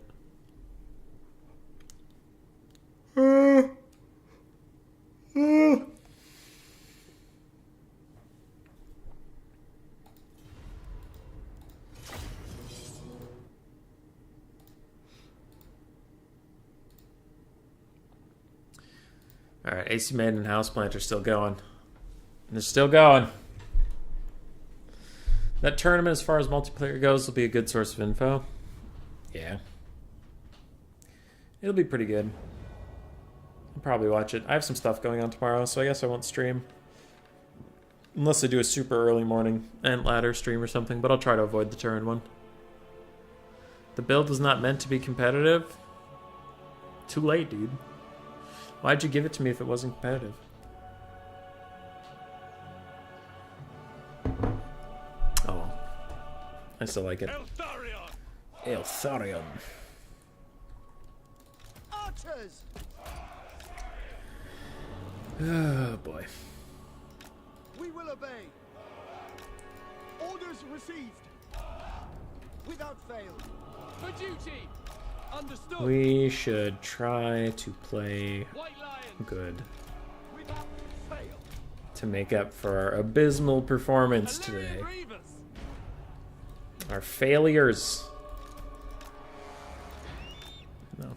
Alright, AC Maiden and Houseplant are still going. And they're still going. That tournament, as far as multiplayer goes, will be a good source of info. Yeah. It'll be pretty good. I'll probably watch it. I have some stuff going on tomorrow, so I guess I won't stream. Unless I do a super early morning and ladder stream or something, but I'll try to avoid the turn one. The build was not meant to be competitive. Too late, dude. Why'd you give it to me if it wasn't competitive? Oh well. I still like it. Eltharion. Archers! Oh boy. We will obey. Orders received. Without fail. For duty. Understood. We should try to play White Lion. good Without fail. to make up for our abysmal performance today. Our failures. No.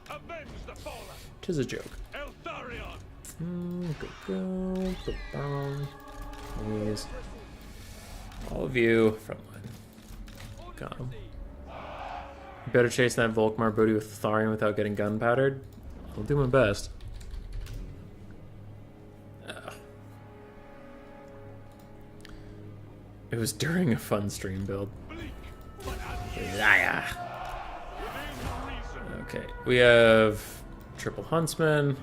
Avenge the fallen. Tis a joke. Eltharion. Please. All of you, frontline. Come. You better chase that Volkmar booty with Tharion without getting gunpowdered. I'll do my best. It was during a fun stream build. Liar. Okay, we have triple huntsmen,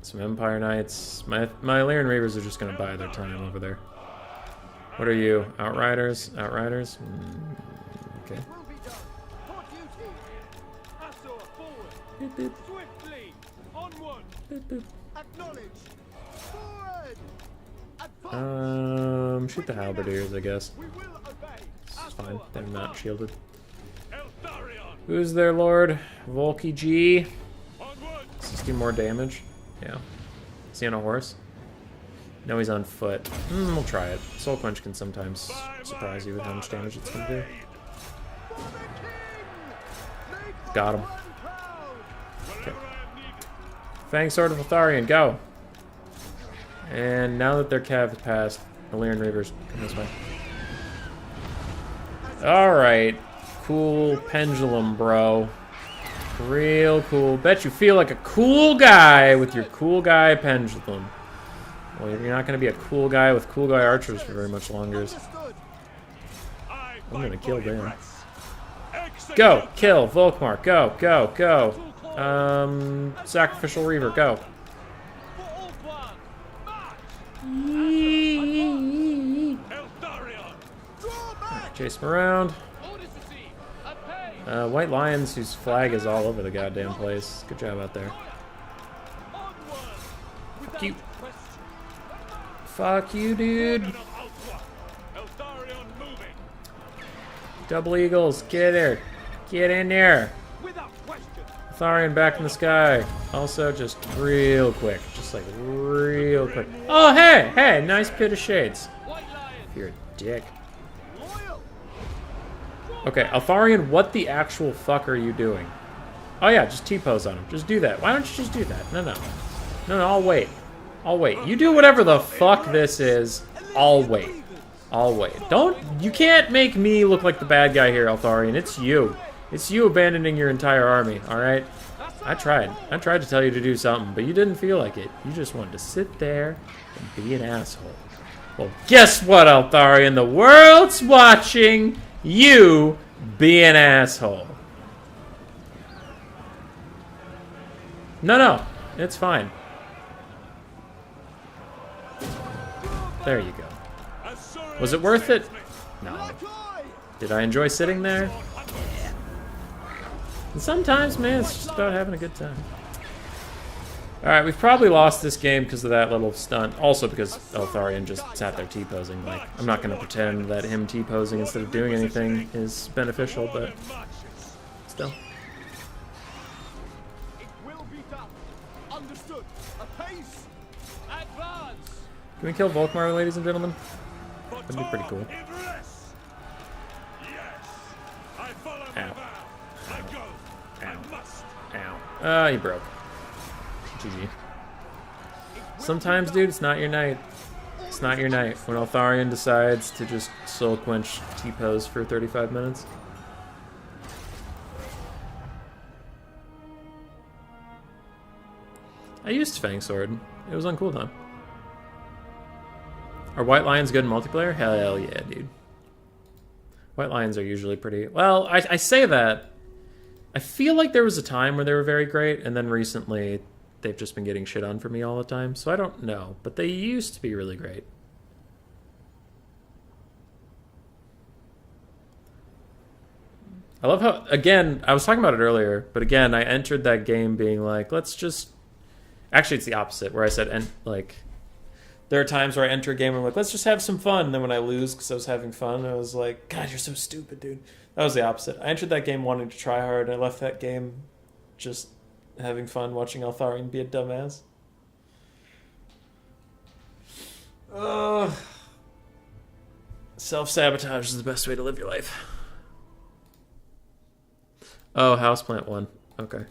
some Empire Knights. My Lyran Reavers are just gonna buy their time over there. What are you? Outriders? Outriders? Okay. Boop, boop. Swiftly. Onward. Boop, boop. Acknowledge. Forward. Shoot the halberdiers, I guess. We will obey. It's fine. They're not shielded. Eltharion. Who's their lord? Volky G. Onward. 60 more damage. Yeah. Is he on a horse? No, he's on foot. We'll try it. Soul Quench can sometimes surprise you with how much damage it's gonna do. Got him. Okay. Fang Sword of Eltharion, go! And now that their cav has passed, the Lyran Reavers come this way. Alright. Cool pendulum, bro. Real cool. Bet you feel like a cool guy with your cool guy pendulum. Well, you're not going to be a cool guy with cool guy archers for very much longer. I'm going to kill them. Go! Kill! Volkmar! Go! Go! Go! Sacrificial Reaver, go! Chase him around. White Lions, whose flag is all over the goddamn place. Good job out there. Fuck you. Fuck you, dude. Double Eagles, get there. Get in there. Tharion back in the sky. Also, just real quick. Just like real quick. Oh, hey! Hey! Nice pit of shades. You're a dick. Okay, Eltharion, what the actual fuck are you doing? Oh yeah, just T-pose on him. Just do that. Why don't you just do that? No, no. No, no, I'll wait. I'll wait. You do whatever the fuck this is. I'll wait. I'll wait. You can't make me look like the bad guy here, Altharian. It's you. It's you abandoning your entire army, alright? I tried. I tried to tell you to do something, but you didn't feel like it. You just wanted to sit there and be an asshole. Well, guess what, Altharian? The world's watching you be an asshole. No, it's fine. There you go. Was it worth it? No. Did I enjoy sitting there? And sometimes, man, it's just about having a good time. Alright, we've probably lost this game because of that little stunt. Also because Eltharion just sat there T-posing. Like, I'm not going to pretend that him T-posing instead of doing anything is beneficial, but still. Can we kill Volkmar, ladies and gentlemen? That'd be pretty cool. Ow. Ah, he broke. GG. Sometimes, dude, it's not your night. It's not your night. When Eltharion decides to just soul quench T-pose for 35 minutes. I used Fang Sword. It was on cooldown. Are White Lions good in multiplayer? Hell yeah, dude. White Lions are usually pretty... Well, I say that. I feel like there was a time where they were very great, and then recently they've just been getting shit on for me all the time, so I don't know. But they used to be really great. I love how, again, I was talking about it earlier, but again, I entered that game being like, let's just... Actually, it's the opposite, where I said, and like... There are times where I enter a game and I'm like, let's just have some fun. And then when I lose because I was having fun, I was like, God, you're so stupid, dude. That was the opposite. I entered that game wanting to try hard, and I left that game just having fun watching Eltharion be a dumbass. Self-sabotage is the best way to live your life. Oh, Houseplant 1. Okay.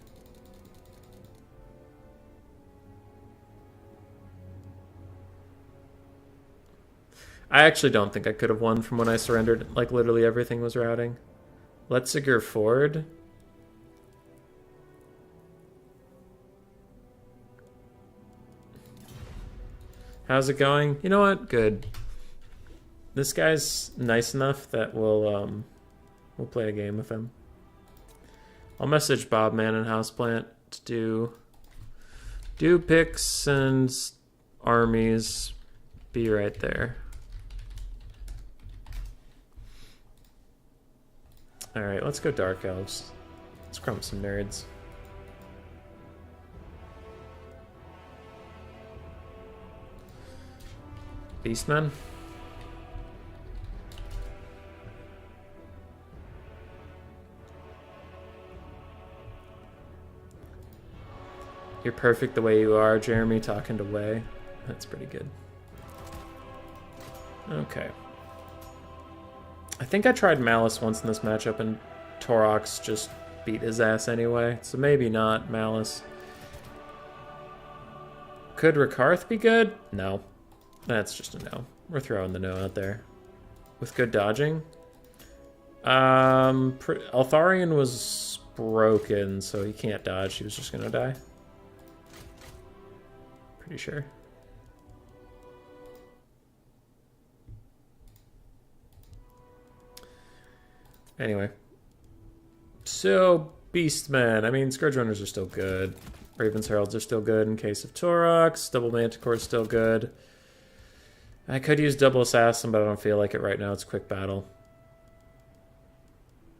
I actually don't think I could have won from when I surrendered. Like, literally everything was routing. Letziger Ford. How's it going? You know what? Good. This guy's nice enough that we'll play a game with him. I'll message Bobman and Houseplant to do picks and armies. Be right there. Alright, let's go Dark Elves. Let's crump some nerds. Beastmen? You're perfect the way you are, Jeremy, talking to Way. That's pretty good. Okay. I think I tried Malice once in this matchup, and Torox just beat his ass anyway, so maybe not Malice. Could Rakarth be good? No. That's just a no. We're throwing the no out there. With good dodging? Eltharion was broken, so he can't dodge. He was just gonna die. Pretty sure. Anyway. So, Beastmen. I mean, Scourge Runners are still good. Raven's Heralds are still good in case of Torox. Double Manticore is still good. I could use Double Assassin, but I don't feel like it right now. It's quick battle.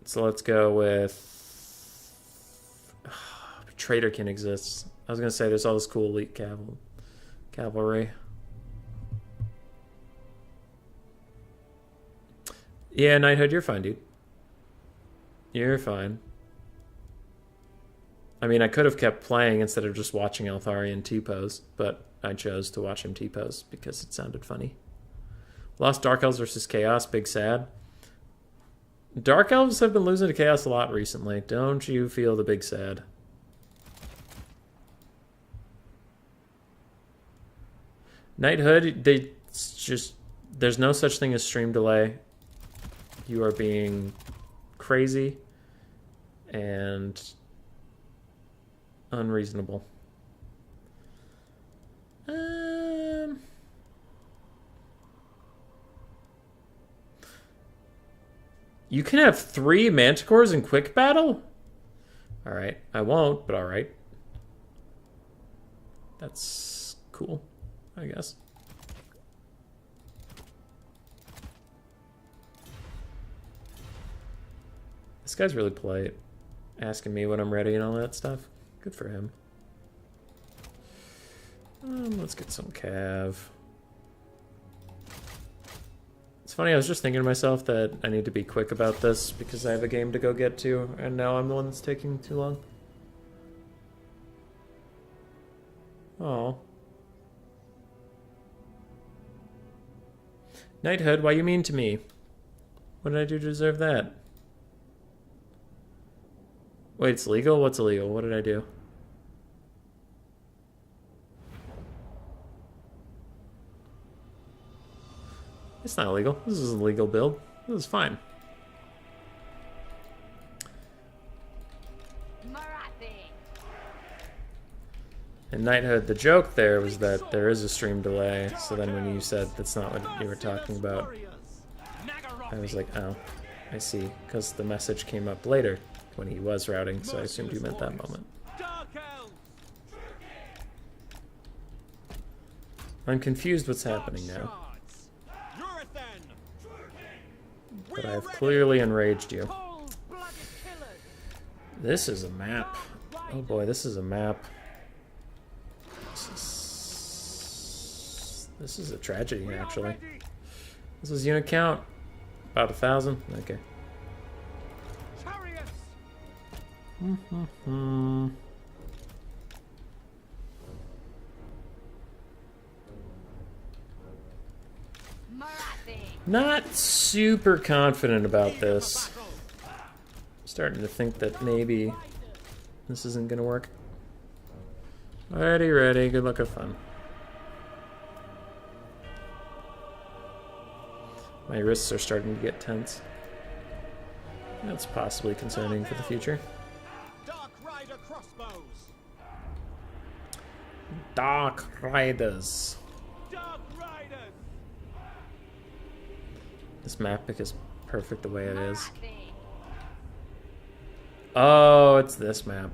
So let's go with... Traderkin exists. I was going to say there's all this cool elite cavalry. Yeah, Knighthood, you're fine, dude. You're fine. I mean, I could have kept playing instead of just watching Eltharion T-pose, but I chose to watch him T-pose because it sounded funny. Lost Dark Elves versus Chaos, big sad. Dark Elves have been losing to Chaos a lot recently. Don't you feel the big sad? Knighthood, they just There's no such thing as stream delay. You are being crazy and unreasonable. You can have 3 manticores in quick battle? Alright, I won't, but alright. That's cool, I guess. This guy's really polite, asking me when I'm ready and all that stuff. Good for him. Let's get some cav. It's funny, I was just thinking to myself that I need to be quick about this because I have a game to go get to, and now I'm the one that's taking too long. Oh. Knighthood, why you mean to me? What did I do to deserve that? Wait, it's legal? What's illegal? What did I do? It's not illegal. This is a legal build. This is fine. And Knighthood, the joke there was that there is a stream delay, so then when you said that's not what you were talking about, I was like, oh, I see, because the message came up later when he was routing, so I assumed you meant that moment. I'm confused what's happening now. But I've clearly enraged you. This is a map. Oh boy, this is a map. This is a tragedy, actually. This is unit count. About 1,000? Okay. Not super confident about this. I'm starting to think that maybe this isn't gonna work. Alrighty, ready. Good luck, have fun. My wrists are starting to get tense. That's possibly concerning for the future. Dark Riders. This map is perfect the way it is. Oh, it's this map.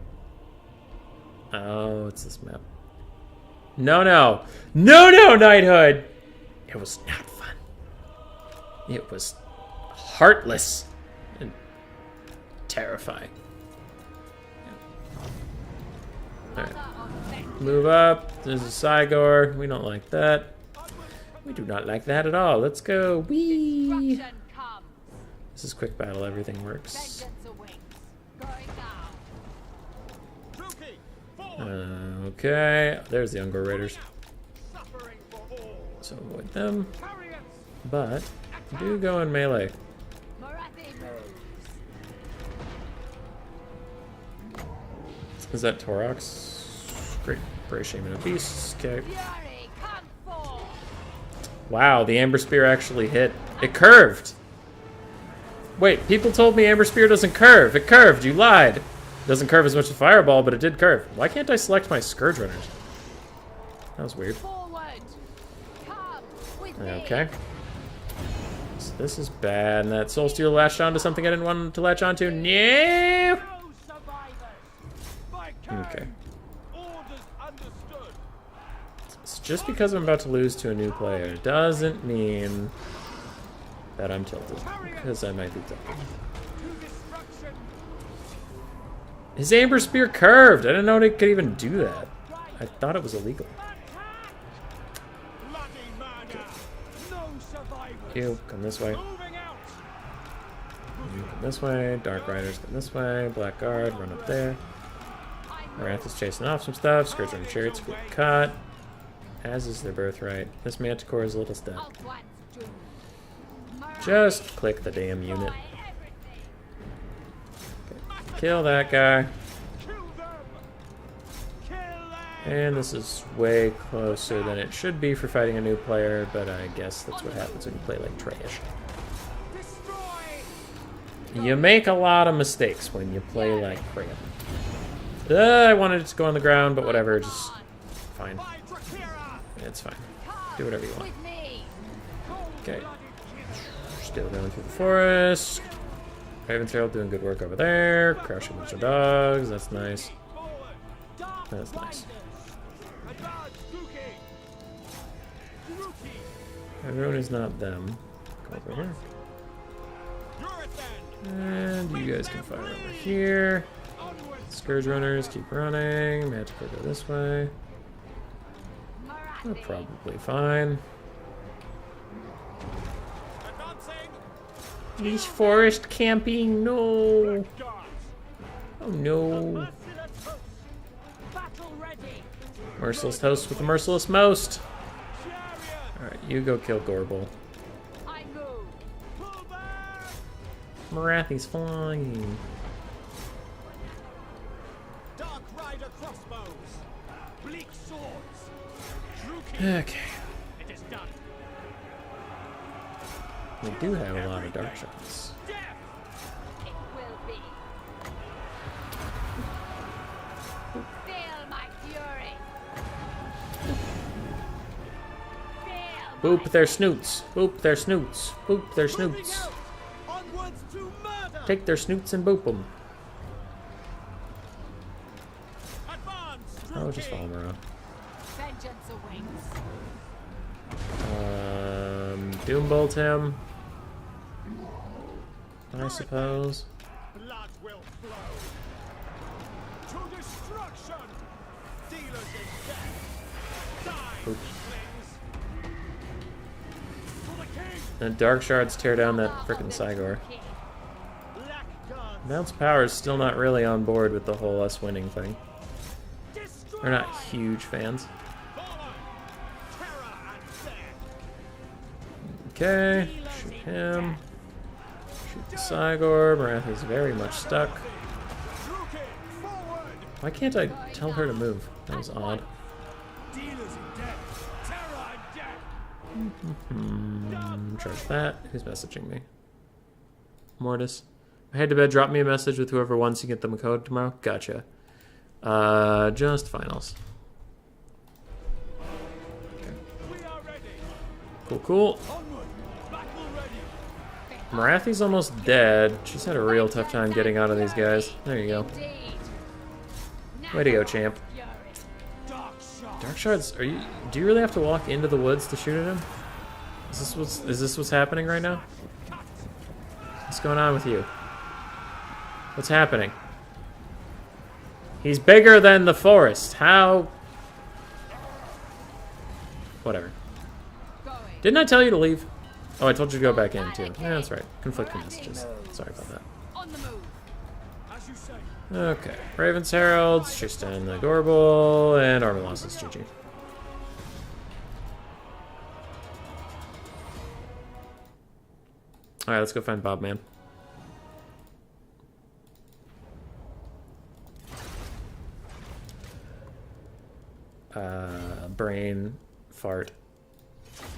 Oh, it's this map. No, no. No, no, Knighthood! It was not fun. It was heartless and terrifying. Alright. Move up. There's a Cygor. We don't like that. We do not like that at all. Let's go. Whee! This is quick battle. Everything works. Okay. There's the Ungor Raiders. So avoid them. But do go in melee. Is that Torox? Great. Brave Shaman of Beasts. Okay. Wow, the Amber Spear actually hit. It curved! Wait, people told me Amber Spear doesn't curve. It curved, you lied. It doesn't curve as much as Fireball, but it did curve. Why can't I select my Scourge Runners? That was weird. Okay. So this is bad, and that Soul Steel latched onto something I didn't want it to latch onto. No! Okay. Just because I'm about to lose to a new player doesn't mean that I'm tilted, because I might be tilted. His Amber Spear curved! I didn't know it could even do that. I thought it was illegal. Okay. You, come this way. You come this way. Dark Riders come this way. Black Guard, run up there. Wrath is chasing off some stuff. Scourge on Chariots, quick cut. As is their birthright. This Manticore is a little stuck. Just click the damn unit. Okay. Kill that guy. And this is way closer than it should be for fighting a new player, but I guess that's what happens when you play like trash. You make a lot of mistakes when you play like crap. I wanted it to go on the ground, but whatever, just fine. It's fine. Do whatever you want. Okay. Still going through the forest. Raven's Herald doing good work over there. Crushing a bunch of dogs. That's nice. That's nice. Everyone is not them. Go over here. And you guys can fire over here. Scourge runners, keep running. Magic will go this way. They're probably fine. He's forest camping. No. Oh no. Merciless host with the merciless most. Alright, you go kill Gorbel. Marathi's flying. Dark Rider crossbows. Bleak swords. Okay. It is done. We do have a lot of dark shots. Death. It will be. Feel my fury. Feel Boop their snoots. Boop their snoots. Boop their snoots. Onwards to murder. Take their snoots and boop them. Advance. Oh, just follow them around. vengeance awaits. Doombolt him. I suppose. Blood will flow. To destruction. Dealers in death. Die, Oop. weaklings. For the king. And Dark Shards tear down that frickin' Cygor. Blackguards. Mount's Power is still not really on board with the whole us winning thing. Destroy. They're not huge fans. Follow. Terror and death. Okay, shoot him. Shoot the Cygor. Marath is very much stuck. Druid, forward. Why can't I tell her to move? That was odd. Dealers in death. Terror and death. Charge that. Who's messaging me? Mortis. I head to bed. Drop me a message with whoever wants to get them a code tomorrow. Gotcha. Just finals. We are ready. Cool, cool. Onward. Battle ready. Marathi's almost dead. She's had a real tough time getting out of these guys. There you go. Indeed. Way to go, champ. Fury. Dark shot. Dark Shards, do you really have to walk into the woods to shoot at him? Is this what's happening right now? What's going on with you? What's happening? He's bigger than the forest. How? Whatever. Going. Didn't I tell you to leave? Oh, I told you to go back in too. Yeah, that's right. Conflicting messages. Sorry about that. On the move. As you say. Okay. Raven's Heralds, Tristan the Gorbel, and Armor Losses. GG. Alright, let's go find Bob Man. Brain fart.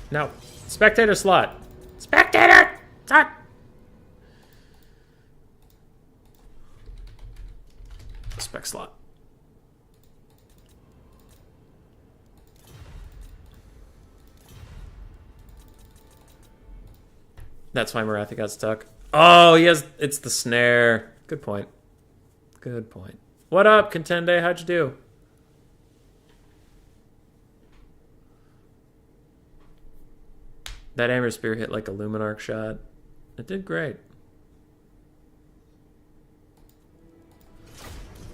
No. Spectator slot. Spectator slot. Spec slot. That's why Marathi got stuck. Oh, yes, it's the snare. Good point. Good point. What up, Contende? How'd you do? That Amber Spear hit like a Luminarch shot. It did great.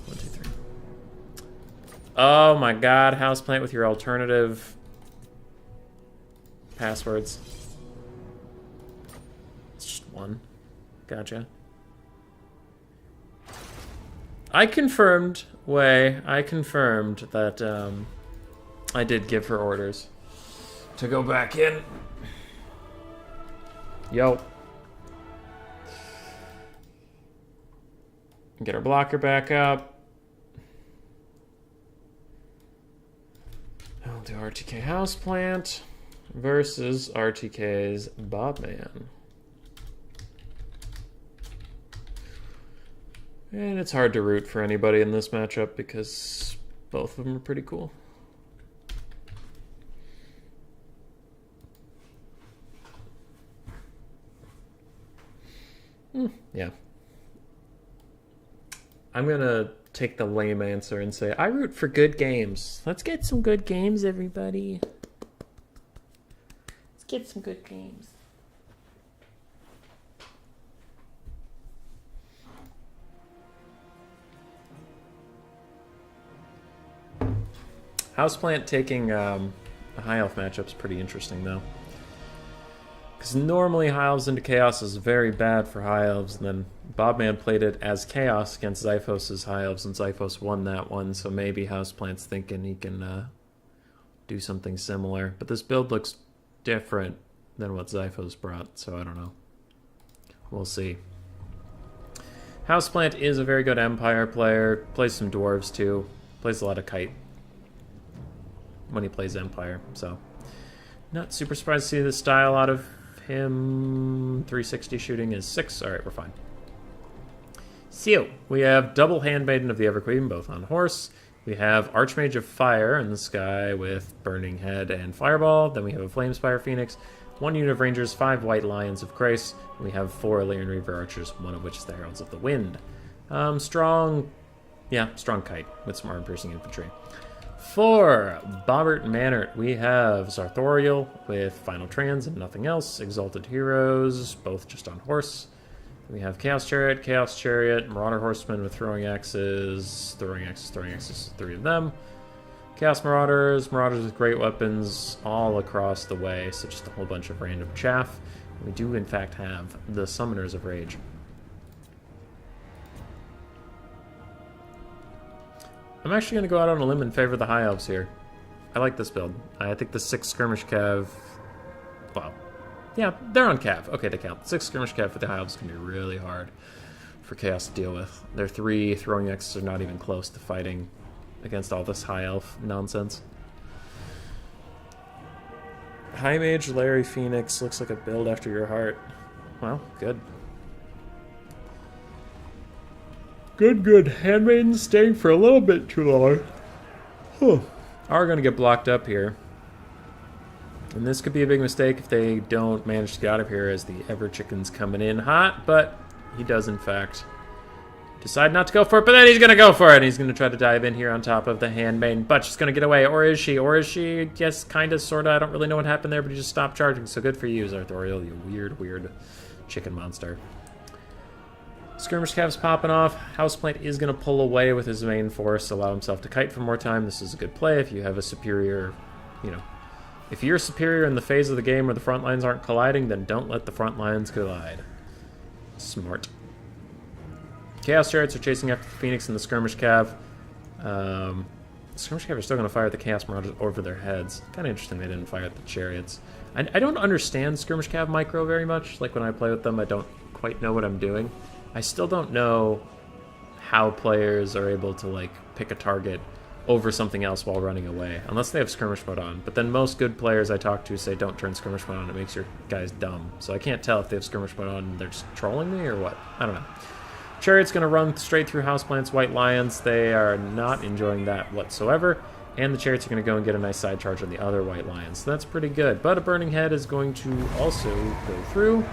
1, 2, 3. Oh my god, Houseplant with your alternative passwords. It's just one. Gotcha. I confirmed that I did give her orders to go back in. Yo. Get our blocker back up. do RTK Houseplant versus RTK's Bobman. And it's hard to root for anybody in this matchup because both of them are pretty cool. Yeah. I'm going to take the lame answer and say, I root for good games. Let's get some good games, everybody. Let's get some good games. Houseplant taking a High Elf matchup's pretty interesting, though. Because normally High Elves into Chaos is very bad for High Elves, and then Bobman played it as Chaos against Zyphos' High Elves, and Zyphos won that one, so maybe Houseplant's thinking he can do something similar. But this build looks different than what Zyphos brought, so I don't know. We'll see. Houseplant is a very good Empire player, plays some Dwarves too, plays a lot of Kite when he plays Empire, so not super surprised to see this style out of him. 360 shooting is 6. Alright, we're fine. So, we have double Handmaiden of the Everqueen, both on horse. We have Archmage of Fire in the sky with Burning Head and Fireball. Then we have a Flamespire Phoenix, 1 unit of Rangers, 5 White Lions of Grace. And we have 4 Lyrian Reaver Archers, one of which is the Heralds of the Wind. Strong Kite with some arm-piercing infantry. For Bobbert Manor, we have Sartorial with Final Trans and nothing else. Exalted Heroes, both just on horse. We have Chaos Chariot, Marauder Horsemen with throwing axes, 3 of them. Chaos Marauders with great weapons all across the way, so just a whole bunch of random chaff. We do, in fact, have the Summoners of Rage. I'm actually going to go out on a limb and favor the High Elves here. I like this build. I think the 6 Skirmish Cav... Well, yeah, they're on Cav. Okay, they count. 6 Skirmish Cav for the High Elves can be really hard for Chaos to deal with. Their 3 throwing axes are not even close to fighting against all this High Elf nonsense. High Mage Larry Phoenix looks like a build after your heart. Well, good. Good. Handmaiden's staying for a little bit too long. Are going to get blocked up here. And this could be a big mistake if they don't manage to get out of here as the Ever Chicken's coming in hot. But he does, in fact, decide not to go for it. But then he's going to go for it. He's going to try to dive in here on top of the Handmaiden. But she's going to get away. Or is she? Yes, kind of, sort of. I don't really know what happened there, but he just stopped charging. So good for you, Zarthoriel, you weird chicken monster. Skirmish Cav's popping off. Houseplant is going to pull away with his main force, allow himself to kite for more time. This is a good play if you have a superior, if you're superior in the phase of the game where the front lines aren't colliding, then don't let the front lines collide. Smart. Chaos Chariots are chasing after the Phoenix and the Skirmish Cav. Skirmish Cav are still going to fire at the Chaos Marauders over their heads. Kind of interesting they didn't fire at the Chariots. I don't understand Skirmish Cav micro very much. Like when I play with them, I don't quite know what I'm doing. I still don't know how players are able to pick a target over something else while running away, unless they have skirmish mode on. But then most good players I talk to say don't turn skirmish mode on, it makes your guys dumb. So I can't tell if they have skirmish mode on and they're just trolling me or what. I don't know. Chariot's going to run straight through Houseplant's White Lions. They are not enjoying that whatsoever. And the Chariots are going to go and get a nice side charge on the other White Lions. So that's pretty good. But a Burning Head is going to also go through.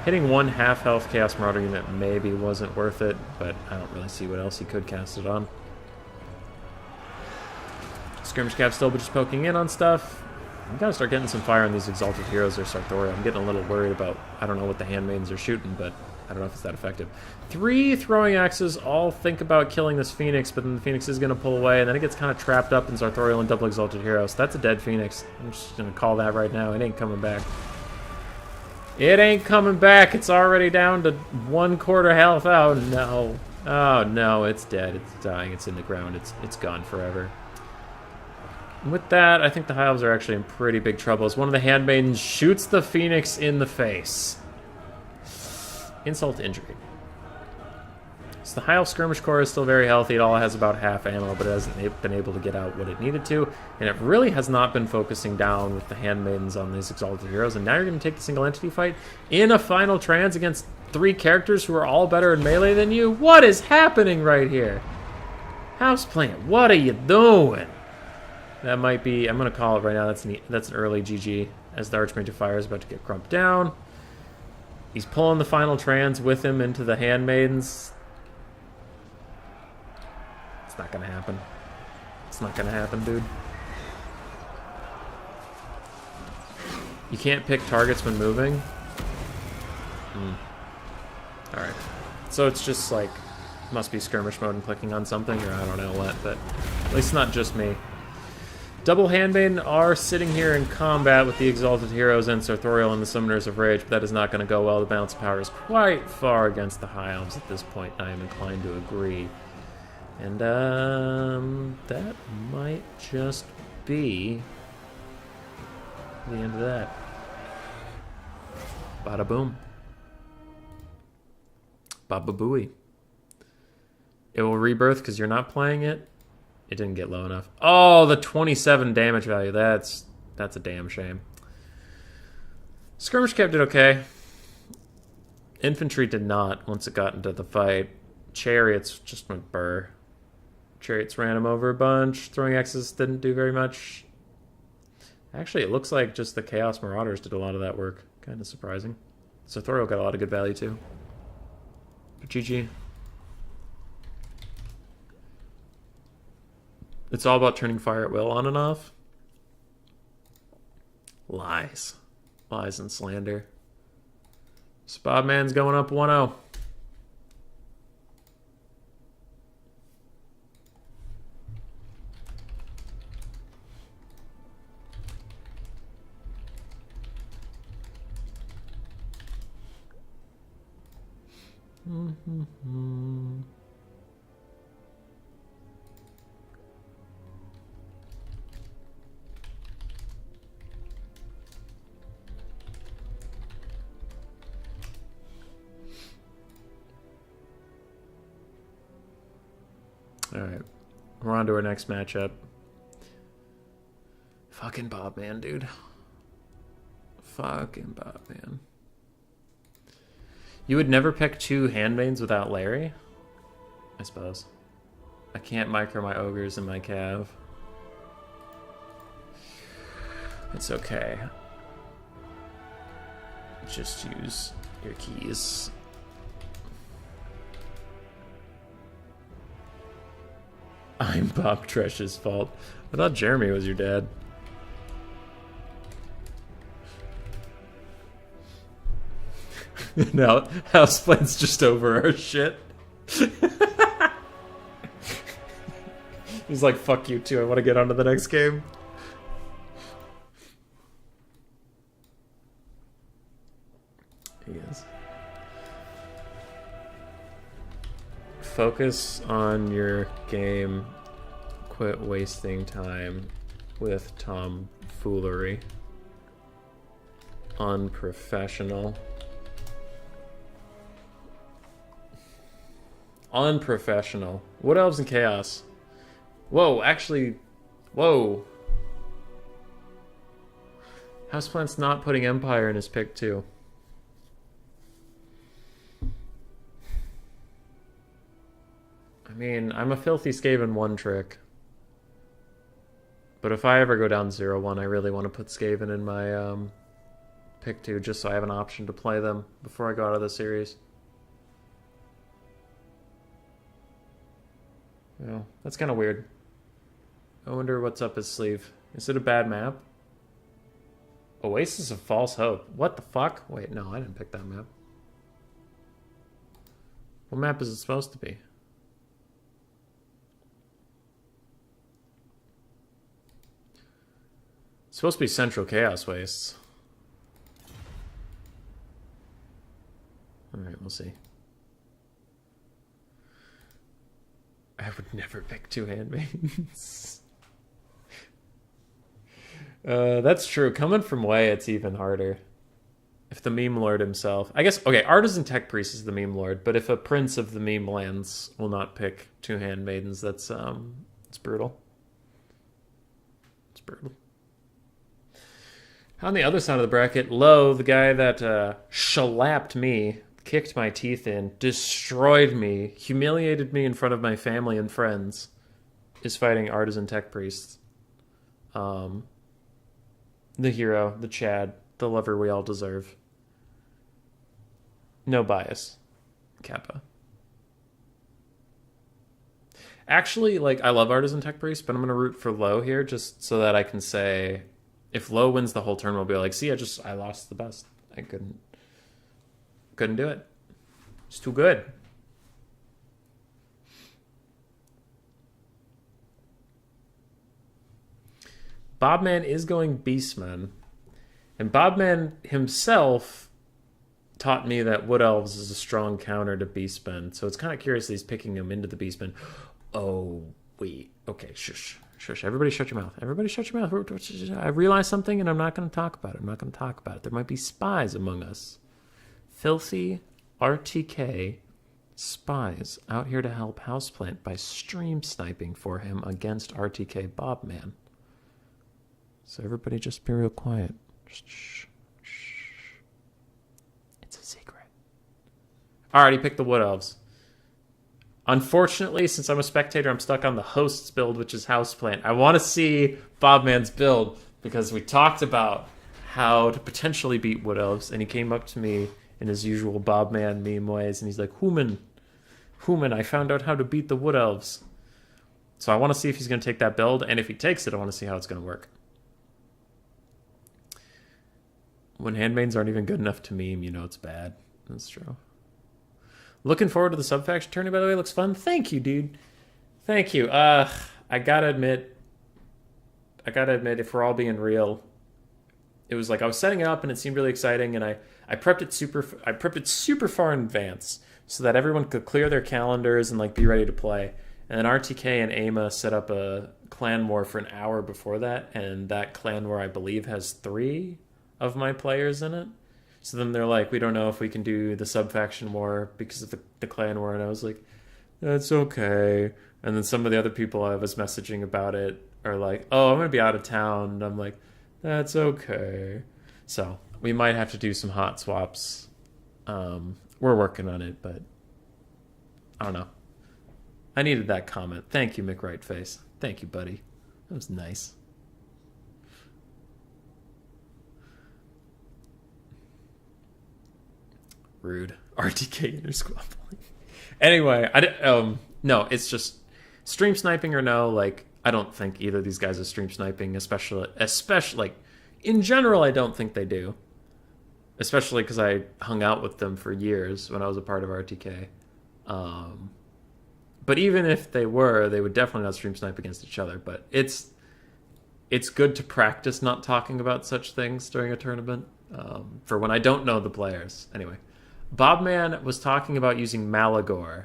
Hitting 1 half-health Chaos Marauder unit maybe wasn't worth it, but I don't really see what else he could cast it on. Skirmish Cav still just poking in on stuff. I'm gotta start getting some fire on these Exalted Heroes or Sartorial. I'm getting a little worried about, I don't know what the Handmaidens are shooting, but I don't know if it's that effective. 3 throwing axes all think about killing this Phoenix, but then the Phoenix is going to pull away, and then it gets kind of trapped up in Sartorial and double Exalted Heroes. That's a dead Phoenix. I'm just going to call that right now. It ain't coming back. It ain't coming back. It's already down to 1/4 health. Oh, no. Oh, no. It's dead. It's dying. It's in the ground. It's gone forever. And with that, I think the High Elves are actually in pretty big trouble as one of the Handmaidens shoots the Phoenix in the face. Insult to injury. So the Heil Skirmish Corps is still very healthy. It all has about half ammo, but it hasn't been able to get out what it needed to. And it really has not been focusing down with the Handmaidens on these Exalted Heroes. And now you're going to take the single entity fight in a final trans against 3 characters who are all better in melee than you? What is happening right here? Houseplant, what are you doing? That might be... I'm going to call it right now. That's an early GG as the Archmage of Fire is about to get crumped down. He's pulling the final trans with him into the Handmaidens. It's not gonna happen. It's not gonna happen, dude. You can't pick targets when moving? Alright. So it's just like, must be skirmish mode and clicking on something, or I don't know what, but at least not just me. Double Handmaiden are sitting here in combat with the Exalted Heroes and Sartorial and the Summoners of Rage, but that is not going to go well. The balance of power is quite far against the High Elves at this point, I am inclined to agree. And, that might just be the end of that. Bada boom. Baba booey. It will rebirth because you're not playing it. It didn't get low enough. Oh, the 27 damage value. That's a damn shame. Skirmish Cap did okay. Infantry did not once it got into the fight. Chariots just went burr. Chariots ran him over a bunch. Throwing X's didn't do very much. Actually, it looks like just the Chaos Marauders did a lot of that work. Kind of surprising. Sartorial got a lot of good value too. But GG. It's all about turning fire at will on and off. Lies. Lies and slander. Spodman's going up 1-0. Alright. We're on to our next matchup. Fucking Bob Man, dude. Fucking Bob Man. You would never pick 2 Handmaidens without Larry? I suppose. I can't micro my ogres in my cav. It's okay. Just use your keys. I'm Bob Tresh's fault. I thought Jeremy was your dad. Now, Houseplant's just over our shit. He's like, fuck you too, I want to get on to the next game. He is. Focus on your game. Quit wasting time with tomfoolery. Unprofessional. Unprofessional. Wood Elves and Chaos. Whoa, actually... Whoa. Houseplant's not putting Empire in his pick, too. I mean, I'm a filthy Skaven 1 trick. But if I ever go down 0-1, I really want to put Skaven in my pick 2, just so I have an option to play them before I go out of the series. Well, that's kind of weird. I wonder what's up his sleeve. Is it a bad map? Oasis of False Hope. What the fuck? Wait, no, I didn't pick that map. What map is it supposed to be? It's supposed to be Central Chaos Wastes. Alright, we'll see. I would never pick 2 Handmaidens. That's true. Coming from Way, it's even harder. If if the meme lord himself... I guess, okay, artisan tech priest is the meme lord, but if a prince of the meme lands will not pick 2 handmaidens, that's it's brutal. It's brutal. On the other side of the bracket, Low, the guy that shellapped me, kicked my teeth in, destroyed me, humiliated me in front of my family and friends, is fighting artisan tech priest. The hero, the Chad, the lover we all deserve. No bias. Kappa. Actually, like, I love artisan tech priest, but I'm gonna root for Low here just so that I can say, if Low wins the whole turn, we'll be like, see, I lost the best. I couldn't do it. It's too good. Bobman is going beastmen. And Bobman himself taught me that Wood Elves is a strong counter to beastmen. So it's kind of curious that he's picking him into the beastmen. Oh, wait. Okay, shush. Shush. Everybody shut your mouth. Everybody shut your mouth. I realized something and I'm not going to talk about it. I'm not going to talk about it. There might be spies among us. Filthy RTK spies out here to help Houseplant by stream sniping for him against RTK Bobman. So everybody just be real quiet. Shh. It's a secret. Alright, he picked the Wood Elves. Unfortunately, since I'm a spectator, I'm stuck on the host's build, which is Houseplant. I want to see Bobman's build because we talked about how to potentially beat Wood Elves, and he came up to me in his usual Bobman meme ways, and he's like, Human, I found out how to beat the Wood Elves. So I want to see if he's going to take that build, and if he takes it, I want to see how it's going to work. When handmaidens aren't even good enough to meme, you know it's bad. That's true. Looking forward to the sub-faction tourney, by the way. It looks fun. Thank you, dude. Thank you. I gotta admit, if we're all being real, it was like I was setting it up and it seemed really exciting, and I prepped it super far in advance so that everyone could clear their calendars and like be ready to play. And then RTK and Ama set up a clan war for an hour before that, and that clan war I believe has 3 of my players in it. So then they're like, we don't know if we can do the sub-faction war because of the clan war. And I was like, that's okay. And then some of the other people I was messaging about it are like, oh, I'm going to be out of town. And I'm like, that's okay. So we might have to do some hot swaps. We're working on it, but I don't know. I needed that comment. Thank you, McWrightface. Thank you, buddy. That was nice. Rude. RTK intersquabbling. Anyway, no, it's just stream sniping or no, like, I don't think either of these guys are stream sniping, especially like, in general, I don't think they do. Especially because I hung out with them for years when I was a part of RTK. But even if they were, they would definitely not stream snipe against each other. But it's good to practice not talking about such things during a tournament, for when I don't know the players. Anyway. Bobman was talking about using Malagor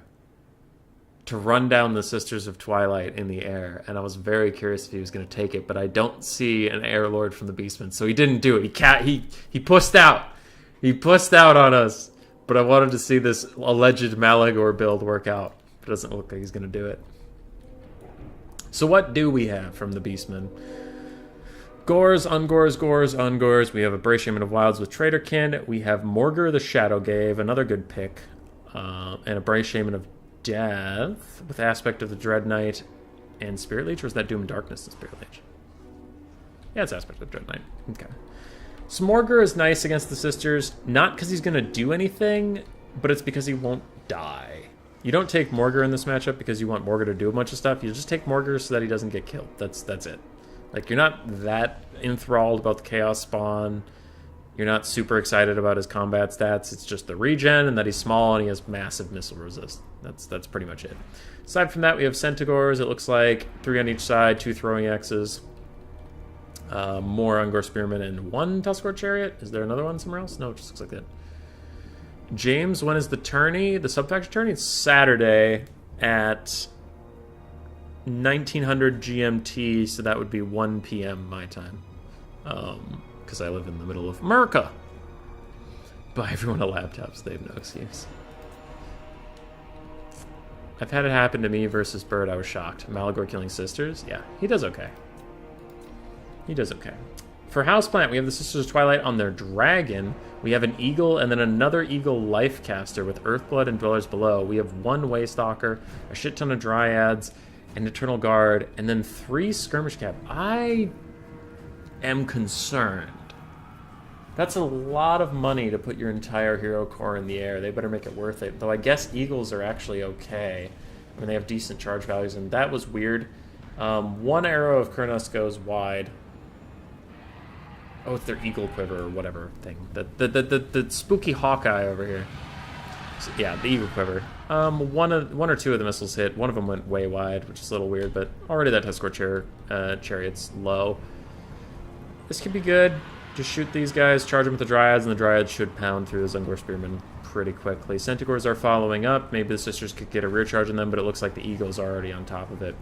to run down the Sisters of Twilight in the air, and I was very curious if he was going to take it, but I don't see an Air Lord from the Beastmen, so he didn't do it. He pussed out. He pussed out on us, but I wanted to see this alleged Malagor build work out. It doesn't look like he's going to do it. So what do we have from the Beastmen? Gores, ungores. We have a Bray Shaman of Wilds with Traderkin. We have Morgur the Shadowgave, another good pick. And a Bray Shaman of Death with Aspect of the Dread Knight and Spirit Leech. Or is that Doom and Darkness and Spirit Leech? Yeah, it's Aspect of the Dread Knight. Okay. So Morgur is nice against the Sisters, not because he's going to do anything, but it's because he won't die. You don't take Morgur in this matchup because you want Morgur to do a bunch of stuff. You just take Morgur so that he doesn't get killed. That's it. Like, you're not that enthralled about the Chaos Spawn. You're not super excited about his combat stats. It's just the regen and that he's small and he has massive missile resist. That's pretty much it. Aside from that, we have Centaurs. It looks like 3 on each side, 2 throwing axes. More Ungor Spearmen and 1 Tuskor Chariot. Is there another one somewhere else? No, it just looks like that. James, when is the tourney? The sub-faction tourney? It's Saturday at 1900 GMT, so that would be 1 p.m. my time. Because I live in the middle of America. buy everyone a laptop so they have no excuse. I've had it happen to me versus Bird. I was shocked. Malagor killing sisters? Yeah, he does okay. He does okay. For Houseplant, we have the Sisters of Twilight on their dragon. We have an eagle and then another eagle life caster with Earthblood and Dwellers Below. We have one Waystalker, a shit ton of Dryads, an Eternal Guard, and then 3 Skirmish Cap. I am concerned. That's a lot of money to put your entire hero core in the air. They better make it worth it. Though I guess eagles are actually okay. I mean, they have decent charge values, and that was weird. One arrow of Kurnos goes wide. Oh, it's their eagle quiver or whatever thing. The spooky Hawkeye over here. So, yeah, the eagle quiver. One or two of the missiles hit. One of them went way wide, which is a little weird, but already that Tuscarora chariot's low. This could be good. Just shoot these guys, charge them with the Dryads, and the Dryads should pound through the Zungor Spearmen pretty quickly. Centaurs are following up. Maybe the Sisters could get a rear charge on them, but it looks like the Eagles are already on top of it.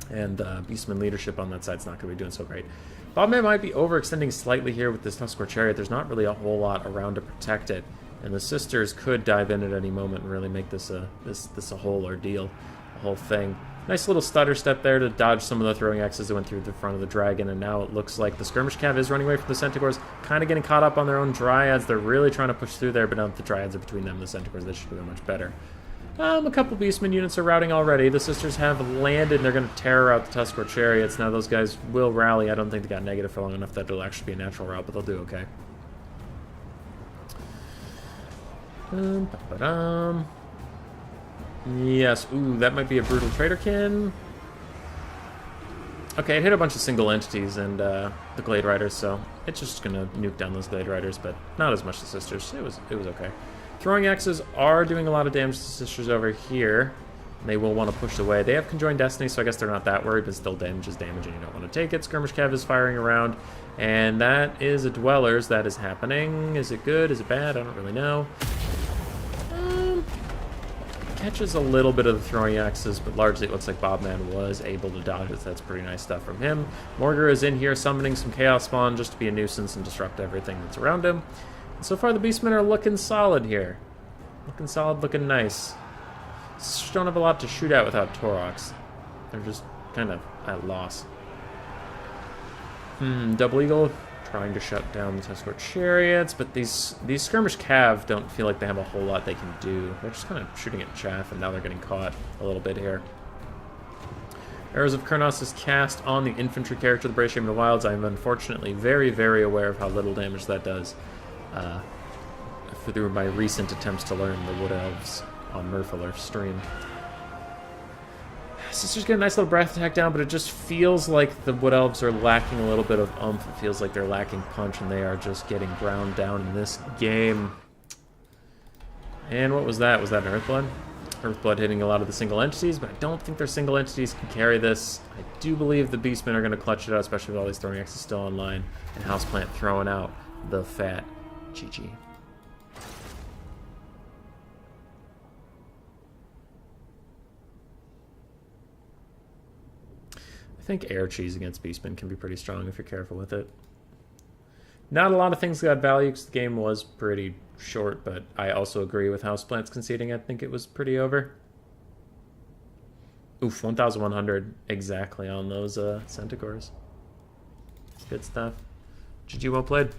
And Beastman leadership on that side's not going to be doing so great. Bobman might be overextending slightly here with this Tuscarora chariot. There's not really a whole lot around to protect it. And the Sisters could dive in at any moment and really make this a whole ordeal, a whole thing. Nice little stutter step there to dodge some of the throwing axes that went through the front of the dragon, and now it looks like the Skirmish Cav is running away from the Centaurs, kind of getting caught up on their own Dryads. They're really trying to push through there, but now that the Dryads are between them and the Centaurs, they should be doing much better. A couple Beastmen units are routing already. The Sisters have landed, and they're going to terror out the Tuscarora chariots. Now those guys will rally. I don't think they got negative for long enough that it'll actually be a natural rout, but they'll do okay. Yes, ooh, that might be a Brutal Traderkin. Okay, it hit a bunch of single entities and the Glade Riders, so it's just gonna nuke down those Glade Riders, but not as much the Sisters. It was okay. Throwing axes are doing a lot of damage to the Sisters over here. And they will want to push away. They have Conjoined Destiny, so I guess they're not that worried, but still damage is damage and you don't want to take it. Skirmish Cav is firing around, and that is a Dwellers that is happening. Is it good? Is it bad? I don't really know. Catches a little bit of the throwing axes, but largely it looks like Bobman was able to dodge it. So that's pretty nice stuff from him. Morgar is in here summoning some Chaos Spawn just to be a nuisance and disrupt everything that's around him. And so far the Beastmen are looking solid here. Looking solid, looking nice. Just don't have a lot to shoot at without Torox. They're just kind of at loss. Double Eagle trying to shut down the Tuscarora chariots, but these Skirmish Cav don't feel like they have a whole lot they can do. They're just kind of shooting at chaff, and now they're getting caught a little bit here. Arrows of Kurnos is cast on the infantry character, the Brave Shaman of the Wilds. I am unfortunately very, very aware of how little damage that does through my recent attempts to learn the Wood Elves on Murphaler stream. Sisters get a nice little breath attack down, but it just feels like the Wood Elves are lacking a little bit of oomph. It feels like they're lacking punch, and they are just getting ground down in this game. And what was that? Was that an Earthblood? Earthblood hitting a lot of the single entities, but I don't think their single entities can carry this. I do believe the Beastmen are going to clutch it out, especially with all these throwing axes still online, and Houseplant throwing out the fat GG. I think air cheese against Beastmen can be pretty strong if you're careful with it. Not a lot of things got value because the game was pretty short, but I also agree with Houseplants conceding. I think it was pretty over. Oof, 1,100 exactly on those Centaurs. Good stuff. GG, well played.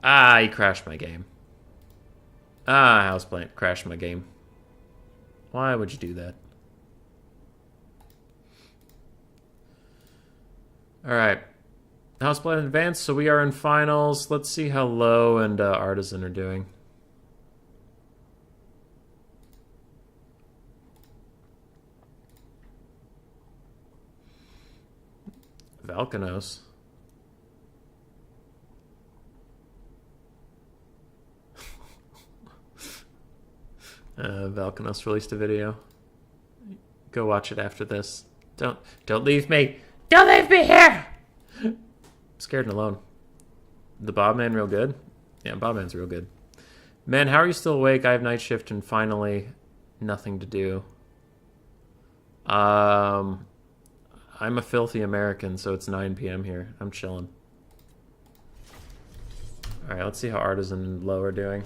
Ah, he crashed my game. Ah, Houseplant crashed my game. Why would you do that? Alright. Houseplant advanced, so we are in finals. Let's see how Low and Artisan are doing. Valkanos. Valkanos released a video. Go watch it after this. Don't leave me! Don't leave me here! I'm scared and alone. The Bobman real good? Yeah, Bobman's real good. Man, how are you still awake? I have night shift and finally nothing to do. I'm a filthy American, so it's 9 p.m. here. I'm chilling. Alright, let's see how Artisan and Low are doing.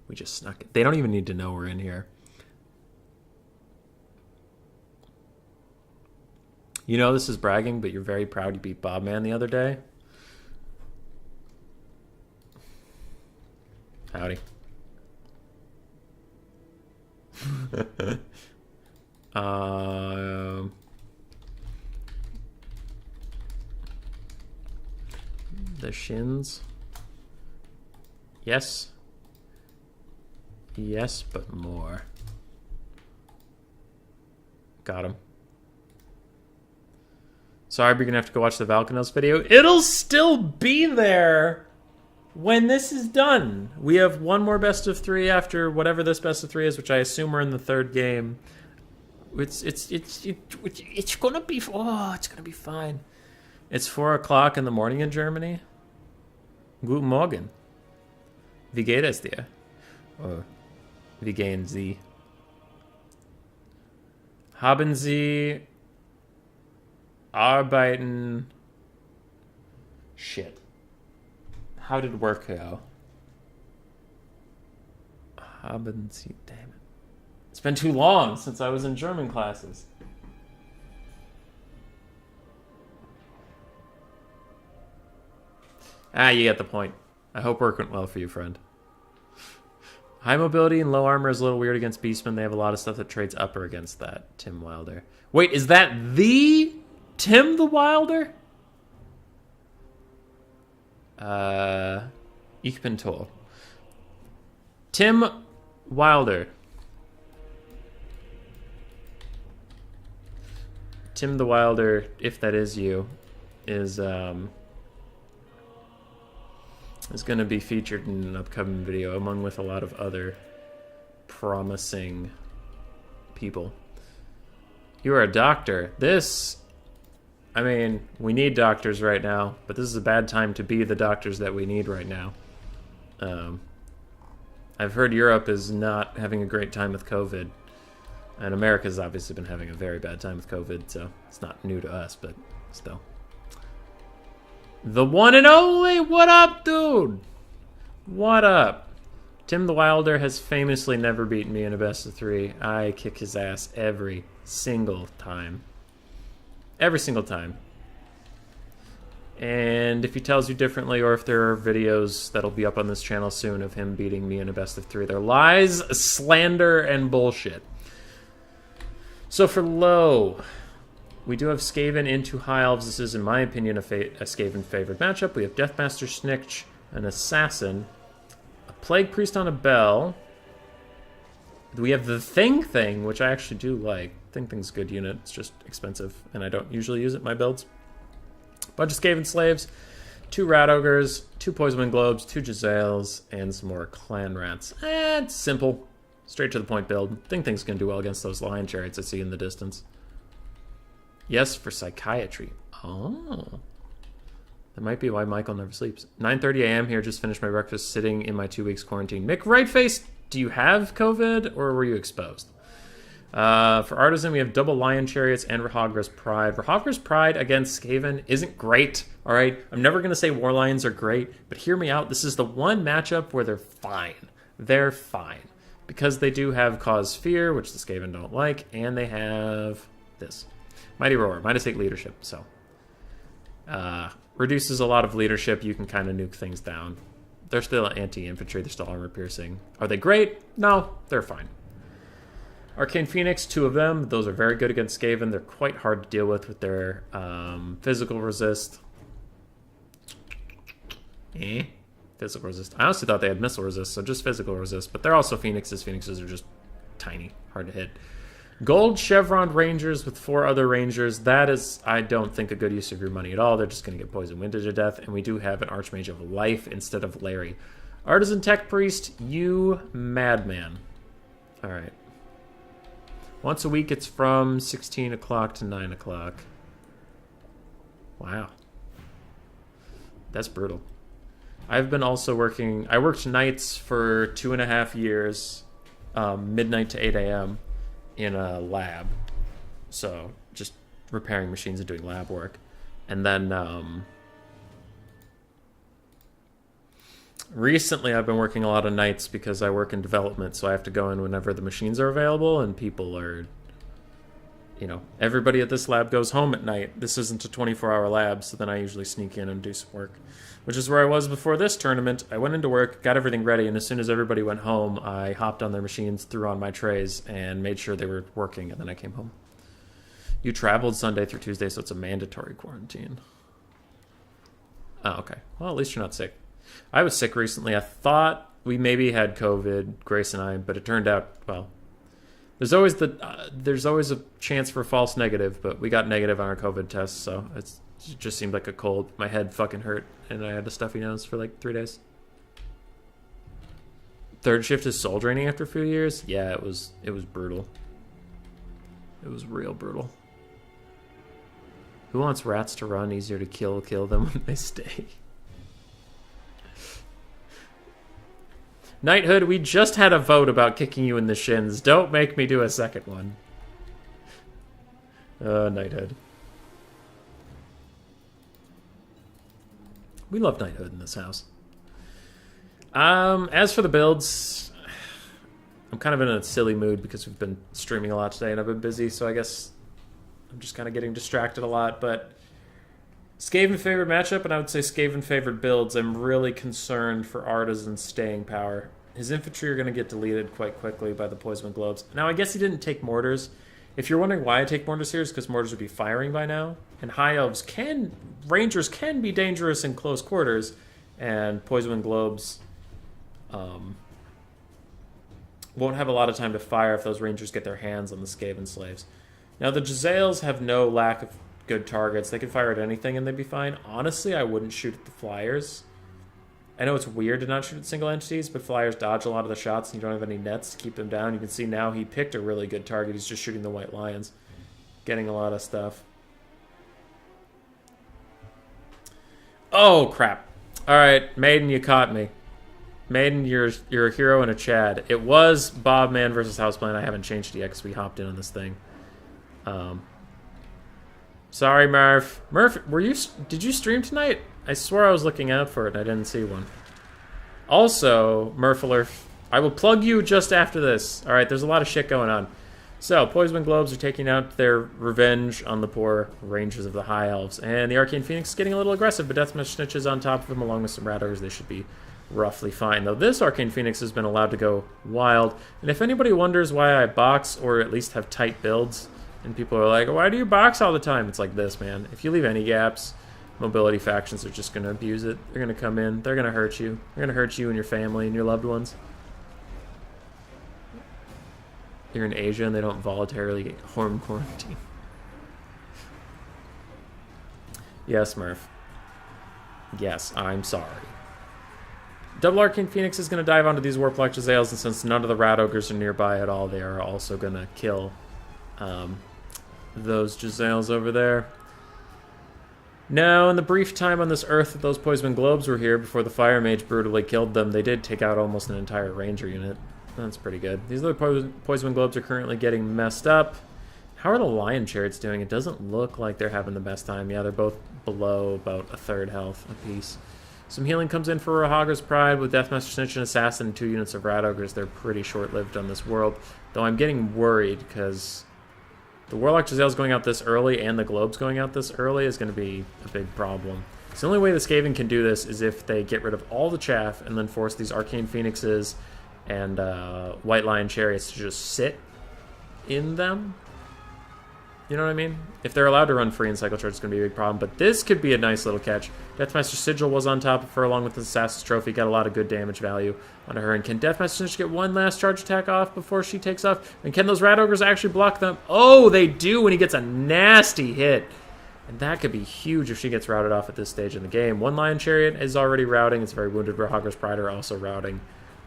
We just snuck it. They don't even need to know we're in here. You know this is bragging, but you're very proud you beat Bobman the other day. Howdy. The shins. Yes. Yes, but more. Got him. Sorry, we're gonna have to go watch the Valkynos video. It'll still be there when this is done. We have one more best of 3 after whatever this best of 3 is, which I assume we're in the 3rd game. It's gonna be it's gonna be fine. It's 4 o'clock in the morning in Germany. Guten Morgen. Wie geht es dir? Or wie gehen Sie? Haben Sie arbeiten? Shit. How did work go? Haben Sie? Damn it. It's been too long since I was in German classes. Ah, you get the point. I hope work went well for you, friend. High mobility and low armor is a little weird against beastmen. They have a lot of stuff that trades upper against that. Tim Wilder. Wait, is that the Tim the Wilder? Ich bin toll. Tim Wilder. Tim the Wilder, if that is you, is going to be featured in an upcoming video, among with a lot of other promising people. You are a doctor. I mean, we need doctors right now, but this is a bad time to be the doctors that we need right now. I've heard Europe is not having a great time with COVID, and America's obviously been having a very bad time with COVID, so it's not new to us, but still. The one and only, what up, dude? What up? Tim the Wilder has famously never beaten me in a best of 3. I kick his ass every single time. Every single time. And if he tells you differently, or if there are videos that'll be up on this channel soon of him beating me in a best of 3, they're lies, slander, and bullshit. So for low, we do have Skaven into High Elves. This is, in my opinion, a Skaven favored matchup. We have Deathmaster Snitch, an Assassin, a Plague Priest on a Bell. We have the Thing, which I actually do like. Thing's a good unit. It's just expensive, and I don't usually use it in my builds. Bunch of Skaven Slaves, 2 Rat Ogres, 2 Poisonwind Globes, 2 Jezzails, and some more Clan Rats. It's simple. Straight to the point build. Thing's going to do well against those Lion Chariots I see in the distance. Yes, for Psychiatry. Oh. That might be why Michael never sleeps. 9:30 a.m. here, just finished my breakfast, sitting in my 2 weeks quarantine. Mick Rightface, do you have COVID, or were you exposed? For Artisan, we have double Lion Chariots and Rahagra's Pride. Rahagra's Pride against Skaven isn't great, all right? I'm never going to say War Lions are great, but hear me out. This is the one matchup where they're fine. They're fine. Because they do have Cause Fear, which the Skaven don't like, and they have this. Mighty Roar, -8 leadership, so. Reduces a lot of leadership. You can kind of nuke things down. They're still anti-infantry. They're still armor-piercing. Are they great? No, they're fine. Arcane Phoenix, 2 of them. Those are very good against Skaven. They're quite hard to deal with their physical resist. Physical resist. I honestly thought they had missile resist, so just physical resist. But they're also Phoenixes. Phoenixes are just tiny, hard to hit. Gold Chevron Rangers with 4 other Rangers. That is, I don't think, a good use of your money at all. They're just going to get Poison Winded to death. And we do have an Archmage of Life instead of Larry. Artisan Tech Priest, you madman. All right. Once a week, it's from 16 o'clock to 9 o'clock. Wow. That's brutal. I've been also working... I worked nights for 2.5 years, midnight to 8 a.m. in a lab. So just repairing machines and doing lab work. And then recently I've been working a lot of nights because I work in development, so I have to go in whenever the machines are available and people are, you know, everybody at this lab goes home at night. This isn't a 24-hour lab, so then I usually sneak in and do some work, which is where I was before this tournament. I went into work, got everything ready, and as soon as everybody went home, I hopped on their machines, threw on my trays, and made sure they were working, and then I came home. You traveled Sunday through Tuesday, so it's a mandatory quarantine. Oh, okay. Well, at least you're not sick. I was sick recently. I thought we maybe had COVID, Grace and I, but it turned out, well, there's always a chance for false negative, but we got negative on our COVID test, so it just seemed like a cold. My head fucking hurt, and I had a stuffy nose for like 3 days. Third shift is soul draining after a few years? Yeah, it was brutal. It was real brutal. Who wants rats to run? Easier to kill them when they stay. Knighthood, we just had a vote about kicking you in the shins. Don't make me do a second one. Knighthood. We love knighthood in this house. As for the builds, I'm kind of in a silly mood because we've been streaming a lot today and I've been busy, so I guess I'm just kind of getting distracted a lot, but Skaven favored matchup, and I would say Skaven favored builds. I'm really concerned for Artisan's staying power. His infantry are going to get deleted quite quickly by the Poison Globes. Now, I guess he didn't take mortars. If you're wondering why I take mortars here, it's because mortars would be firing by now. And high elves rangers can be dangerous in close quarters, and Poison Globes won't have a lot of time to fire if those rangers get their hands on the Skaven slaves. Now, the Jezzails have no lack of good targets. They can fire at anything and they'd be fine. Honestly, I wouldn't shoot at the flyers. I know it's weird to not shoot at single entities, but flyers dodge a lot of the shots and you don't have any nets to keep them down. You can see now he picked a really good target. He's just shooting the white lions, getting a lot of stuff. Oh, crap. All right, Maiden, you caught me. Maiden, you're a hero and a Chad. It was Bob Man versus Houseplant. I haven't changed it yet because we hopped in on this thing. Sorry, Murph. Murph, did you stream tonight? I swear I was looking out for it and I didn't see one. Also, Murphalurf, I will plug you just after this. Alright, there's a lot of shit going on. So, Poison Globes are taking out their revenge on the poor rangers of the High Elves. And the Arcane Phoenix is getting a little aggressive, but Deathmatch Snitch is on top of them along with some Rat Ogres. They should be roughly fine. Though this Arcane Phoenix has been allowed to go wild. And if anybody wonders why I box or at least have tight builds, and people are like, why do you box all the time? It's like this, man. If you leave any gaps, mobility factions are just going to abuse it. They're going to come in. They're going to hurt you. They're going to hurt you and your family and your loved ones. You're in Asia and they don't voluntarily get home quarantine. Yes, Murph. Yes, I'm sorry. Double Arcane Phoenix is going to dive onto these Warplock Jezzails, and since none of the Rat Ogres are nearby at all, they are also going to kill those Jezzails over there. Now, in the brief time on this earth that those Poison Globes were here before the Fire Mage brutally killed them, they did take out almost an entire Ranger unit. That's pretty good. These other Poison Globes are currently getting messed up. How are the Lion Chariots doing? It doesn't look like they're having the best time. Yeah, they're both below about a third health apiece. Some healing comes in for Rahaga's Pride with Deathmaster Snitch and Assassin and 2 units of Rat Ogres. They're pretty short-lived on this world, though I'm getting worried because the Warlock Jezzails going out this early and the Globes going out this early is going to be a big problem. So the only way the Skaven can do this is if they get rid of all the chaff and then force these Arcane Phoenixes and White Lion Chariots to just sit in them. You know what I mean? If they're allowed to run free in Cycle Charge, it's going to be a big problem. But this could be a nice little catch. Deathmaster Sigil was on top of her along with the Assassin's Trophy. Got a lot of good damage value onto her. And can Deathmaster Snitch get one last charge attack off before she takes off? And can those Rat Ogres actually block them? Oh, they do when he gets a nasty hit. And that could be huge if she gets routed off at this stage in the game. One Lion Chariot is already routing. It's very wounded. Rahaga's Pride are also routing.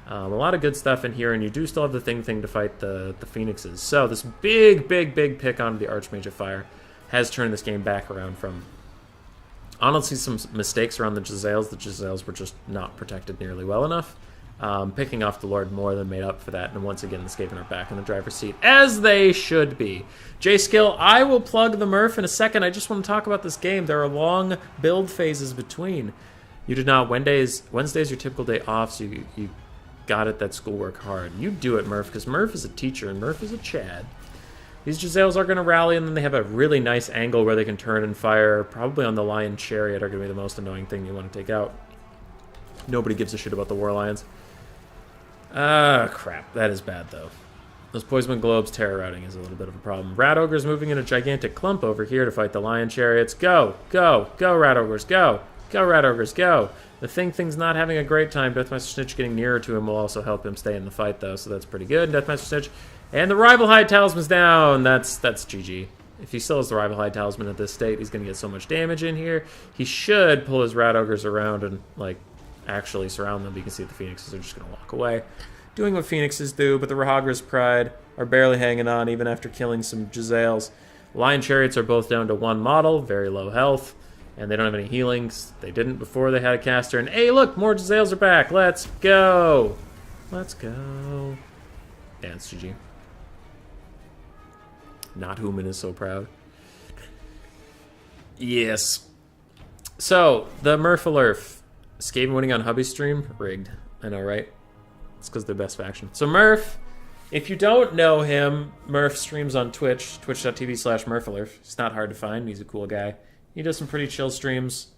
A lot of good stuff in here, and you do still have the thing to fight the Phoenixes. So this big pick onto the Archmage of Fire has turned this game back around from honestly some mistakes around the Jezzails. The Jezzails were just not protected nearly well enough. Picking off the Lord more than made up for that, and once again, the Skaven are back in the driver's seat, as they should be. J-Skill, I will plug the Murph in a second. I just want to talk about this game. There are long build phases between. You did not. Wednesday's your typical day off, so you got it that schoolwork hard. You do it, Murph, because Murph is a teacher, and Murph is a Chad. These Giselles are going to rally, and then they have a really nice angle where they can turn and fire. Probably on the Lion Chariot are going to be the most annoying thing you want to take out. Nobody gives a shit about the War Lions. Ah, crap. That is bad, though. Those Poison Globes terror routing is a little bit of a problem. Rat Ogre's moving in a gigantic clump over here to fight the Lion Chariots. Go, go, go, Rat Ogres, go. Go, Rat Ogres, go. The Thing's not having a great time. Deathmaster Snitch getting nearer to him will also help him stay in the fight, though, so that's pretty good. Deathmaster Snitch. And the Rival High Talisman's down. That's GG. If he still has the Rival High Talisman at this state, he's going to get so much damage in here. He should pull his Rat Ogres around and, like, actually surround them, but you can see the Phoenixes are just going to walk away. Doing what Phoenixes do, but the Rahagra's Pride are barely hanging on even after killing some Giselles. Lion Chariots are both down to one model, very low health, and they don't have any healings. They didn't before they had a caster. And hey, look, more Giselles are back. Let's go. Let's go. Yeah, it's GG. Not Human is so proud. Yes. So, the Murphalurf. Skaven winning on Hubby's stream? Rigged. I know, right? It's because they're best faction. So Murph, if you don't know him, Murph streams on Twitch, twitch.tv/Murphalurf. He's not hard to find. He's a cool guy. He does some pretty chill streams.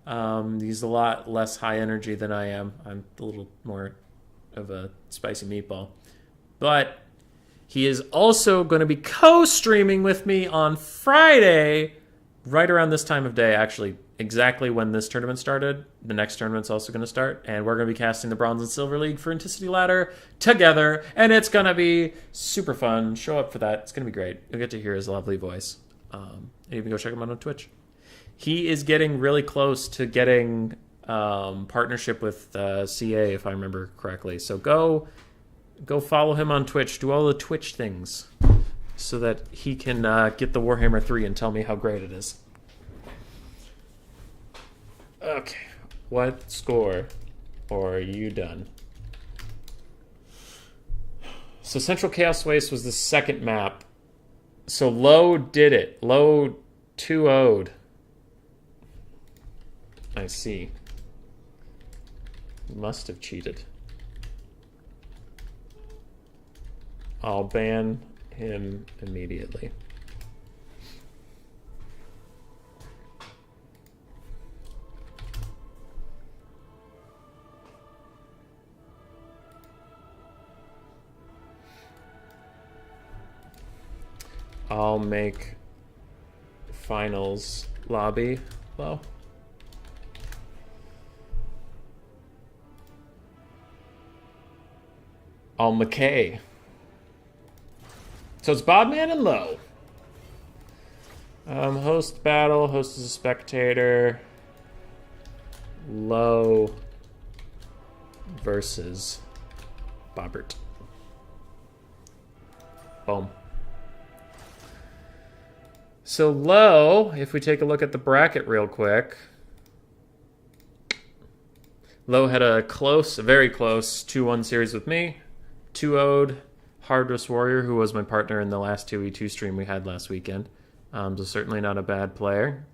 He's a lot less high energy than I am. I'm a little more of a spicy meatball. But he is also going to be co-streaming with me on Friday, right around this time of day, actually. Exactly when this tournament started. The next tournament's also going to start, and we're going to be casting the Bronze and Silver League for Anticity Ladder together, and it's going to be super fun. Show up for that. It's going to be great. You'll get to hear his lovely voice. And even go check him out on Twitch. He is getting really close to getting partnership with CA, if I remember correctly. So go follow him on Twitch. Do all the Twitch things so that he can get the Warhammer 3 and tell me how great it is. Okay, what score? Or are you done? So Central Chaos Waste was the second map. So Low did it. Low 2-0'd. I see. Must have cheated. I'll ban him immediately. I'll make finals lobby low. I'll McKay. So it's Bobman and Low. Host battle, host is a spectator. Low versus Bobbert. Boom. So Low, if we take a look at the bracket real quick, Low had a very close 2-1 series with me. 2-0'd Hardress Warrior, who was my partner in the last 2v2 stream we had last weekend. So certainly not a bad player.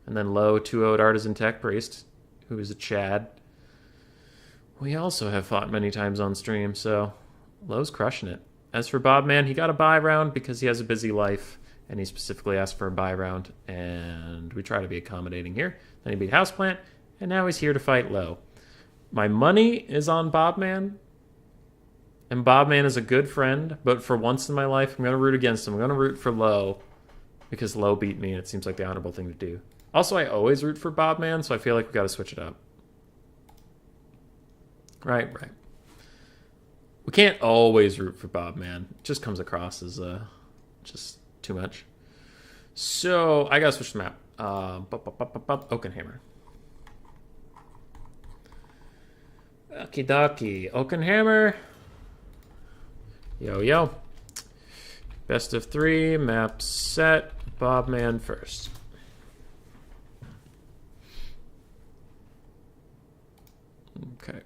And then Low 2-0'd Artisan Tech Priest, who is a Chad. We also have fought many times on stream, so Low's crushing it. As for Bobman, he got a bye round because he has a busy life. And he specifically asked for a bye round, and we try to be accommodating here. Then he beat Houseplant, and now he's here to fight Low. My money is on Bobman, and Bobman is a good friend, but for once in my life, I'm going to root against him. I'm going to root for Low, because Low beat me, and it seems like the honorable thing to do. Also, I always root for Bobman, so I feel like we've got to switch it up. Right. We can't always root for Bobman. It just comes across as just too much. So I gotta switch the map. Oakenhammer. Okie dokie. Oakenhammer. Yo. Best of 3. Map set. Bobman first. Okay.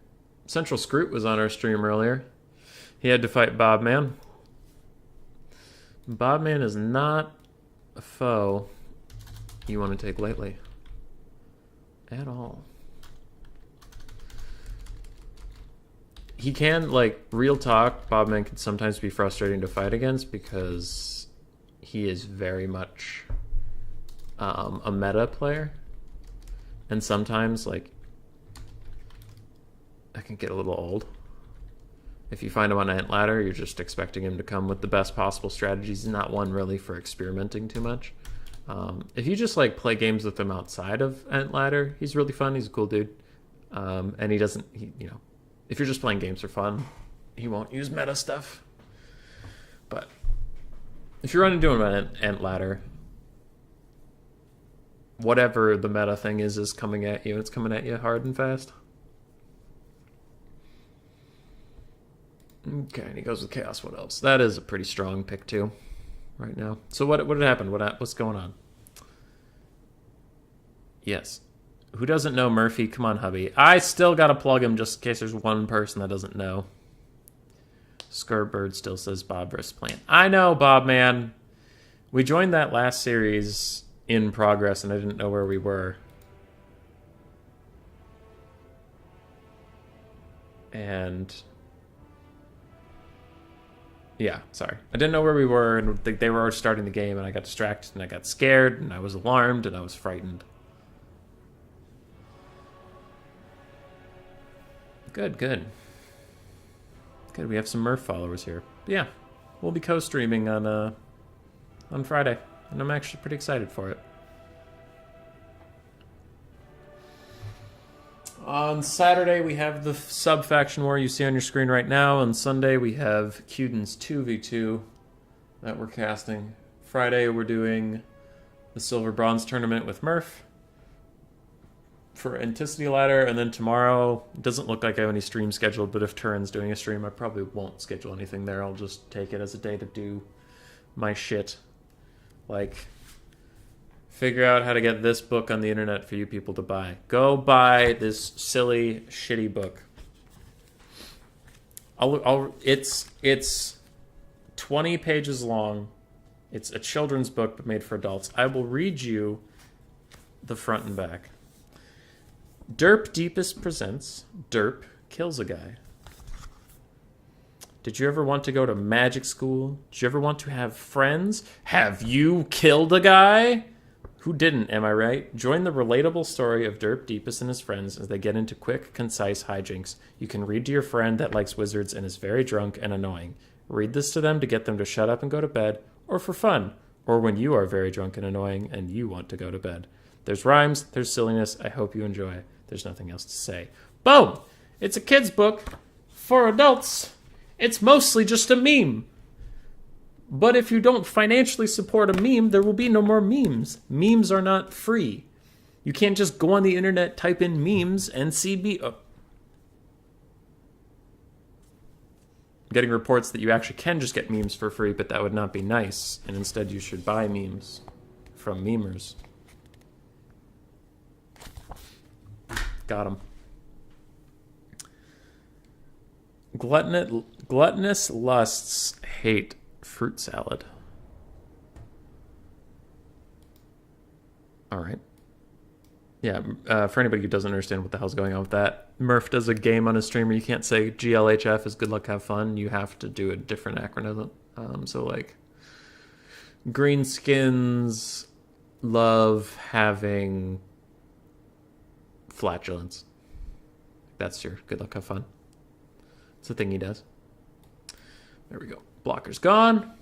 Central Scroot was on our stream earlier. He had to fight Bobman. Bobman is not a foe you want to take lightly. At all. He can, like, real talk, Bobman can sometimes be frustrating to fight against because he is very much a meta player. And sometimes, like, that can get a little old. If you find him on Ant Ladder, you're just expecting him to come with the best possible strategies. He's not one really for experimenting too much. If you just like play games with him outside of Ant Ladder, he's really fun. He's a cool dude. And he doesn't, you know, if you're just playing games for fun, he won't use meta stuff. But if you're running into him on Ant Ladder, whatever the meta thing is coming at you. It's coming at you hard and fast. Okay, and he goes with Chaos. What else? That is a pretty strong pick too, right now. So what happened? What's going on? Yes. Who doesn't know Murphy? Come on, hubby. I still gotta plug him just in case there's one person that doesn't know. Skirbird still says Bob versus Plant. I know, Bob, man. We joined that last series in progress, and I didn't know where we were. And yeah, sorry. I didn't know where we were, and they were starting the game, and I got distracted, and I got scared, and I was alarmed, and I was frightened. Good, good. Good, we have some Murph followers here. But yeah, we'll be co-streaming on Friday, and I'm actually pretty excited for it. On Saturday, we have the sub-faction war you see on your screen right now. On Sunday, we have Cuden's 2v2 that we're casting. Friday, we're doing the Silver-Bronze tournament with Murph for Anticity Ladder. And then tomorrow, it doesn't look like I have any streams scheduled, but if Turin's doing a stream, I probably won't schedule anything there. I'll just take it as a day to do my shit. Like, figure out how to get this book on the internet for you people to buy. Go buy this silly, shitty book. It's 20 pages long. It's a children's book, but made for adults. I will read you the front and back. Derp Deepest presents Derp Kills a Guy. Did you ever want to go to magic school? Did you ever want to have friends? Have you killed a guy? Who didn't, am I right? Join the relatable story of Derp Deepest and his friends as they get into quick, concise hijinks. You can read to your friend that likes wizards and is very drunk and annoying. Read this to them to get them to shut up and go to bed, or for fun, or when you are very drunk and annoying and you want to go to bed. There's rhymes, there's silliness, I hope you enjoy. There's nothing else to say. Boom! It's a kid's book for adults. It's mostly just a meme. But if you don't financially support a meme, there will be no more memes. Memes are not free. You can't just go on the internet, type in memes, and see I'm getting reports that you actually can just get memes for free, but that would not be nice. And instead you should buy memes from memers. Got him. Gluttonous lusts hate fruit salad. All right. Yeah, for anybody who doesn't understand what the hell's going on with that, Murph does a game on his stream where you can't say GLHF is good luck, have fun. You have to do a different acronym. So, like, greenskins love having flatulence. That's your good luck, have fun. It's the thing he does. There we go. Blocker's gone.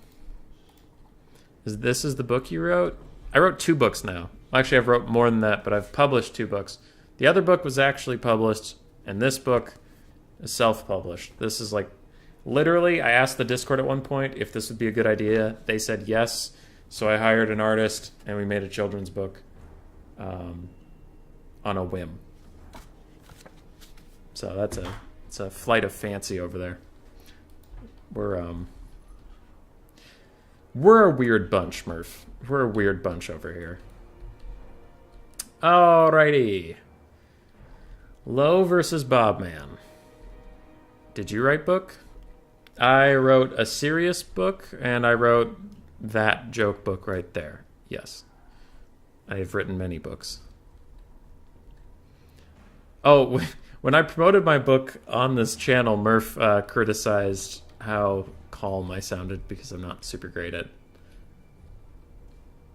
This is the book you wrote? I wrote 2 books now. Actually, I've wrote more than that, but I've published 2 books. The other book was actually published, and this book is self-published. This is like, literally, I asked the Discord at one point if this would be a good idea. They said yes, so I hired an artist, and we made a children's book on a whim. So it's a flight of fancy over there. We're a weird bunch, Murph. We're a weird bunch over here. Alrighty. Low versus Bobman. Did you write book? I wrote a serious book, and I wrote that joke book right there. Yes. I have written many books. Oh, when I promoted my book on this channel, Murph criticized how calm I sounded because I'm not super great at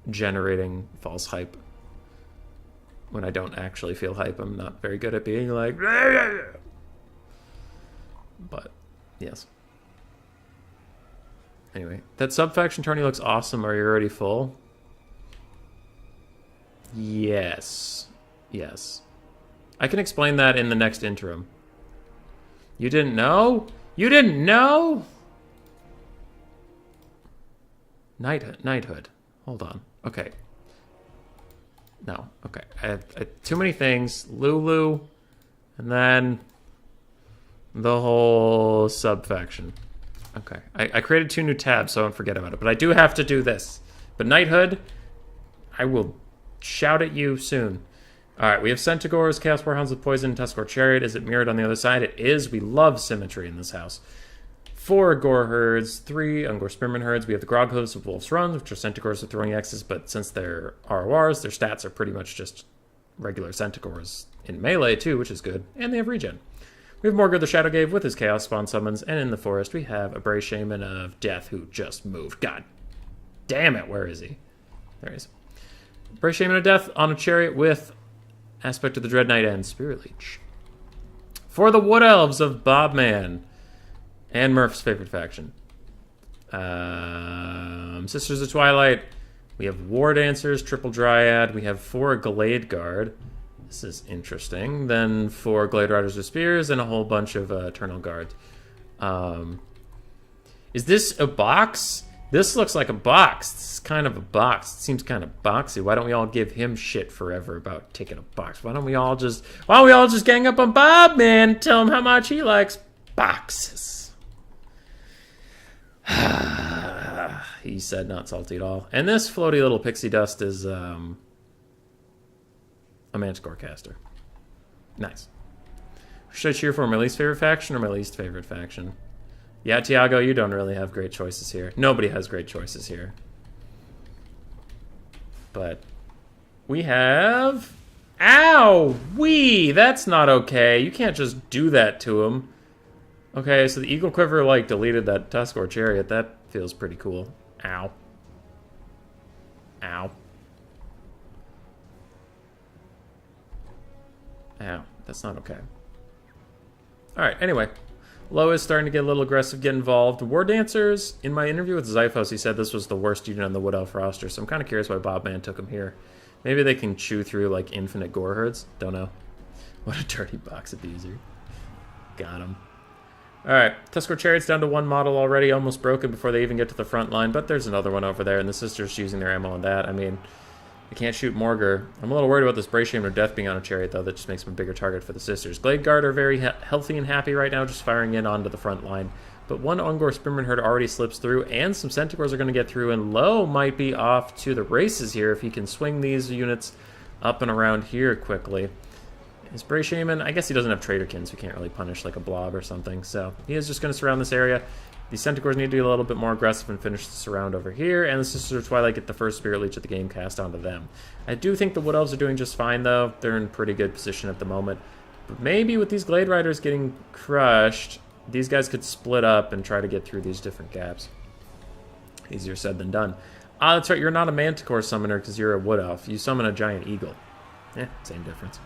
generating false hype. When I don't actually feel hype, I'm not very good at being like... But, yes. Anyway, that sub-faction tourney looks awesome. Are you already full? Yes. Yes. I can explain that in the next interim. You didn't know? You didn't know? Knighthood. Hold on. Okay. No. Okay. I have too many things. Lulu. And then the whole sub-faction. Okay. I created 2 new tabs, so I don't forget about it. But I do have to do this. But Knighthood, I will shout at you soon. Alright, we have Centaurs, Chaos Warhounds with Poison, Tuskor Chariot. Is it mirrored on the other side? It is. We love symmetry in this house. 4 Gore Herds, 3 Ungor Spearman Herds. We have the Grog Hooves of Wolf's Run, which are Centaurs with throwing axes, but since they're RORs, their stats are pretty much just regular Centaurs in melee too, which is good. And they have regen. We have Morgar the Shadowgave with his Chaos Spawn summons, and in the forest we have a Bray Shaman of Death who just moved. God damn it, where is he? There he is. Bray Shaman of Death on a chariot with Aspect of the Dread Knight and Spirit Leech. For the Wood Elves of Bobman and Murph's favorite faction. Sisters of Twilight. We have War Dancers, Triple Dryad. We have 4 Glade Guard. This is interesting. Then 4 Glade Riders with Spears and a whole bunch of Eternal Guard. Is this a box? This looks like a box. This is kind of a box. It seems kind of boxy. Why don't we all give him shit forever about taking a box? Why don't we all just gang up on Bob, man, and tell him how much he likes boxes? He said not salty at all. And this floaty little pixie dust is a Manticore caster. Nice. Should I cheer for my least favorite faction or my least favorite faction? Yeah, Tiago, you don't really have great choices here. Nobody has great choices here. But we have... Ow! Wee! That's not okay. You can't just do that to him. Okay, so the Eagle Quiver, like, deleted that Tuskor Chariot. That feels pretty cool. Ow. Ow. Ow. That's not okay. Alright, anyway. Lo is starting to get a little aggressive, get involved. War Dancers, in my interview with Zyphos, he said this was the worst unit on the Wood Elf roster, so I'm kind of curious why Bobman took him here. Maybe they can chew through, like, infinite Gore Herds? Don't know. What a dirty box abuser. Got him. Alright, Tuskor Chariot's down to 1 model already, almost broken before they even get to the front line, but there's another one over there, and the Sisters using their ammo on that. I mean, they can't shoot Morgar. I'm a little worried about this Bray Shaman of Death being on a chariot, though. That just makes him a bigger target for the Sisters. Glade Guard are very healthy and happy right now, just firing in onto the front line. But 1 Ungor Spearman Herd already slips through, and some Centaurs are going to get through, and Lo might be off to the races here if he can swing these units up and around here quickly. His Bray Shaman, I guess he doesn't have Traderkins, who can't really punish like a blob or something, so he is just going to surround this area. These Centaurs need to be a little bit more aggressive and finish the surround over here, and the Sisters of Twilight get the first Spirit Leech of the game cast onto them. I do think the Wood Elves are doing just fine, though. They're in pretty good position at the moment. But maybe with these Glade Riders getting crushed, these guys could split up and try to get through these different gaps. Easier said than done. Ah, that's right, you're not a Manticore summoner because you're a Wood Elf. You summon a Giant Eagle. Same difference.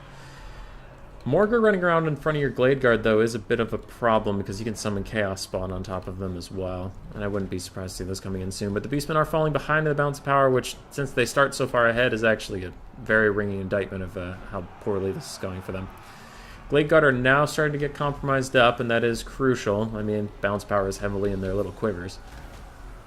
Morgar running around in front of your Glade Guard, though, is a bit of a problem because you can summon Chaos Spawn on top of them as well. And I wouldn't be surprised to see those coming in soon. But the Beastmen are falling behind in the balance of power, which, since they start so far ahead, is actually a very ringing indictment of how poorly this is going for them. Glade Guard are now starting to get compromised up, and that is crucial. I mean, balance power is heavily in their little quivers.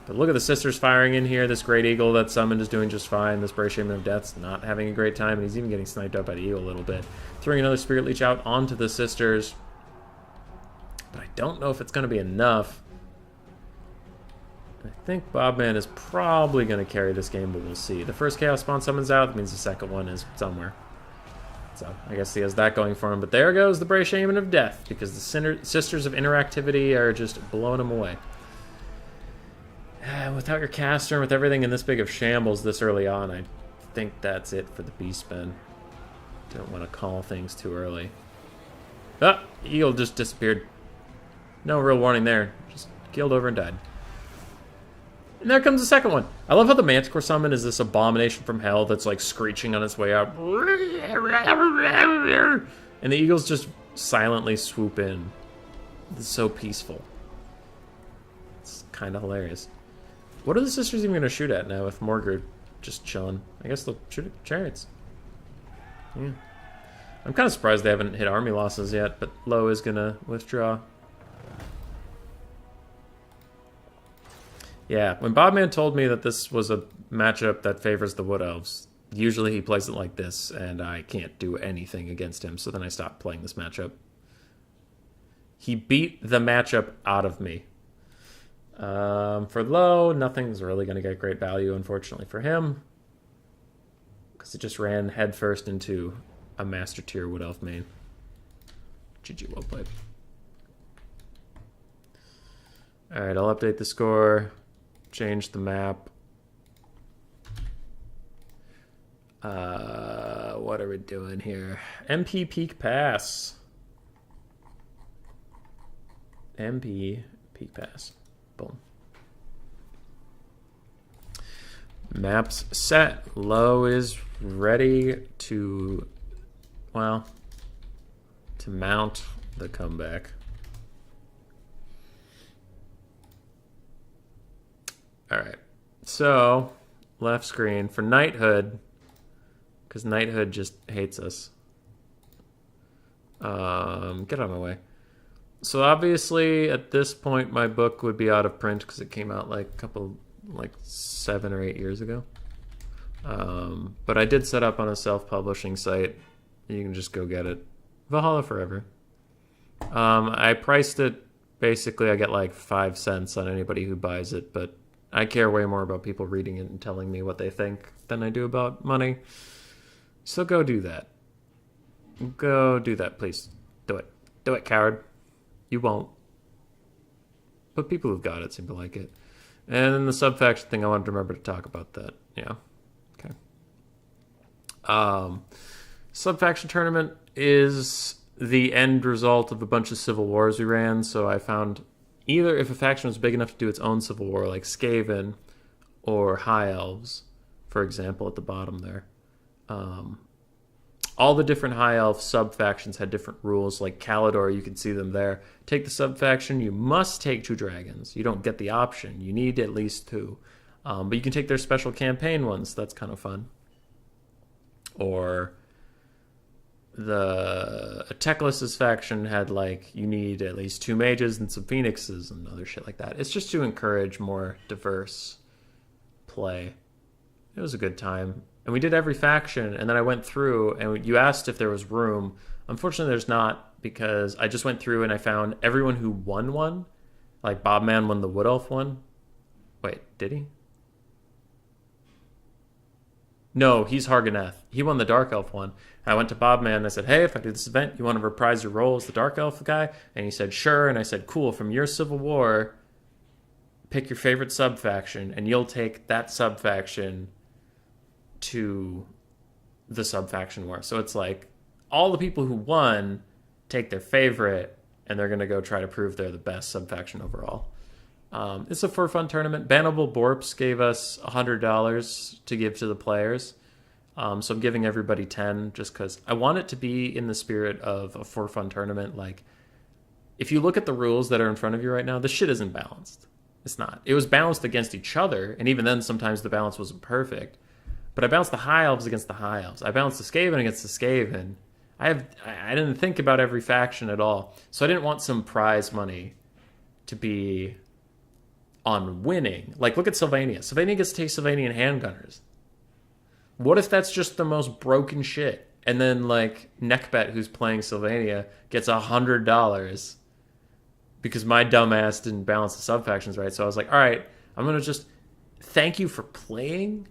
But look at the Sisters firing in here. This Great Eagle that summoned is doing just fine. This Bray Shaman of Death's not having a great time, and he's even getting sniped out by the Eagle a little bit. Throwing another Spirit Leech out onto the Sisters. But I don't know if it's going to be enough. I think Bobman is probably going to carry this game, but we'll see. The first Chaos Spawn summons out. That means the second one is somewhere. So I guess he has that going for him. But there goes the Bray Shaman of Death, because the Sisters of Interactivity are just blowing him away. Without your caster and with everything in this big of shambles this early on, I think that's it for the beastmen. Don't want to call things too early. Ah, Eagle just disappeared. No real warning there. Just keeled over and died. And there comes the second one. I love how the Manticore summon is this abomination from hell that's like screeching on its way out. And the eagles just silently swoop in. It's so peaceful. It's kind of hilarious. What are the sisters even going to shoot at now with Morgard just chilling? I guess they'll shoot at chariots. Yeah. I'm kind of surprised they haven't hit army losses yet, but Lo is going to withdraw. Yeah, when Bobman told me that this was a matchup that favors the Wood Elves, usually he plays it like this, and I can't do anything against him, so then I stopped playing this matchup. He beat the matchup out of me. For Lo, nothing's really going to get great value, unfortunately, for him, because it just ran headfirst into a Master Tier Wood Elf main. GG, well played. Alright, I'll update the score. Change the map. What are we doing here? MP Peak Pass. MP Peak Pass. Boom. Maps set. Lo is ready to, well, to mount the comeback. Alright, so left screen for knighthood, because knighthood just hates us. Get out of my way. So obviously at this point my book would be out of print because it came out like 7 or 8 years ago. But I did set up on a self-publishing site. You can just go get it. Valhalla Forever. I priced it, basically I get like 5 cents on anybody who buys it, but I care way more about people reading it and telling me what they think than I do about money. So go do that. Go do that, please. Do it. Do it, coward. You won't. But people who've got it seem to like it. And then the sub-faction thing, I wanted to remember to talk about that. Yeah. Okay. Sub-faction tournament is the end result of a bunch of civil wars we ran, so I found either if a faction was big enough to do its own civil war, like Skaven or High Elves, for example, at the bottom there. All the different High Elf sub-factions had different rules, like Kalidor, you can see them there. Take the sub-faction, you must take 2 dragons. You don't get the option. You need at least 2. But you can take their special campaign ones. That's kind of fun. Or the Teclis's faction had, like, you need at least 2 mages and some phoenixes and other shit like that. It's just to encourage more diverse play. It was a good time. And we did every faction, and then I went through, and you asked if there was room. Unfortunately, there's not, because I just went through and I found everyone who won one. Like, Bobman won the Wood Elf one. Wait, did he? No, he's Harganeth. He won the Dark Elf one. I went to Bobman and I said, hey, if I do this event, you want to reprise your role as the Dark Elf guy? And he said, sure. And I said, cool, from your Civil War, pick your favorite sub-faction, and you'll take that sub-faction to the sub-faction war. So it's like all the people who won take their favorite, and they're going to go try to prove they're the best sub-faction overall. It's a for fun tournament. Bannable Borps gave us $100 to give to the players. So I'm giving everybody 10 just because I want it to be in the spirit of a for fun tournament. Like, if you look at the rules that are in front of you right now, the shit isn't balanced. It's not. It was balanced against each other, and even then sometimes the balance wasn't perfect. But I balanced the High Elves against the High Elves. I balanced the Skaven against the Skaven. I didn't think about every faction at all. So I didn't want some prize money to be on winning. Like, look at Sylvania. Sylvania gets to take Sylvanian handgunners. What if that's just the most broken shit? And then, like, Neckbet, who's playing Sylvania, gets $100 because my dumbass didn't balance the sub-factions right. So I was like, all right, I'm going to just thank you for playing.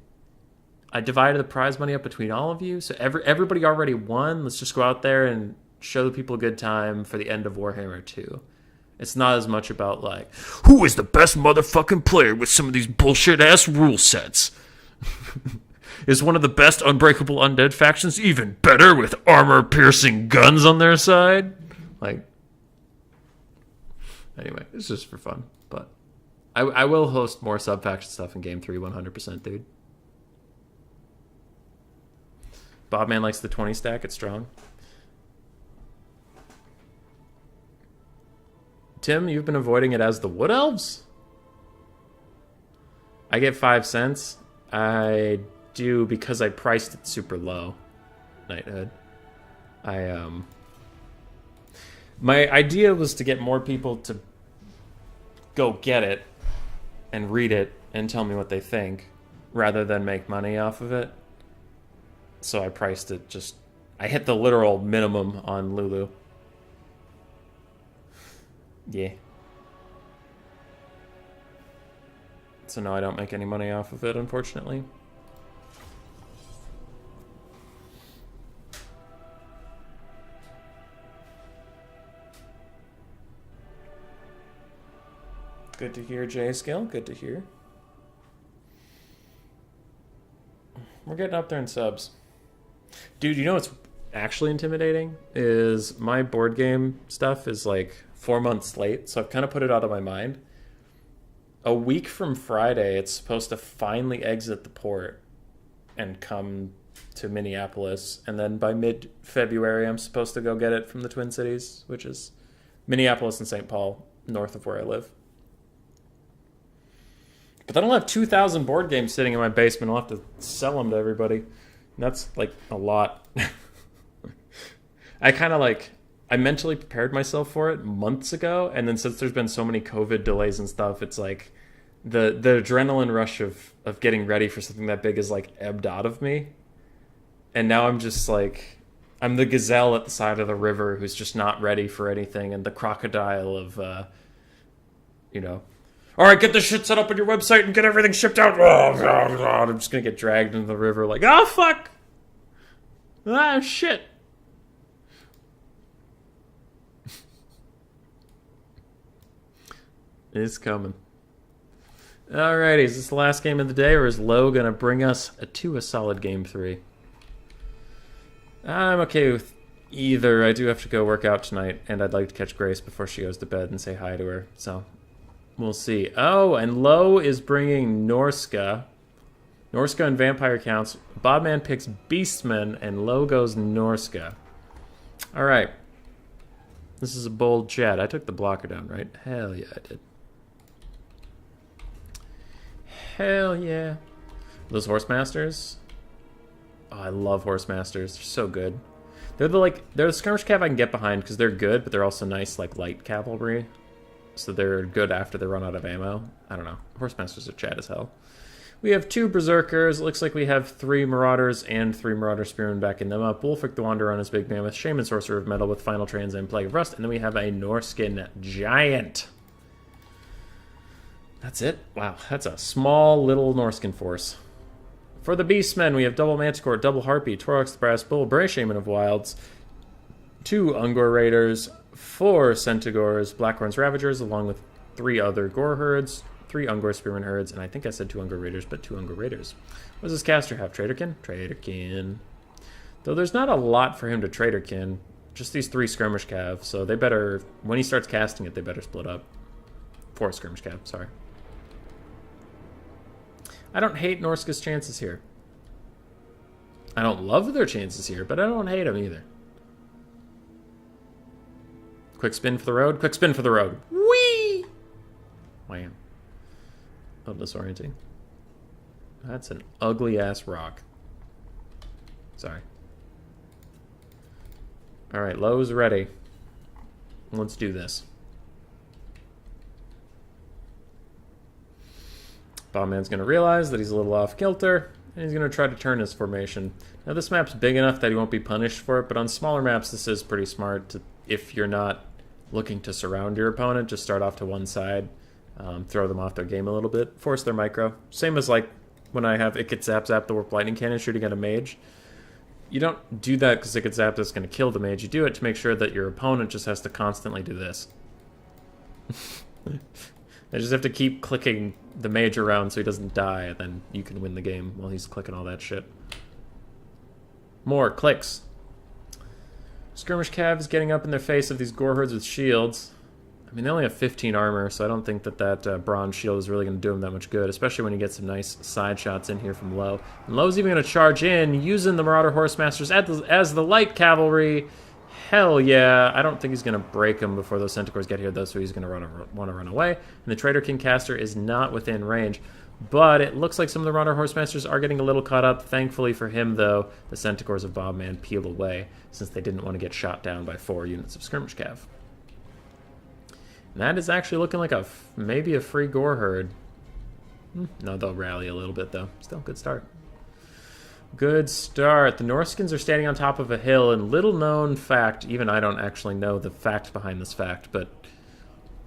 I divided the prize money up between all of you, so everybody already won. Let's just go out there and show the people a good time for the end of Warhammer 2. It's not as much about, like, who is the best motherfucking player with some of these bullshit-ass rule sets? Is one of the best Unbreakable Undead factions even better with armor-piercing guns on their side? Like, anyway, it's just for fun. But I will host more sub-faction stuff in Game 3, 100%, dude. Bobman likes the 20 stack. It's strong. Tim, you've been avoiding it as the Wood Elves? I get 5 cents. I do because I priced it super low. Knighthood. My idea was to get more people to go get it and read it and tell me what they think rather than make money off of it. So I priced it just... I hit the literal minimum on Lulu. Yeah. So no, I don't make any money off of it, unfortunately. Good to hear, J-Scale. Good to hear. We're getting up there in subs. Dude, you know what's actually intimidating? Is my board game stuff is like 4 months late, so I've kind of put it out of my mind. A week from Friday, it's supposed to finally exit the port and come to Minneapolis, and then by mid-February, I'm supposed to go get it from the Twin Cities, which is Minneapolis and St. Paul, north of where I live. But then I'll have 2,000 board games sitting in my basement. I'll have to sell them to everybody. And that's, like, a lot. I mentally prepared myself for it months ago, and then since there's been so many COVID delays and stuff, it's like the adrenaline rush of getting ready for something that big is, like, ebbed out of me. And now I'm just, like... I'm the gazelle at the side of the river who's just not ready for anything, and the crocodile of, all right, get this shit set up on your website and get everything shipped out. Oh, God. I'm just going to get dragged into the river like, oh, fuck. Ah, shit. It's coming. Alrighty, is this the last game of the day, or is Lo going to bring us to a solid Game 3? I'm okay with either. I do have to go work out tonight, and I'd like to catch Grace before she goes to bed and say hi to her, so... We'll see. Oh, and Lo is bringing Norska. Norska and Vampire counts. Bobman picks Beastmen, and Lo goes Norska. All right. This is a bold chat. I took the blocker down, right? Hell yeah, I did. Hell yeah. Those Horsemasters? Oh, I love Horsemasters. They're so good. They're the skirmish cav I can get behind because they're good, but they're also nice, like, light cavalry. So they're good after they run out of ammo. I don't know. Horsemasters are Chad as hell. We have 2 Berserkers. It looks like we have 3 Marauders and 3 Marauder Spearmen backing them up. Wolfric the Wanderer on his Big Mammoth. Shaman Sorcerer of Metal with Final Trans and Plague of Rust. And then we have a Norskin Giant. That's it? Wow, that's a small little Norskin force. For the Beastmen, we have double Manticore, double Harpy, Torox the Brass Bull, Bray Shaman of Wilds, 2 Ungor Raiders, 4 Centaurs, Blackhorns Ravagers, along with 3 other Gore Herds, 3 Ungor Spearman Herds, and I think I said 2 Ungor Raiders, but 2 Ungor Raiders. What does this caster have? Traderkin? Traderkin. Though there's not a lot for him to Traderkin, just these 3 Skirmish Cav, so they better, when he starts casting it, they better split up. 4 Skirmish Cav, sorry. I don't hate Norska's chances here. I don't love their chances here, but I don't hate them either. Quick spin for the road. Quick spin for the road. Whee! Wham. Oh, disorienting. That's an ugly-ass rock. Sorry. Alright, Lowe's ready. Let's do this. Bombman's going to realize that he's a little off-kilter, and he's going to try to turn his formation. Now, this map's big enough that he won't be punished for it, but on smaller maps, this is pretty smart. If you're not looking to surround your opponent, just start off to one side, throw them off their game a little bit, force their micro. Same as, like, when I have It Could Zap Zap the Warp Lightning Cannon shooting at a mage. You don't do that because It Could Zap that's going to kill the mage. You do it to make sure that your opponent just has to constantly do this. They just have to keep clicking the mage around so he doesn't die, and then you can win the game while he's clicking all that shit. More clicks. Skirmish Cav is getting up in their face of these gore herds with shields. I mean, they only have 15 armor, so I don't think that bronze shield is really going to do them that much good, especially when you get some nice side shots in here from Low. And Low's even going to charge in, using the Marauder Horsemasters as the light cavalry. Hell yeah. I don't think he's going to break them before those Centaurs get here, though, so he's going to want to run away. And the Traitor King caster is not within range. But it looks like some of the Marauder Horsemasters are getting a little caught up. Thankfully for him, though, the Centaurs of Bobman peel away, since they didn't want to get shot down by 4 units of Skirmish Cav. And that is actually looking like maybe a free gore herd. No, they'll rally a little bit, though. Still, good start. Good start. The Norskins are standing on top of a hill, and little known fact, even I don't actually know the fact behind this fact, but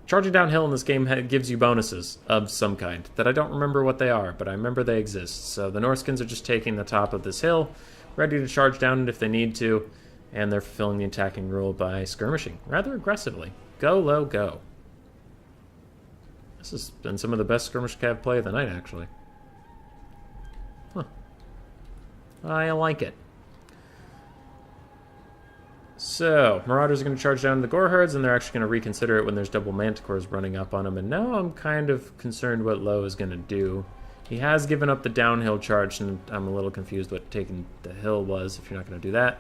charging downhill in this game gives you bonuses of some kind that I don't remember what they are, but I remember they exist. So the Norskins are just taking the top of this hill, ready to charge down it if they need to, and they're fulfilling the attacking rule by skirmishing rather aggressively. Go, Low, go. This has been some of the best Skirmish Cav play of the night, actually. Huh. I like it. So, Marauders are going to charge down the Gore Herds, and they're actually going to reconsider it when there's double Manticores running up on them. And now I'm kind of concerned what Low is going to do. He has given up the downhill charge, and I'm a little confused what taking the hill was, if you're not going to do that.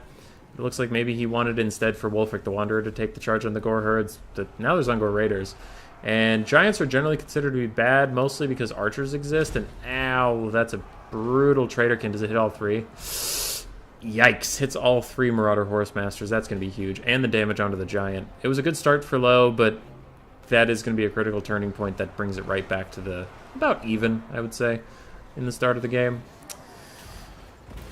It looks like maybe he wanted instead for Wulfric the Wanderer to take the charge on the Gore Herds. Now there's Ungor Raiders. And Giants are generally considered to be bad, mostly because archers exist. And ow, that's a brutal Traitorkin. Does it hit all 3? Yikes, hits all 3 Marauder Horsemasters. That's going to be huge. And the damage onto the Giant. It was a good start for Low, but that is going to be a critical turning point that brings it right back to the about even, I would say, in the start of the game.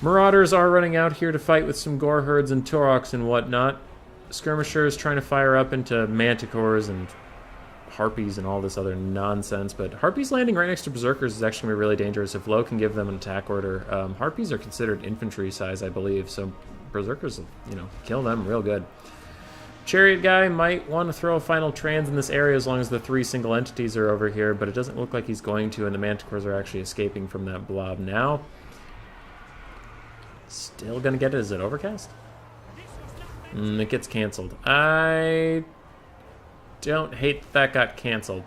Marauders are running out here to fight with some Gore Herds and Taurochs and whatnot. Skirmishers trying to fire up into Manticores and Harpies and all this other nonsense, but Harpies landing right next to Berserkers is actually going to be really dangerous if Low can give them an attack order. Harpies are considered infantry size, I believe, so Berserkers will, kill them real good. Chariot guy might want to throw a final trans in this area as long as the 3 single entities are over here, but it doesn't look like he's going to, and the Manticores are actually escaping from that blob now. Still going to get it. Is it overcast? It gets canceled. I don't hate that got canceled.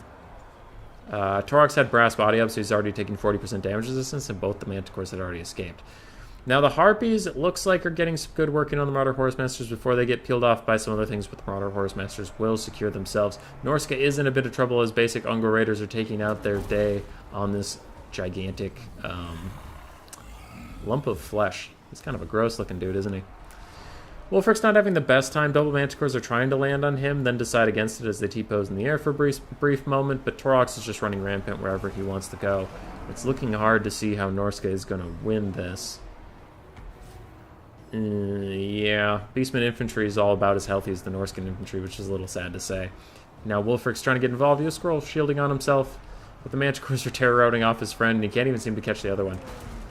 Taurochs had brass body up, so he's already taking 40% damage resistance, and both the Manticores had already escaped. Now the Harpies, it looks like, are getting some good work in on the Marauder Horsemasters before they get peeled off by some other things, but the Marauder Horsemasters will secure themselves. Norska is in a bit of trouble as basic Ungor Raiders are taking out their day on this gigantic lump of flesh. He's kind of a gross-looking dude, isn't he? Wulfric's not having the best time. Double Manticores are trying to land on him, then decide against it as they T-pose in the air for a brief moment, but Taurochs is just running rampant wherever he wants to go. It's looking hard to see how Norska is going to win this. Yeah, Beastmen infantry is all about as healthy as the Norscan infantry, which is a little sad to say. Now Wulfric's trying to get involved. He scroll shielding on himself, but the Manticores are terror routing off his friend, and he can't even seem to catch the other one.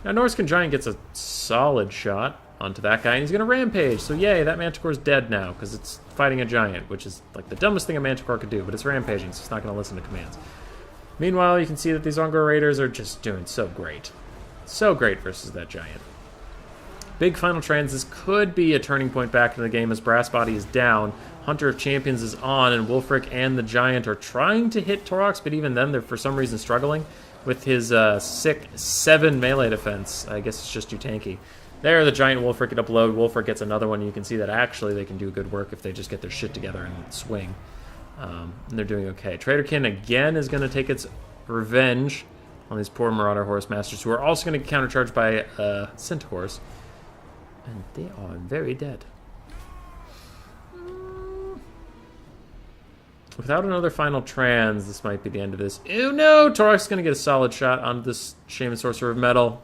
Now Norscan Giant gets a solid shot onto that guy, and he's going to rampage. So yay, that Manticore's dead now, because it's fighting a giant, which is like the dumbest thing a Manticore could do, but it's rampaging, so it's not going to listen to commands. Meanwhile, you can see that these Ungor Raiders are just doing so great. So great versus that giant. Big final trans. This could be a turning point back in the game as Brass Body is down. Hunter of Champions is on, and Wulfric and the Giant are trying to hit Taurochs, but even then they're for some reason struggling with his sick 7 melee defense. I guess it's just too tanky. There, the Giant Wulfric get upload. Wulfric gets another one. You can see that actually they can do good work if they just get their shit together and swing. And they're doing okay. Traitorkin again is going to take its revenge on these poor Marauder Horsemasters, who are also going to get countercharged by Centaurs. And they are very dead. Without another final trans, this might be the end of this. Oh no! Tauroch's going to get a solid shot on this Shaman Sorcerer of Metal.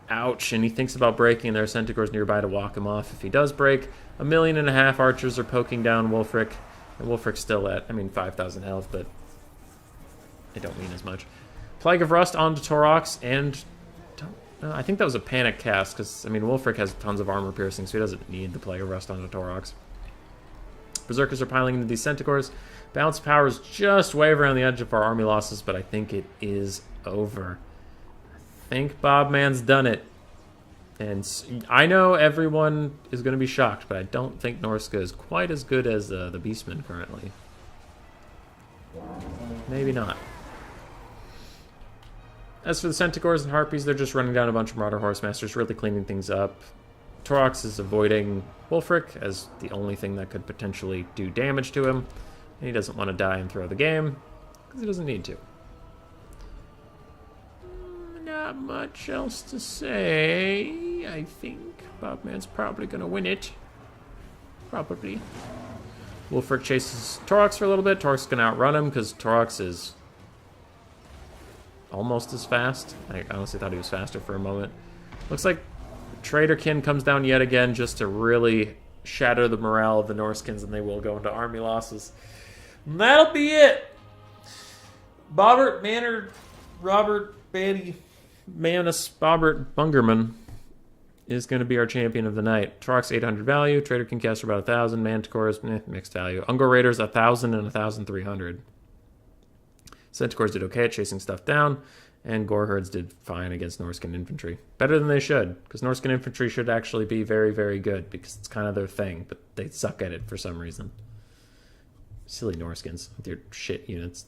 Ouch, and he thinks about breaking, and there are Centaurs nearby to walk him off if he does break. 1.5 million archers are poking down Wulfric, and Wulfric's still at, 5,000 health, but they don't mean as much. Plague of Rust onto Taurochs, and I think that was a panic cast, because, I mean, Wulfric has tons of armor piercing, so he doesn't need the Plague of Rust on the Taurox. Berserkers are piling into these Centaurs. Balance of power is just way around the edge of our army losses, but I think it is over. I think Bobman's done it. And I know everyone is going to be shocked, but I don't think Norska is quite as good as the Beastmen currently. Maybe not. As for the Centaurs and Harpies, they're just running down a bunch of Marauder Horsemasters, really cleaning things up. Taurox is avoiding Wulfric as the only thing that could potentially do damage to him. And he doesn't want to die and throw the game, because he doesn't need to. Not much else to say. I think Bobman's probably going to win it. Probably. Wulfric chases Taurox for a little bit. Taurox is going to outrun him because Taurox is almost as fast. I honestly thought he was faster for a moment. Looks like Traderkin comes down yet again just to really shatter the morale of the Norskins, and they will go into army losses. And that'll be it. Robert Banny Manus Bobbert Bungerman is going to be our champion of the night. Taurox 800 value, Traderkin caster about 1,000, Manticores mixed value. Ungor Raiders 1,000 and 1,300. Centaurs did okay at chasing stuff down, and Goreherds did fine against Norskin infantry. Better than they should, because Norskin infantry should actually be very, very good, because it's kind of their thing, but they suck at it for some reason. Silly Norskins with your shit units.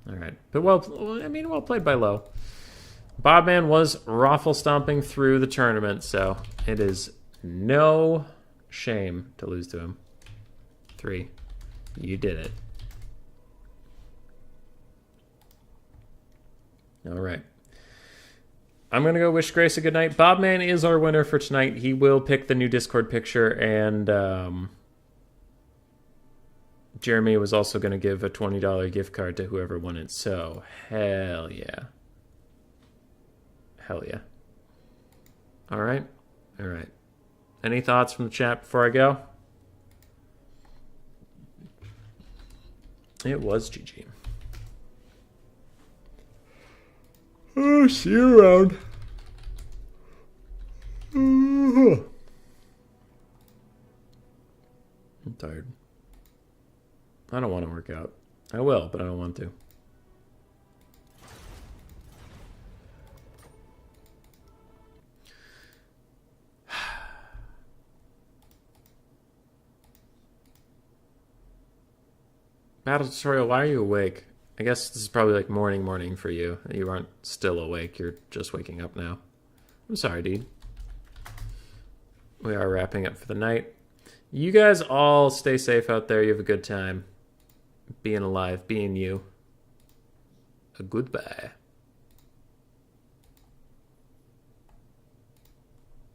Alright, but well played by Low. Bobman was raffle stomping through the tournament, so it is no shame to lose to him. 3. You did it. Alright. I'm going to go wish Grace a good night. Bobman is our winner for tonight. He will pick the new Discord picture, and Jeremy was also going to give a $20 gift card to whoever won it, so hell yeah. Hell yeah. Alright. Alright. Any thoughts from the chat before I go? It was GG. Oh, see you around. I'm tired. I don't want to work out. I will, but I don't want to. Battle tutorial, why are you awake? I guess this is probably like morning for you. You aren't still awake, you're just waking up now. I'm sorry, dude. We are wrapping up for the night. You guys all stay safe out there. You have a good time. Being alive, being you. A goodbye.